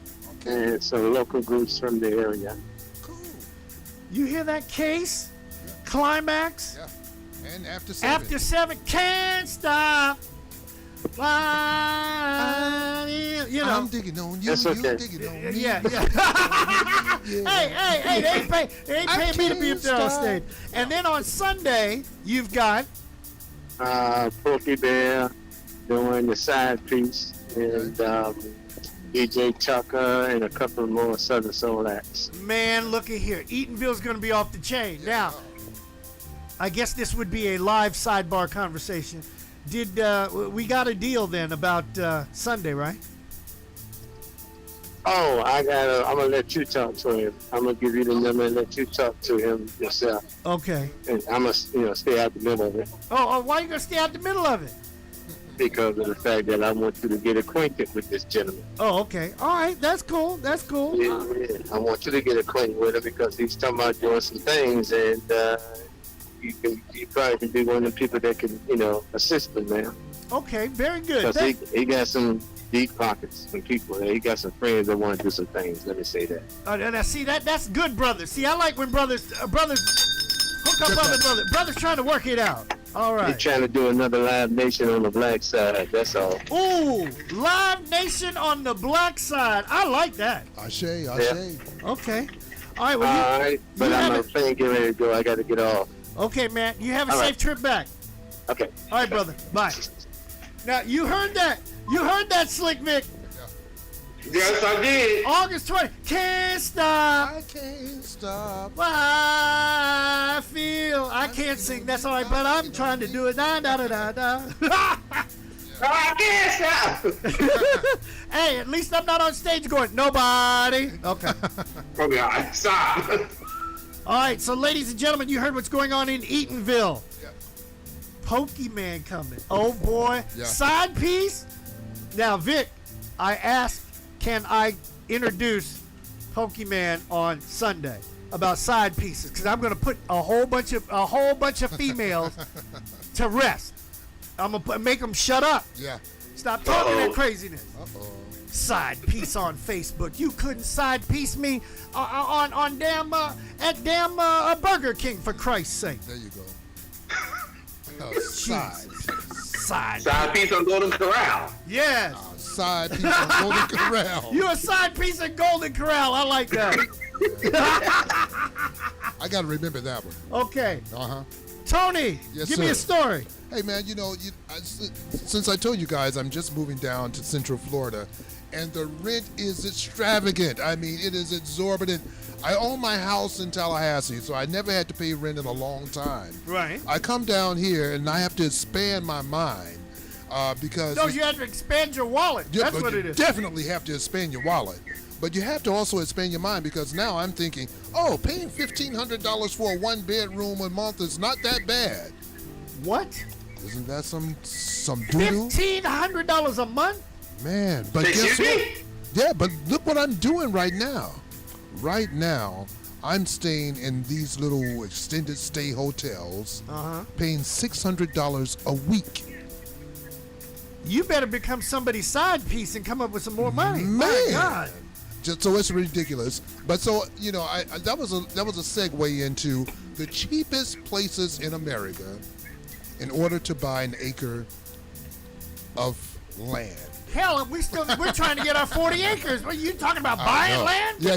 S12: and some local groups from the area.
S25: You hear that, Case? Climax?
S2: Yeah. And After 7.
S25: After 7, Can't Stop. You know.
S2: I'm digging on you.
S12: That's okay.
S2: You digging on me.
S25: Yeah. Hey, they ain't paying me to be up there on stage. And then on Sunday, you've got
S12: Porky Bear doing the side piece, and DJ Tucker and a couple more Southern Soul acts.
S25: Man, look at here. Eatonville's going to be off the chain. Now, I guess this would be a live sidebar conversation. Did we got a deal then about Sunday, right?
S12: Oh, I'm gonna let you talk to him. I'm gonna give you the number and let you talk to him yourself.
S25: Okay.
S12: And I'm gonna stay out the middle of it.
S25: Oh, why are you gonna stay out the middle of it?
S12: Because of the fact that I want you to get acquainted with this gentleman.
S25: Oh, okay. All right, that's cool.
S12: Yeah. I want you to get acquainted with him because he's talking about doing some things, and you probably can be one of the people that can, assist him, man.
S25: Okay, very good.
S12: Because he got some deep pockets from people. He got some friends that want to do some things. Let me say that.
S25: Now, see, that's good, brothers. See, I like when brothers hook up other brothers trying to work it out. All right.
S12: He's trying to do another Live Nation on the black side. That's all.
S25: Ooh, Live Nation on the black side. I like that.
S2: Ashe.
S25: Okay. All right.
S12: All right. But I'm getting ready to go. I got to get off.
S25: Okay, man. You have a
S12: All
S25: safe
S12: right.
S25: trip back.
S12: Okay.
S25: All right, brother. Bye. Now, you heard that. Slick Vic.
S9: Yes, I did.
S25: August 20th. Can't stop.
S2: I can't stop.
S25: I feel. I can't sing. That's all right, but I'm trying to do it. Da, da, da, da, da.
S9: I can't stop.
S25: Hey, at least I'm not on stage going, nobody. Okay.
S9: Okay, all right, stop.
S25: All right, so ladies and gentlemen, you heard what's going on in Eatonville. Pokemon coming. Oh boy.
S2: Yeah.
S25: Side piece. Now, Vic, I asked, can I introduce Pokemon on Sunday about side pieces? Because I'm going to put a whole bunch of females to rest. I'm going to make them shut up.
S2: Yeah.
S25: Stop talking that craziness. Side piece on Facebook. You couldn't side piece me on damn Burger King, for Christ's sake.
S2: There you go.
S9: Side piece on Golden Corral.
S25: Yes.
S2: Side piece on Golden Corral.
S25: You a side piece of Golden Corral. I like that.
S2: I got to remember that one.
S25: Okay.
S2: Uh-huh.
S25: Tony,
S2: Yes,
S25: give me a
S2: sir.
S25: story.
S2: Hey, man, since I told you guys I'm just moving down to Central Florida, and the rent is extravagant. I mean, it is exorbitant. I own my house in Tallahassee, so I never had to pay rent in a long time.
S25: Right.
S2: I come down here, and I have to expand my mind because...
S25: No, you have to expand your wallet.
S2: Yeah,
S25: That's
S2: but
S25: what
S2: you
S25: it is.
S2: definitely have to expand your wallet. But you have to also expand your mind because now I'm thinking, paying $1,500 for a one-bedroom a month is not that bad.
S25: What?
S2: Isn't that some doo-doo?
S25: $1,500 a month?
S2: Man, but guess what? Yeah, but look what I'm doing right now. Right now, I'm staying in these little extended stay hotels, paying $600 a week.
S25: You better become somebody's side piece and come up with some more money.
S2: Man.
S25: My God.
S2: So it's ridiculous. But so, that was a segue into the cheapest places in America in order to buy an acre of land.
S25: Hell, we're trying to get our 40 acres. What are you talking about? Buying land?
S2: Yeah.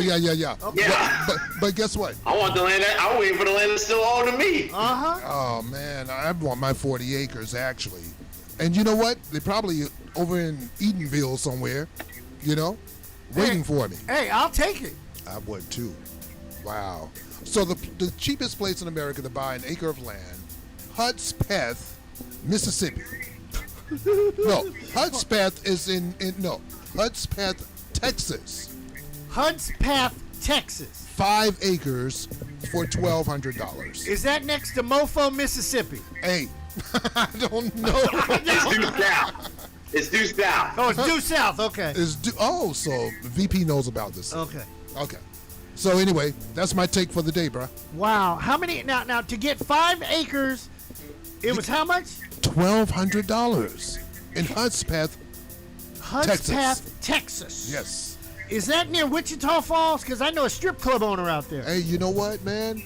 S25: Okay.
S9: Yeah.
S2: But guess what?
S9: I want the land. I'm waiting for the land that's still owned to me.
S2: Oh man, I want my 40 acres actually. And you know what? They're probably over in Edenville somewhere, waiting for me.
S25: Hey, I'll take it.
S2: I would too. Wow. So the cheapest place in America to buy an acre of land, Hudspeth, Mississippi. No, Hudspeth is in Hudspeth, Texas.
S25: Hudspeth, Texas.
S2: 5 acres for $1,200.
S25: Is that next to Mofo, Mississippi?
S2: Hey, I don't know.
S9: It's due south. It's due south.
S25: Oh, it's due south. Okay.
S2: So VP knows about this.
S25: Okay.
S2: So anyway, that's my take for the day, bruh.
S25: Wow. How many now to get 5 acres? It was how much?
S2: $1,200 in Hudspeth,
S25: Texas.
S2: Yes.
S25: Is that near Wichita Falls? Because I know a strip club owner out there.
S2: Hey, you know what, man?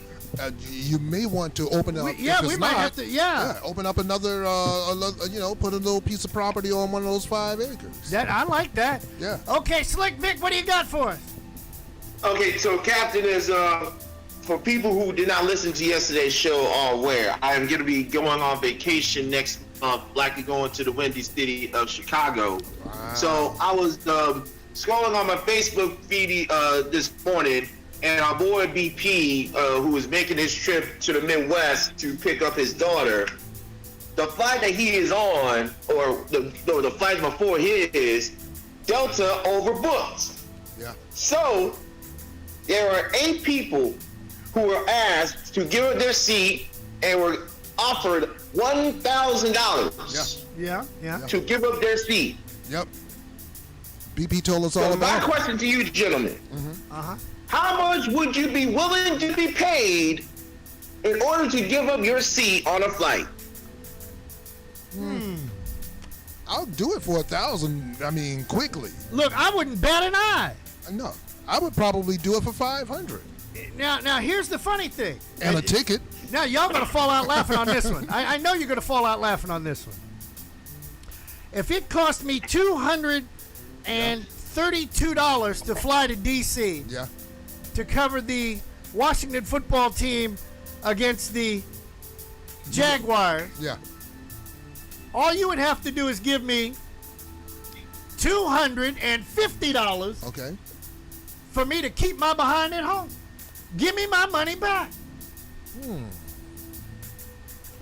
S2: You may want to open up.
S25: We might have to. Yeah.
S2: Open up another. Put a little piece of property on one of those 5 acres.
S25: I like that.
S2: Yeah.
S25: Okay, Slick Vic, what do you got for us?
S9: Okay, so Captain is for people who did not listen to yesterday's show are aware, I am going to be going on vacation next month, likely going to the Windy City of Chicago. Wow. So I was scrolling on my Facebook feed this morning, and our boy BP, who was making his trip to the Midwest to pick up his daughter, the flight that he is on, or the flight before his, Delta overbooked.
S2: Yeah.
S9: So there are 8 people who were asked to give up their seat and were offered $1,000
S25: yeah.
S9: to give up their seat.
S2: Yep. BP told us all about it.
S9: My question to you, gentlemen. How much would you be willing to be paid in order to give up your seat on a flight?
S2: I'll do it for $1,000. I mean, quickly.
S25: Look, I wouldn't bat an eye.
S2: No, I would probably do it for $500.
S25: Now here's the funny thing.
S2: And a ticket.
S25: Now y'all gonna fall out laughing on this one. I know you're gonna fall out laughing on this one. If it cost me $232 to fly to DC, to cover the Washington football team against the Jaguars, all you would have to do is give me $250.
S2: Okay.
S25: For me to keep my behind at home. Give me my money back.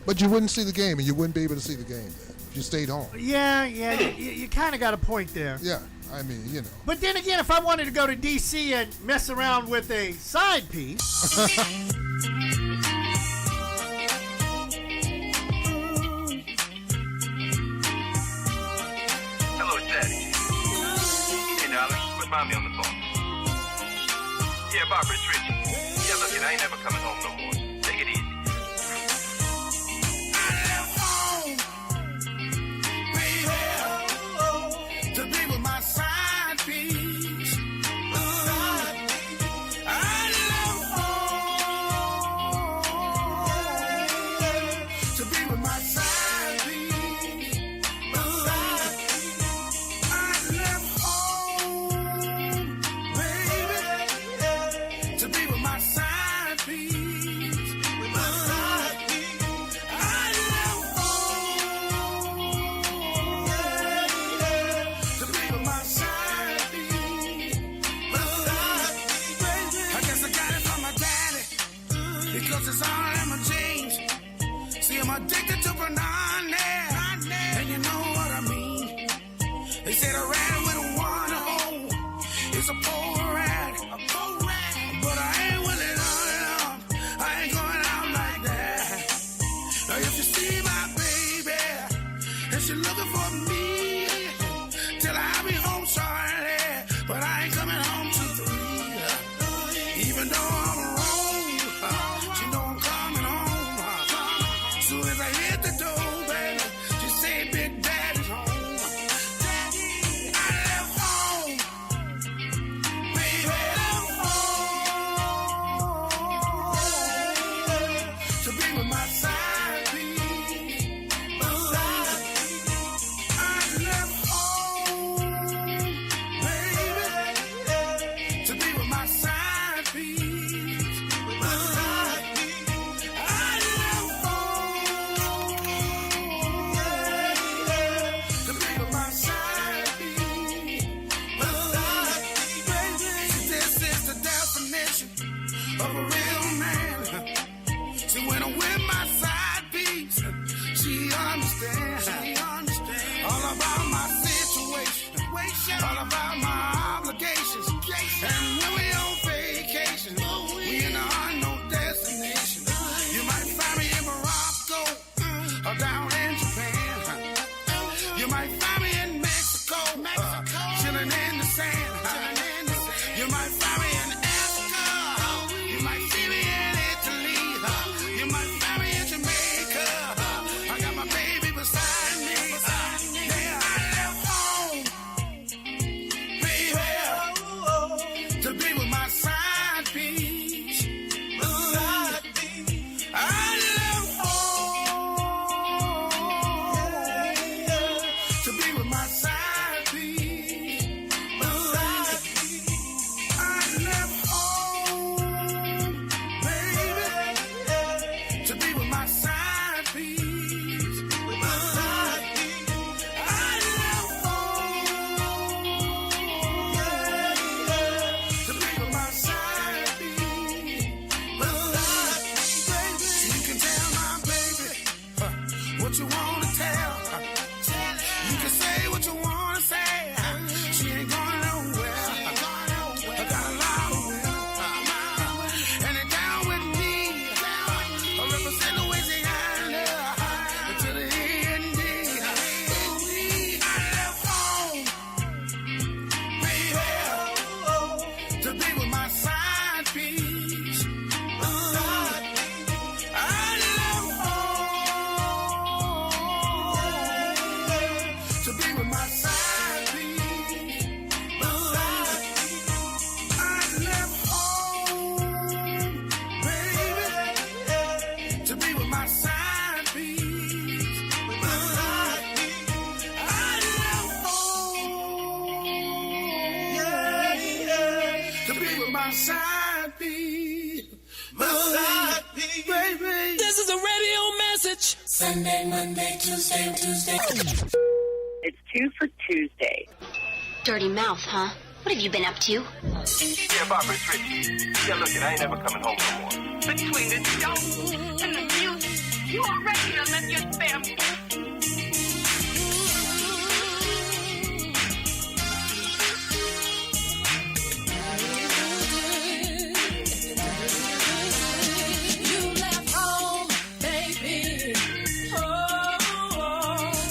S2: But you wouldn't see the game, and you wouldn't be able to see the game then if you stayed home.
S25: Yeah, you kind of got a point there.
S2: Yeah, I mean,
S25: But then again, if I wanted to go to D.C. and mess around with a side piece.
S1: Hello, it's Daddy. Hey, darling, put mommy on the phone. Yeah, Barbara, it's Richie. Yeah, look, I ain't never coming home no more. Take it easy.
S3: I left home, baby, to be with my side piece. I left home to be with my side piece. I left home, baby, to be with my side piece. With my side piece. I left home to be with my side piece. I guess I got it from my daddy because it's all in my genes. See, I'm addicted to banana, and you know what I mean. They said a rat with a one hole is a poor rat, but I ain't willing on it all. I ain't going out like that. Now if you see my baby and she looking for me, tell her I'll be home shortly, but I ain't coming home till 3. Even though I'm wrong, she know I'm coming home. Soon as I hit the door, baby, she say Big Daddy's home. I left home, baby, left home to be with my side piece. I left home of a real man. See, when I'm with my side piece, she understands. All about my situation, all about my obligations. And when we on vacation, we in an unknown destination. You might find me in Morocco or down in Japan. You might find me in Mexico, chilling in the sand. You might find me in Africa. You might see me in Italy. You might find me in Jamaica. I got my baby beside me. Yeah, I left home, baby, to be with my side piece. I left home to be with my side piece. I left home, baby, to be with my side piece. I left home to be with my side piece. You can tell my baby what you want to tell. You can say what you want to say. She ain't going nowhere. I got a lot of will. And it down with me. I represent Louisiana to the end. I left home, baby, to be with my side piece. I left home to be with my side piece. I left home, baby, to be with my side piece. I left home, to be with my side piece. Baby.
S8: This is a radio message.
S5: Sunday, Monday, Tuesday.
S10: It's 2 for Tuesday.
S7: Dirty mouth, huh? What have you been up to?
S1: Yeah, Barbara, it's Richie. Yeah, look, I ain't never coming home no more.
S13: Between the stove and the music, you already done left your family.
S8: You left home, baby,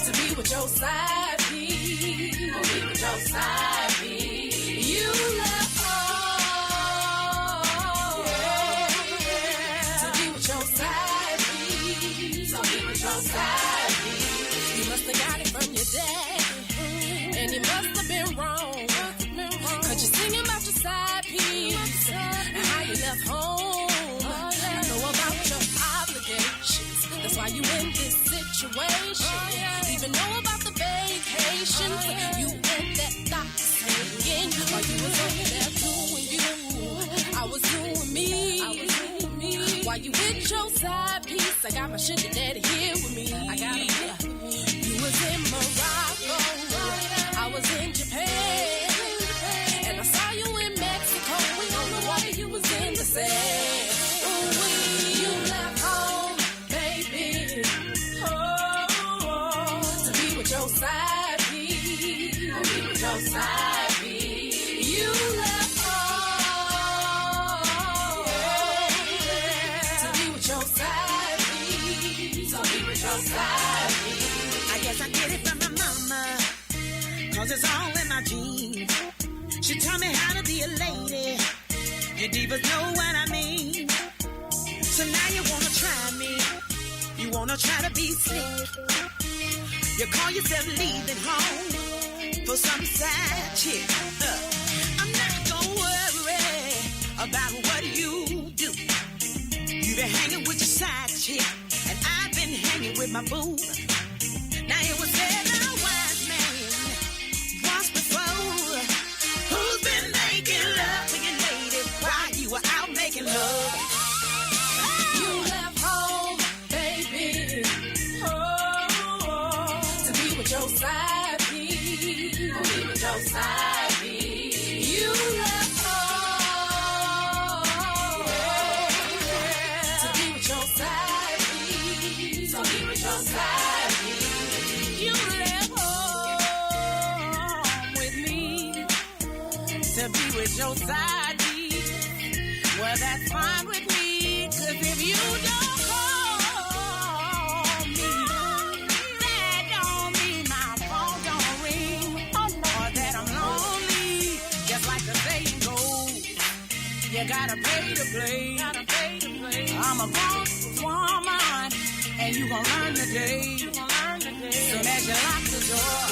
S8: to be with your side piece. To be with your side piece. You left home, to be with your side piece. To be with your side piece. You must have got it from your dad, and you must have been wrong. 'Cause you're singing about your side piece and how you left home. I know about your obligations. That's why you in this situation. Even know about the vacations. You and that thought saying while you was over there doing you, I was doing me. While you with your side piece, I got my sugar daddy here with me. I got him here. You was in Morocco, I was in Japan. And I saw you in Mexico. We don't know why you was in the sand. You left home, baby, to be with your side piece. To be with your side piece. You left home, to be with your side piece. To be with your side piece.
S5: I guess I get it from my mama, 'cause it's all in my genes. She taught me how to be a lady. You divas know what I mean. So now you wanna try me. You wanna try to be slick. You call yourself leaving home for some side chick. I'm not gonna worry about what you do. You been hanging with your side chick, and I've been hanging with my boo. Now it was said by a wise man once before, who's been making love to your lady while you were out making love?
S8: You left home, baby, to be with your side piece. To be with your side piece. You left home, your side piece, well, that's fine with me. 'Cause if you don't call me, that don't mean my phone don't ring, or that I'm lonely. Just like the saying goes, you gotta pay to play. I'm a grown woman, and you gon' learn today. Soon as you lock the door,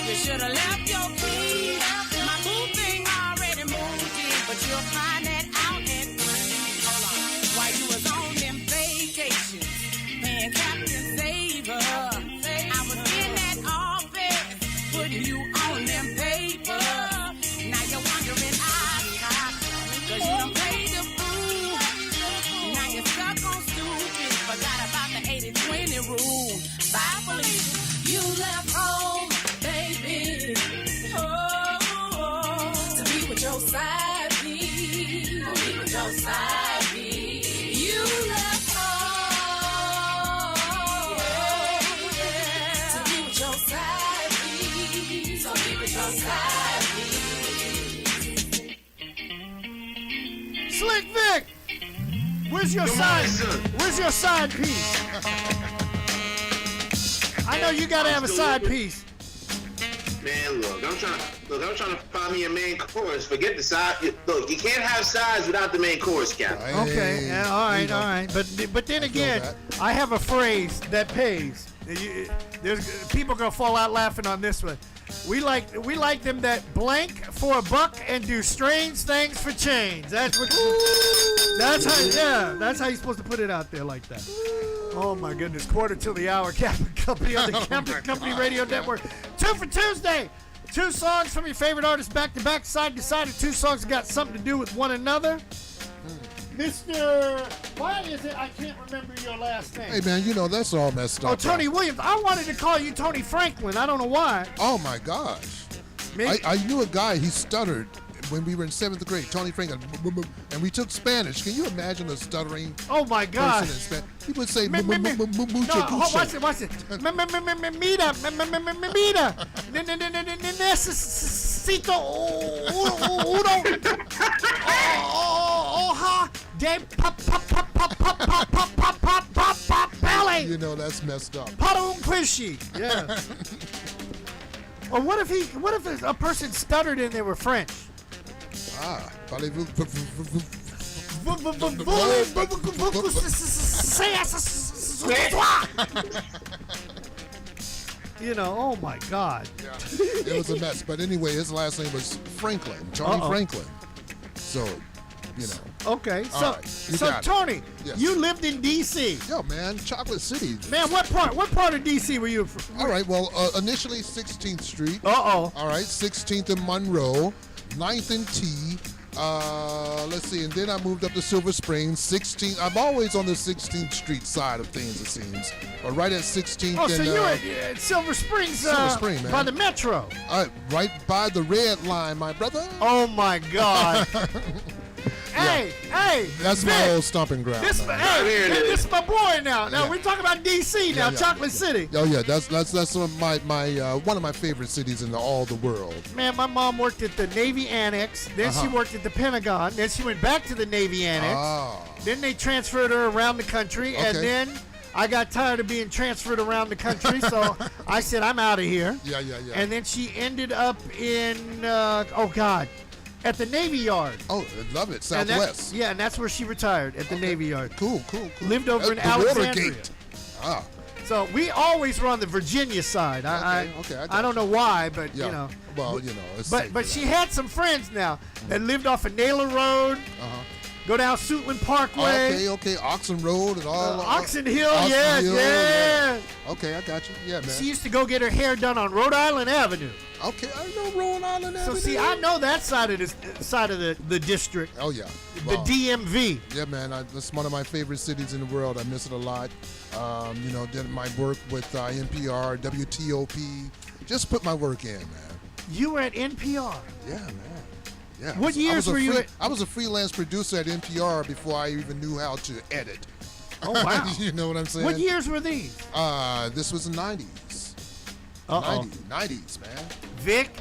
S8: you should've left your key. My boo thing already moved in, but you'll find that out at 3. While you was on them vacations, paying Captain Saver, I was in that office, putting you on them papers. Now you're wondering, cause you done played the fool. Now you're stuck on stupid, forgot about the 80-20 rule. Bye, believe you left home, baby. To be with your side piece. To be with your side piece. You left home. To be with your side piece. To be with your side piece.
S25: Slick Vic, where's your side piece? I know you gotta have a side piece.
S9: Man, look, I'm trying to find me a main chorus. Forget the side. Look, you can't have sides without the main chorus, Captain.
S25: Okay, yeah, all right. But then again, I have a phrase that pays. There's people gonna fall out laughing on this one. We like them that blank for a buck and do strange things for change. That's how you're supposed to put it out there like that. Oh my goodness, quarter till the hour. Captain Company on the Captain Company Radio Network. 2 for Tuesday. 2 songs from your favorite artists back to back, side to side, and 2 songs that got something to do with one another. Mr. Why is it I can't remember your last name?
S2: Hey, man, you know, that's all messed up.
S25: Oh, Tony Williams. I wanted to call you Tony Franklin. I don't know why.
S2: Oh, my gosh. I knew a guy, he stuttered when we were in 7th grade, Tony Franklin, and we took Spanish. Can you imagine a stuttering
S25: oh my God.
S2: person in Spanish? He would say,
S25: watch it. Mira. Necesito uno hoja de papale.
S2: You know, that's messed up.
S25: Para un quishy. Yeah. Or what if a person stuttered and they were French?
S2: Parlez-vous?
S25: You know, oh my God.
S2: Yeah, it was a mess. But anyway, his last name was Franklin, Tony Franklin. So, you know.
S25: Okay, so
S2: right.
S25: Tony,
S2: yes.
S25: You lived in D.C.
S2: Yo, man, Chocolate City.
S25: Man, what part of D.C. were you from?
S2: All right, well, initially 16th Street.
S25: Uh-oh.
S2: All right, 16th and Monroe, 9th and T. Let's see, and then I moved up to Silver Springs, 16th. I'm always on the 16th Street side of things, it seems. Or right at 16th.
S25: Oh, so you're at Silver Springs,
S2: man.
S25: By the Metro.
S2: Right by the red line, my brother.
S25: Oh, my God. Hey.
S2: That's
S25: Vic,
S2: my old stomping ground.
S25: This is my boy now. Now, we're talking about D.C. now, Chocolate City.
S2: Oh, yeah, that's one of my favorite cities in all the world.
S25: Man, my mom worked at the Navy Annex. Then she worked at the Pentagon. Then she went back to the Navy Annex. Then they transferred her around the country. Okay. And then I got tired of being transferred around the country, so I said, I'm out of here.
S2: Yeah.
S25: And then she ended up in, at the Navy Yard.
S2: Oh, I love it. Southwest.
S25: And that's where she retired, at the Navy Yard.
S2: Cool.
S25: Lived over in Alexandria.
S2: Ah.
S25: So we always were on the Virginia side. I don't know why, but you know.
S2: Well, you know. It's
S25: but she had some friends now that lived off of Naylor Road. Go down Suitland Parkway.
S2: Okay. Oxen Road and all.
S25: Oxen Hill, yeah.
S2: Okay, I got you. Yeah, man.
S25: She used to go get her hair done on Rhode Island Avenue.
S2: Okay, I know Rhode Island Avenue.
S25: So see, I know that side of the district.
S2: Oh yeah.
S25: Well, the DMV.
S2: Yeah, man. That's one of my favorite cities in the world. I miss it a lot. Did my work with NPR, WTOP. Just put my work in, man.
S25: You were at NPR.
S2: Yeah, man. Yeah.
S25: What years were you at?
S2: I was a freelance producer at NPR before I even knew how to edit.
S25: Oh, wow.
S2: You know what I'm saying?
S25: What years were these?
S2: This was the 90s. 90s, man.
S25: Vic,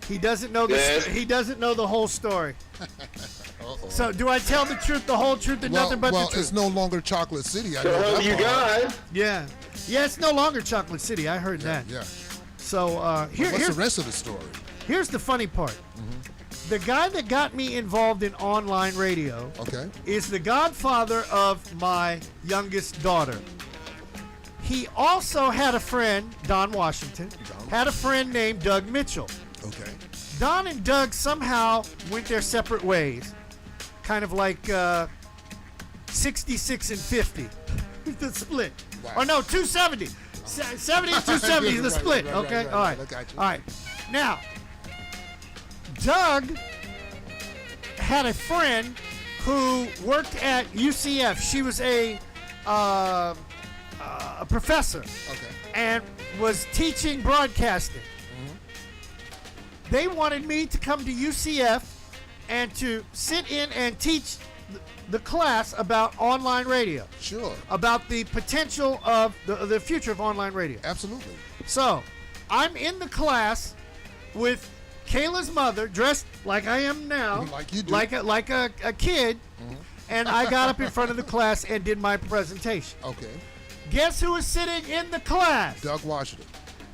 S25: He doesn't know the
S9: Yes.
S25: he doesn't know the whole story.
S2: Uh-oh.
S25: So do I tell the truth, the whole truth, and nothing but the truth?
S2: It's no longer Chocolate City. I
S9: So
S2: know
S9: help
S2: that
S9: you
S2: part.
S9: God.
S25: Yeah, it's no longer Chocolate City. I heard that.
S2: Yeah.
S25: So
S2: What's
S25: here's
S2: the rest of the story?
S25: here's the funny part.
S2: Mm-hmm.
S25: The guy that got me involved in online radio is the godfather of my youngest daughter. He also had a friend, Don Washington, had a friend named Doug Mitchell.
S2: Okay.
S25: Don and Doug somehow went their separate ways, kind of like 66 and 50, the split.
S2: Wow.
S25: Or no, 270. 70 and 270 is the split.
S2: Right,
S25: Okay,
S2: right,
S25: all right.
S2: I got you.
S25: All right. Now, Doug had a friend who worked at UCF. She was a professor and was teaching broadcasting. They wanted me to come to UCF and to sit in and teach the class about online radio.
S2: Sure.
S25: About the potential of the future of online radio.
S2: Absolutely.
S25: So, I'm in the class with Kayla's mother, dressed like I am now,
S2: Like you do.
S25: like a kid, and I got up in front of the class and did my presentation.
S2: Okay.
S25: Guess who was sitting in the class?
S2: Doug Washington.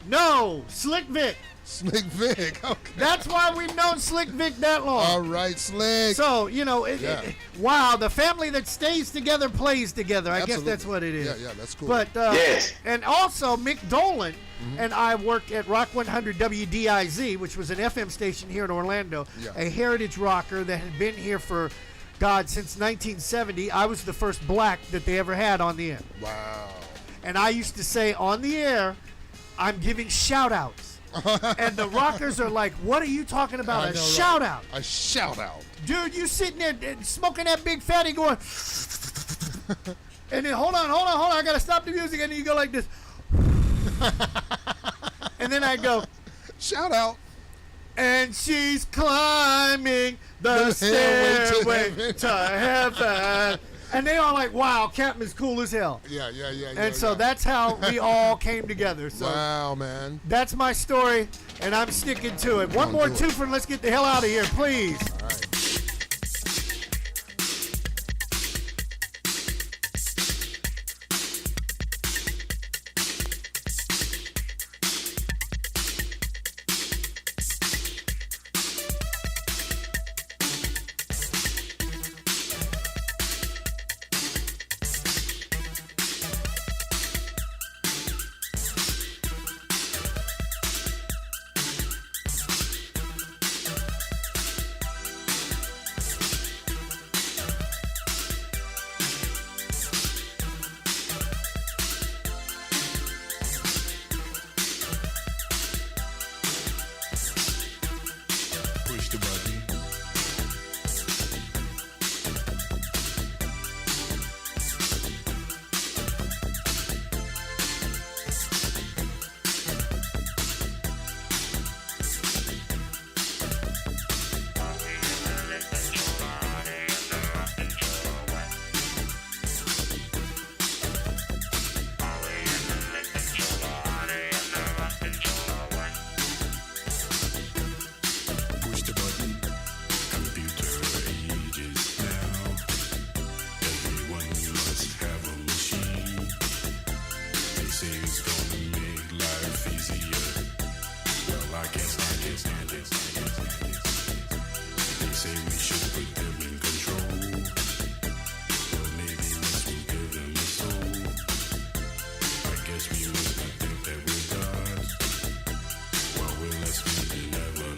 S25: No, Slick Vic.
S2: Slick Vic. Okay.
S25: That's why we've known Slick Vic that long.
S2: All right, Slick.
S25: So,
S2: Yeah.
S25: wow, the family that stays together plays together. I guess
S2: Absolutely.
S25: that's what it is.
S2: Yeah, that's cool.
S25: But,
S9: Yes.
S25: And also, Mick Dolan and I worked at Rock 100 WDIZ, which was an FM station here in Orlando, a heritage rocker that had been here for, since 1970. I was the first black that they ever had on the air.
S2: Wow.
S25: And I used to say on the air, I'm giving shout-outs. And the rockers are like, what are you talking about?
S2: I
S25: A
S2: know,
S25: shout-out.
S2: A shout out.
S25: Dude, you sitting there smoking that big fatty going, and then hold on, I gotta stop the music, and then you go like this. And then I go,
S2: shout out.
S25: And she's climbing the stairway to heaven. And they all like, wow, Captain is cool as hell.
S2: Yeah.
S25: And so that's how we all came together. So
S2: wow, man.
S25: that's my story, and I'm sticking to it. One more twofer, and let's get the hell out of here, please.
S2: All right.
S15: Push the button. Push the button. Computer ages now. Everyone must have a machine. They say it's gonna make life easier. Well, I can't stand it. They say we should put them in control. Well, maybe once we give them a soul. I guess we must not think that we're gods. While we're less than ever.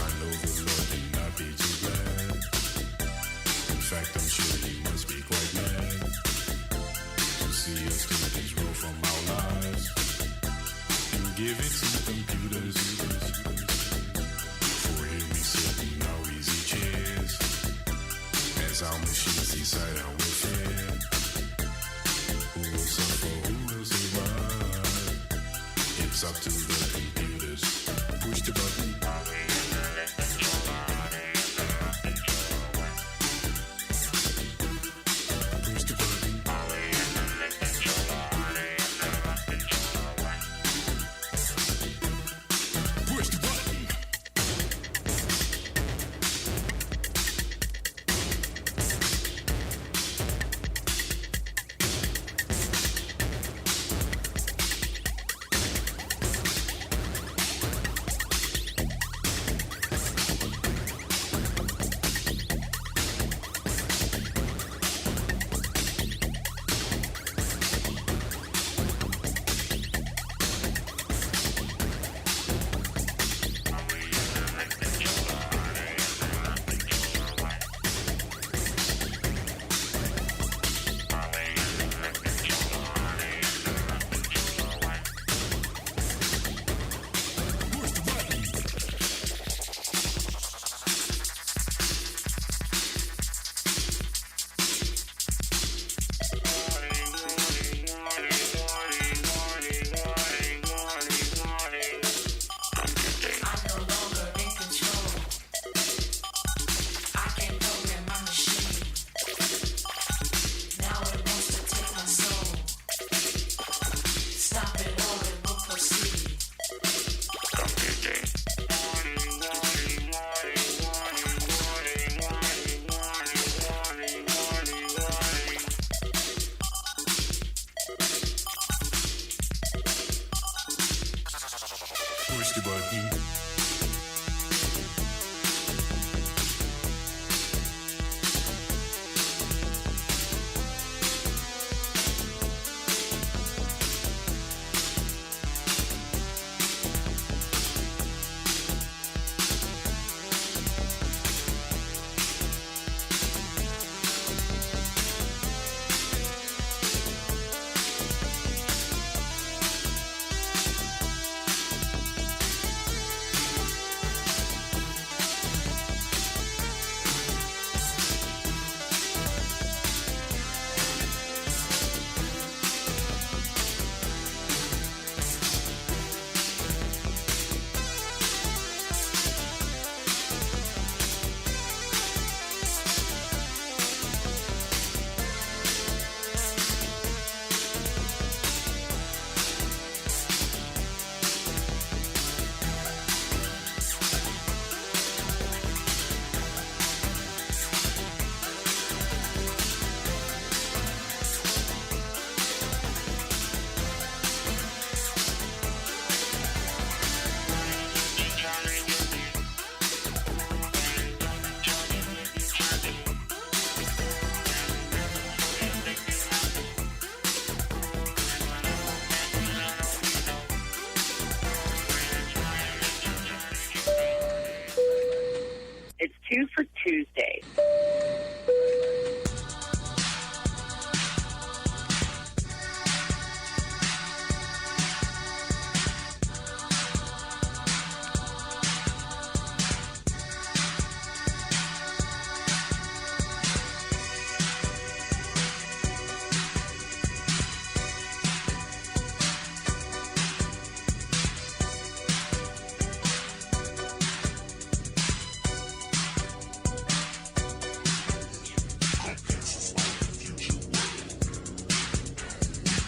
S15: I know the Lord cannot be too glad. In fact, I'm sure he must be quite mad to see us take control from our lives and give it to computers. For here we sit in our easy chairs as our machines decide our welfare. Who will suffer? Who will survive? It's up to the computers. Push the button. Push the button. Push
S4: basketball team.
S10: It's 2 for Tuesday.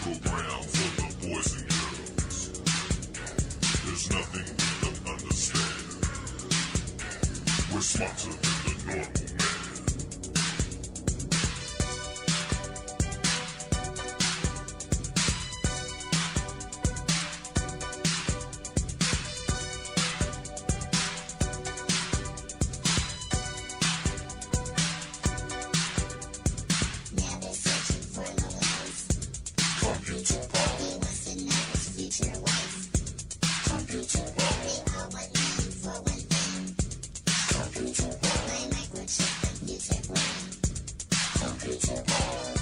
S20: Program for the boys and girls. There's nothing we don't understand. We're smarter than the normal man. Computer power. Computer power. Computer power. Computer power.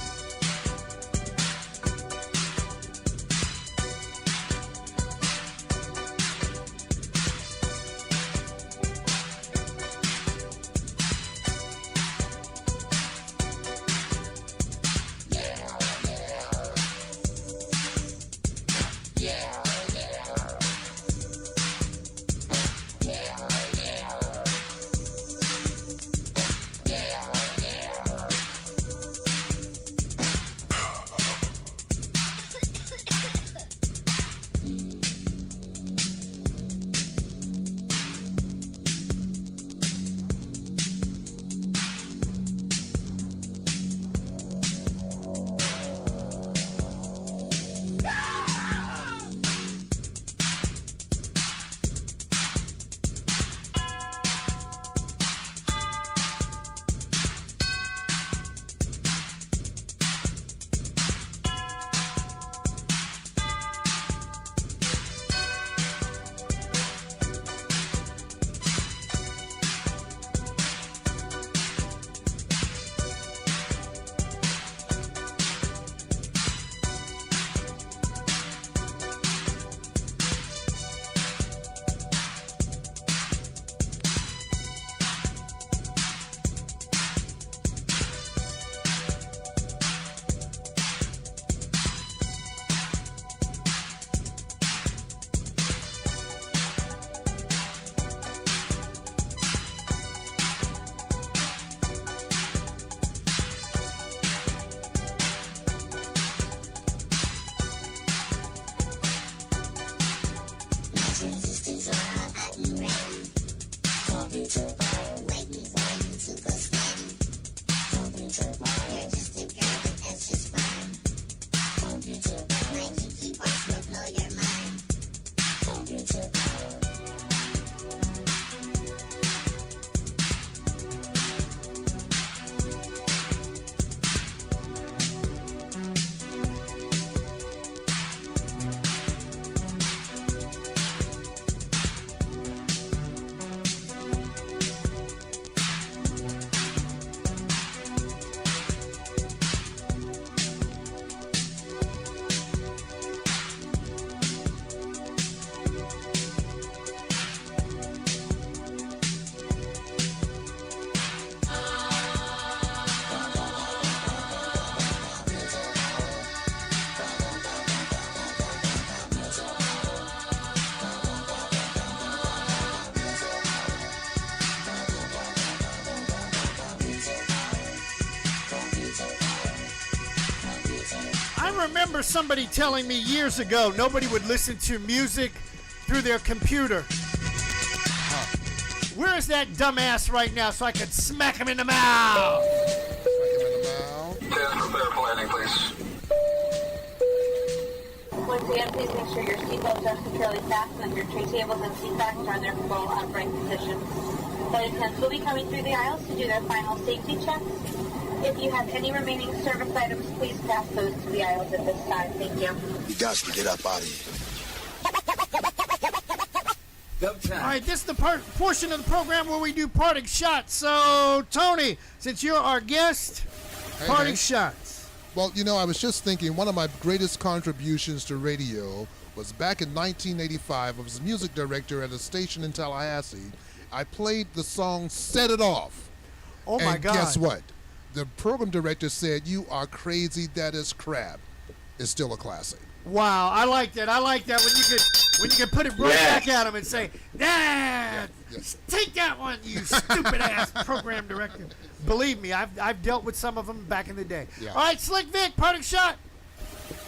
S25: remember somebody telling me years ago nobody would listen to music through their computer. Where is that dumbass right now so I could smack him in the mouth?
S20: Prepare planning, please.
S4: Once again, please make sure your seatbelts are securely fastened and your tray tables and seat backs are in their full upright position. Flight attendants will be coming through the aisles to do their final safety checks. If you have any remaining service items, please pass those to the aisles at this time. Thank you.
S20: You guys can get up out of here.
S25: All right, this is the portion of the program where we do parting shots. So, Tony, since you're our guest, parting shots.
S2: Well, you know, I was just thinking one of my greatest contributions to radio was back in 1985. I was a music director at a station in Tallahassee. I played the song Set It Off.
S25: Oh, my God.
S2: Guess what? The program director said, "You are crazy. That is crap." It's still a classic.
S25: Wow, I like that. I like that when you could put it right back at him and say, take that one, you stupid ass program director. Believe me, I've dealt with some of them back in the day.
S2: Yeah.
S25: All right, Slick Vic, parting shot.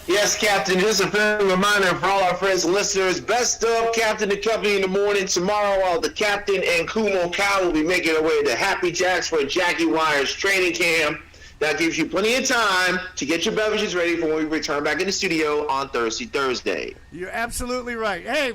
S9: Yes, Captain. Just a friendly reminder for all our friends and listeners. Best of Captain and Company in the morning. Tomorrow, the Captain and Kumo Cow will be making their way to Happy Jacks for Jackie Wires training camp. That gives you plenty of time to get your beverages ready for when we return back in the studio on Thursday.
S25: You're absolutely right. Hey,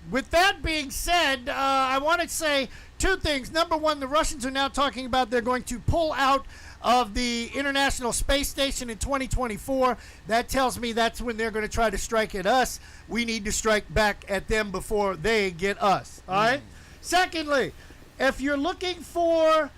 S25: with that being said, I want to say two things. Number one, the Russians are now talking about they're going to pull out of the International Space Station in 2024. That tells me that's when they're going to try to strike at us. We need to strike back at them before they get us. All right? Secondly, if you're looking for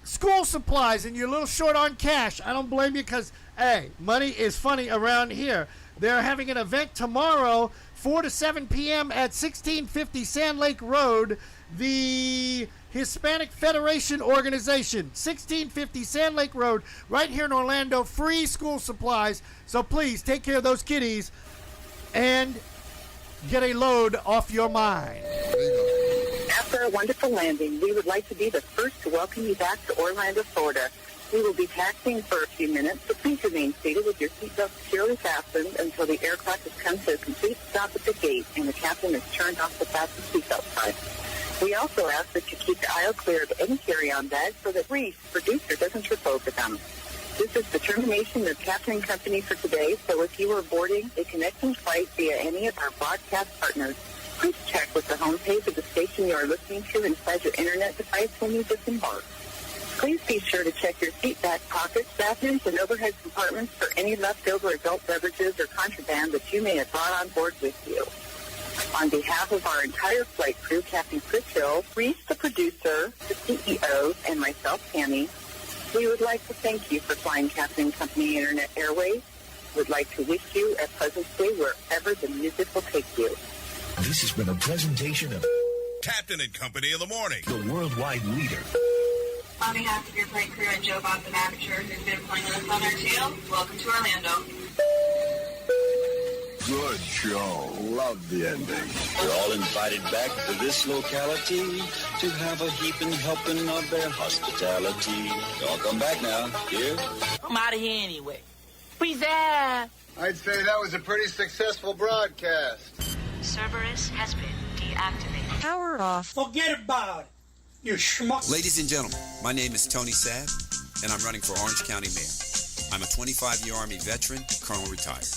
S25: school supplies and you're a little short on cash, I don't blame you because, hey, money is funny around here. They're having an event tomorrow, 4 to 7 p.m. at 1650 Sand Lake Road, the Hispanic Federation Organization, 1650 Sand Lake Road, right here in Orlando. Free school supplies. So please take care of those kiddies and get a load off your mind.
S10: After a wonderful landing, we would like to be the first to welcome you back to Orlando, Florida. We will be taxiing for a few minutes, so please remain seated with your seatbelt securely fastened until the aircraft has come to a complete stop at the gate and the captain has turned off the fasten seatbelt sign. We also ask that you keep the aisle clear of any carry-on bags so that Reese, producer, doesn't trip over them. This is the termination of Captain and Company for today, so if you are boarding a connecting flight via any of our broadcast partners, please check with the homepage of the station you are listening to inside your internet device when you disembark. Please be sure to check your seat back pockets, bathrooms, and overhead compartments for any leftover adult beverages or contraband that you may have brought on board with you. On behalf of our entire flight crew, Captain Chris Hill, Reese, the producer, the CEO, and myself, Tammy, we would like to thank you for flying Captain and Company Internet Airways. We'd like to wish you a pleasant stay wherever the music will take you.
S14: This has been a presentation of
S18: Captain and Company in the morning,
S14: the worldwide leader.
S4: On behalf of your flight crew and Joe Bob the Manager, who's been flying with us on our tail, welcome to Orlando.
S14: Good show. Love the ending. We're all invited back to this locality to have a heaping helping of their hospitality. Y'all come back now. Here?
S13: I'm out of here anyway. Freeze out.
S21: I'd say that was a pretty successful broadcast.
S7: Cerberus has been deactivated.
S22: Power off.
S13: Forget about it. You schmuck.
S11: Ladies and gentlemen, my name is Tony Sabb, and I'm running for Orange County Mayor. I'm a 25-year Army veteran, Colonel retired.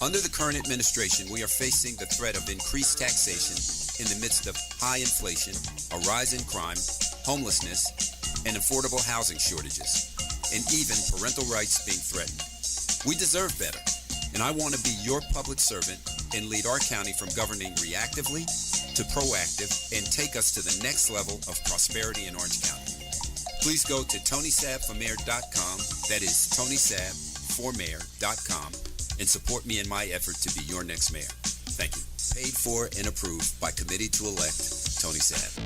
S11: Under the current administration, we are facing the threat of increased taxation in the midst of high inflation, a rise in crime, homelessness, and affordable housing shortages, and even parental rights being threatened. We deserve better, and I want to be your public servant and lead our county from governing reactively to proactive and take us to the next level of prosperity in Orange County. Please go to TonySabbForMayor.com, that is TonySabbForMayor.com, and support me in my effort to be your next mayor. Thank you. Paid for and approved by Committee to Elect Tony Sabb.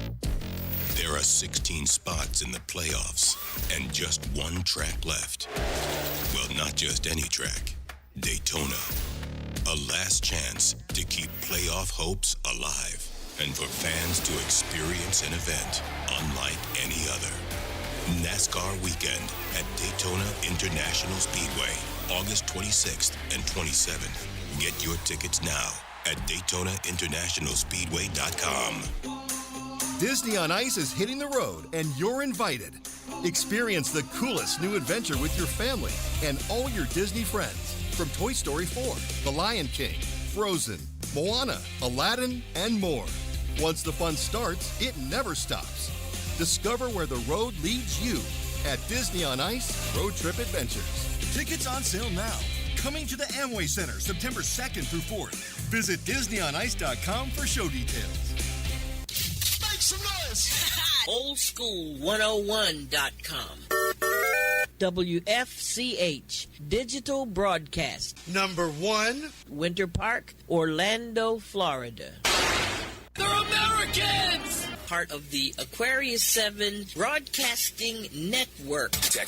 S15: There are 16 spots in the playoffs and just one track left. Well, not just any track. Daytona. A last chance to keep playoff hopes alive and for fans to experience an event unlike any other. NASCAR weekend at Daytona International Speedway. August 26th and 27th. Get your tickets now at DaytonaInternationalSpeedway.com.
S17: Disney on Ice is hitting the road, and you're invited. Experience the coolest new adventure with your family and all your Disney friends. From Toy Story 4, The Lion King, Frozen, Moana, Aladdin, and more. Once the fun starts, it never stops. Discover where the road leads you at Disney on Ice Road Trip Adventures.
S18: Tickets on sale now. Coming to the Amway Center September 2nd through 4th. Visit DisneyOnIce.com for show details.
S21: Make some noise!
S6: Oldschool101.com. WFCH Digital Broadcast.
S25: Number 1,
S6: Winter Park, Orlando, Florida.
S21: They're Americans!
S6: Part of the Aquarius 7 Broadcasting Network.
S21: Text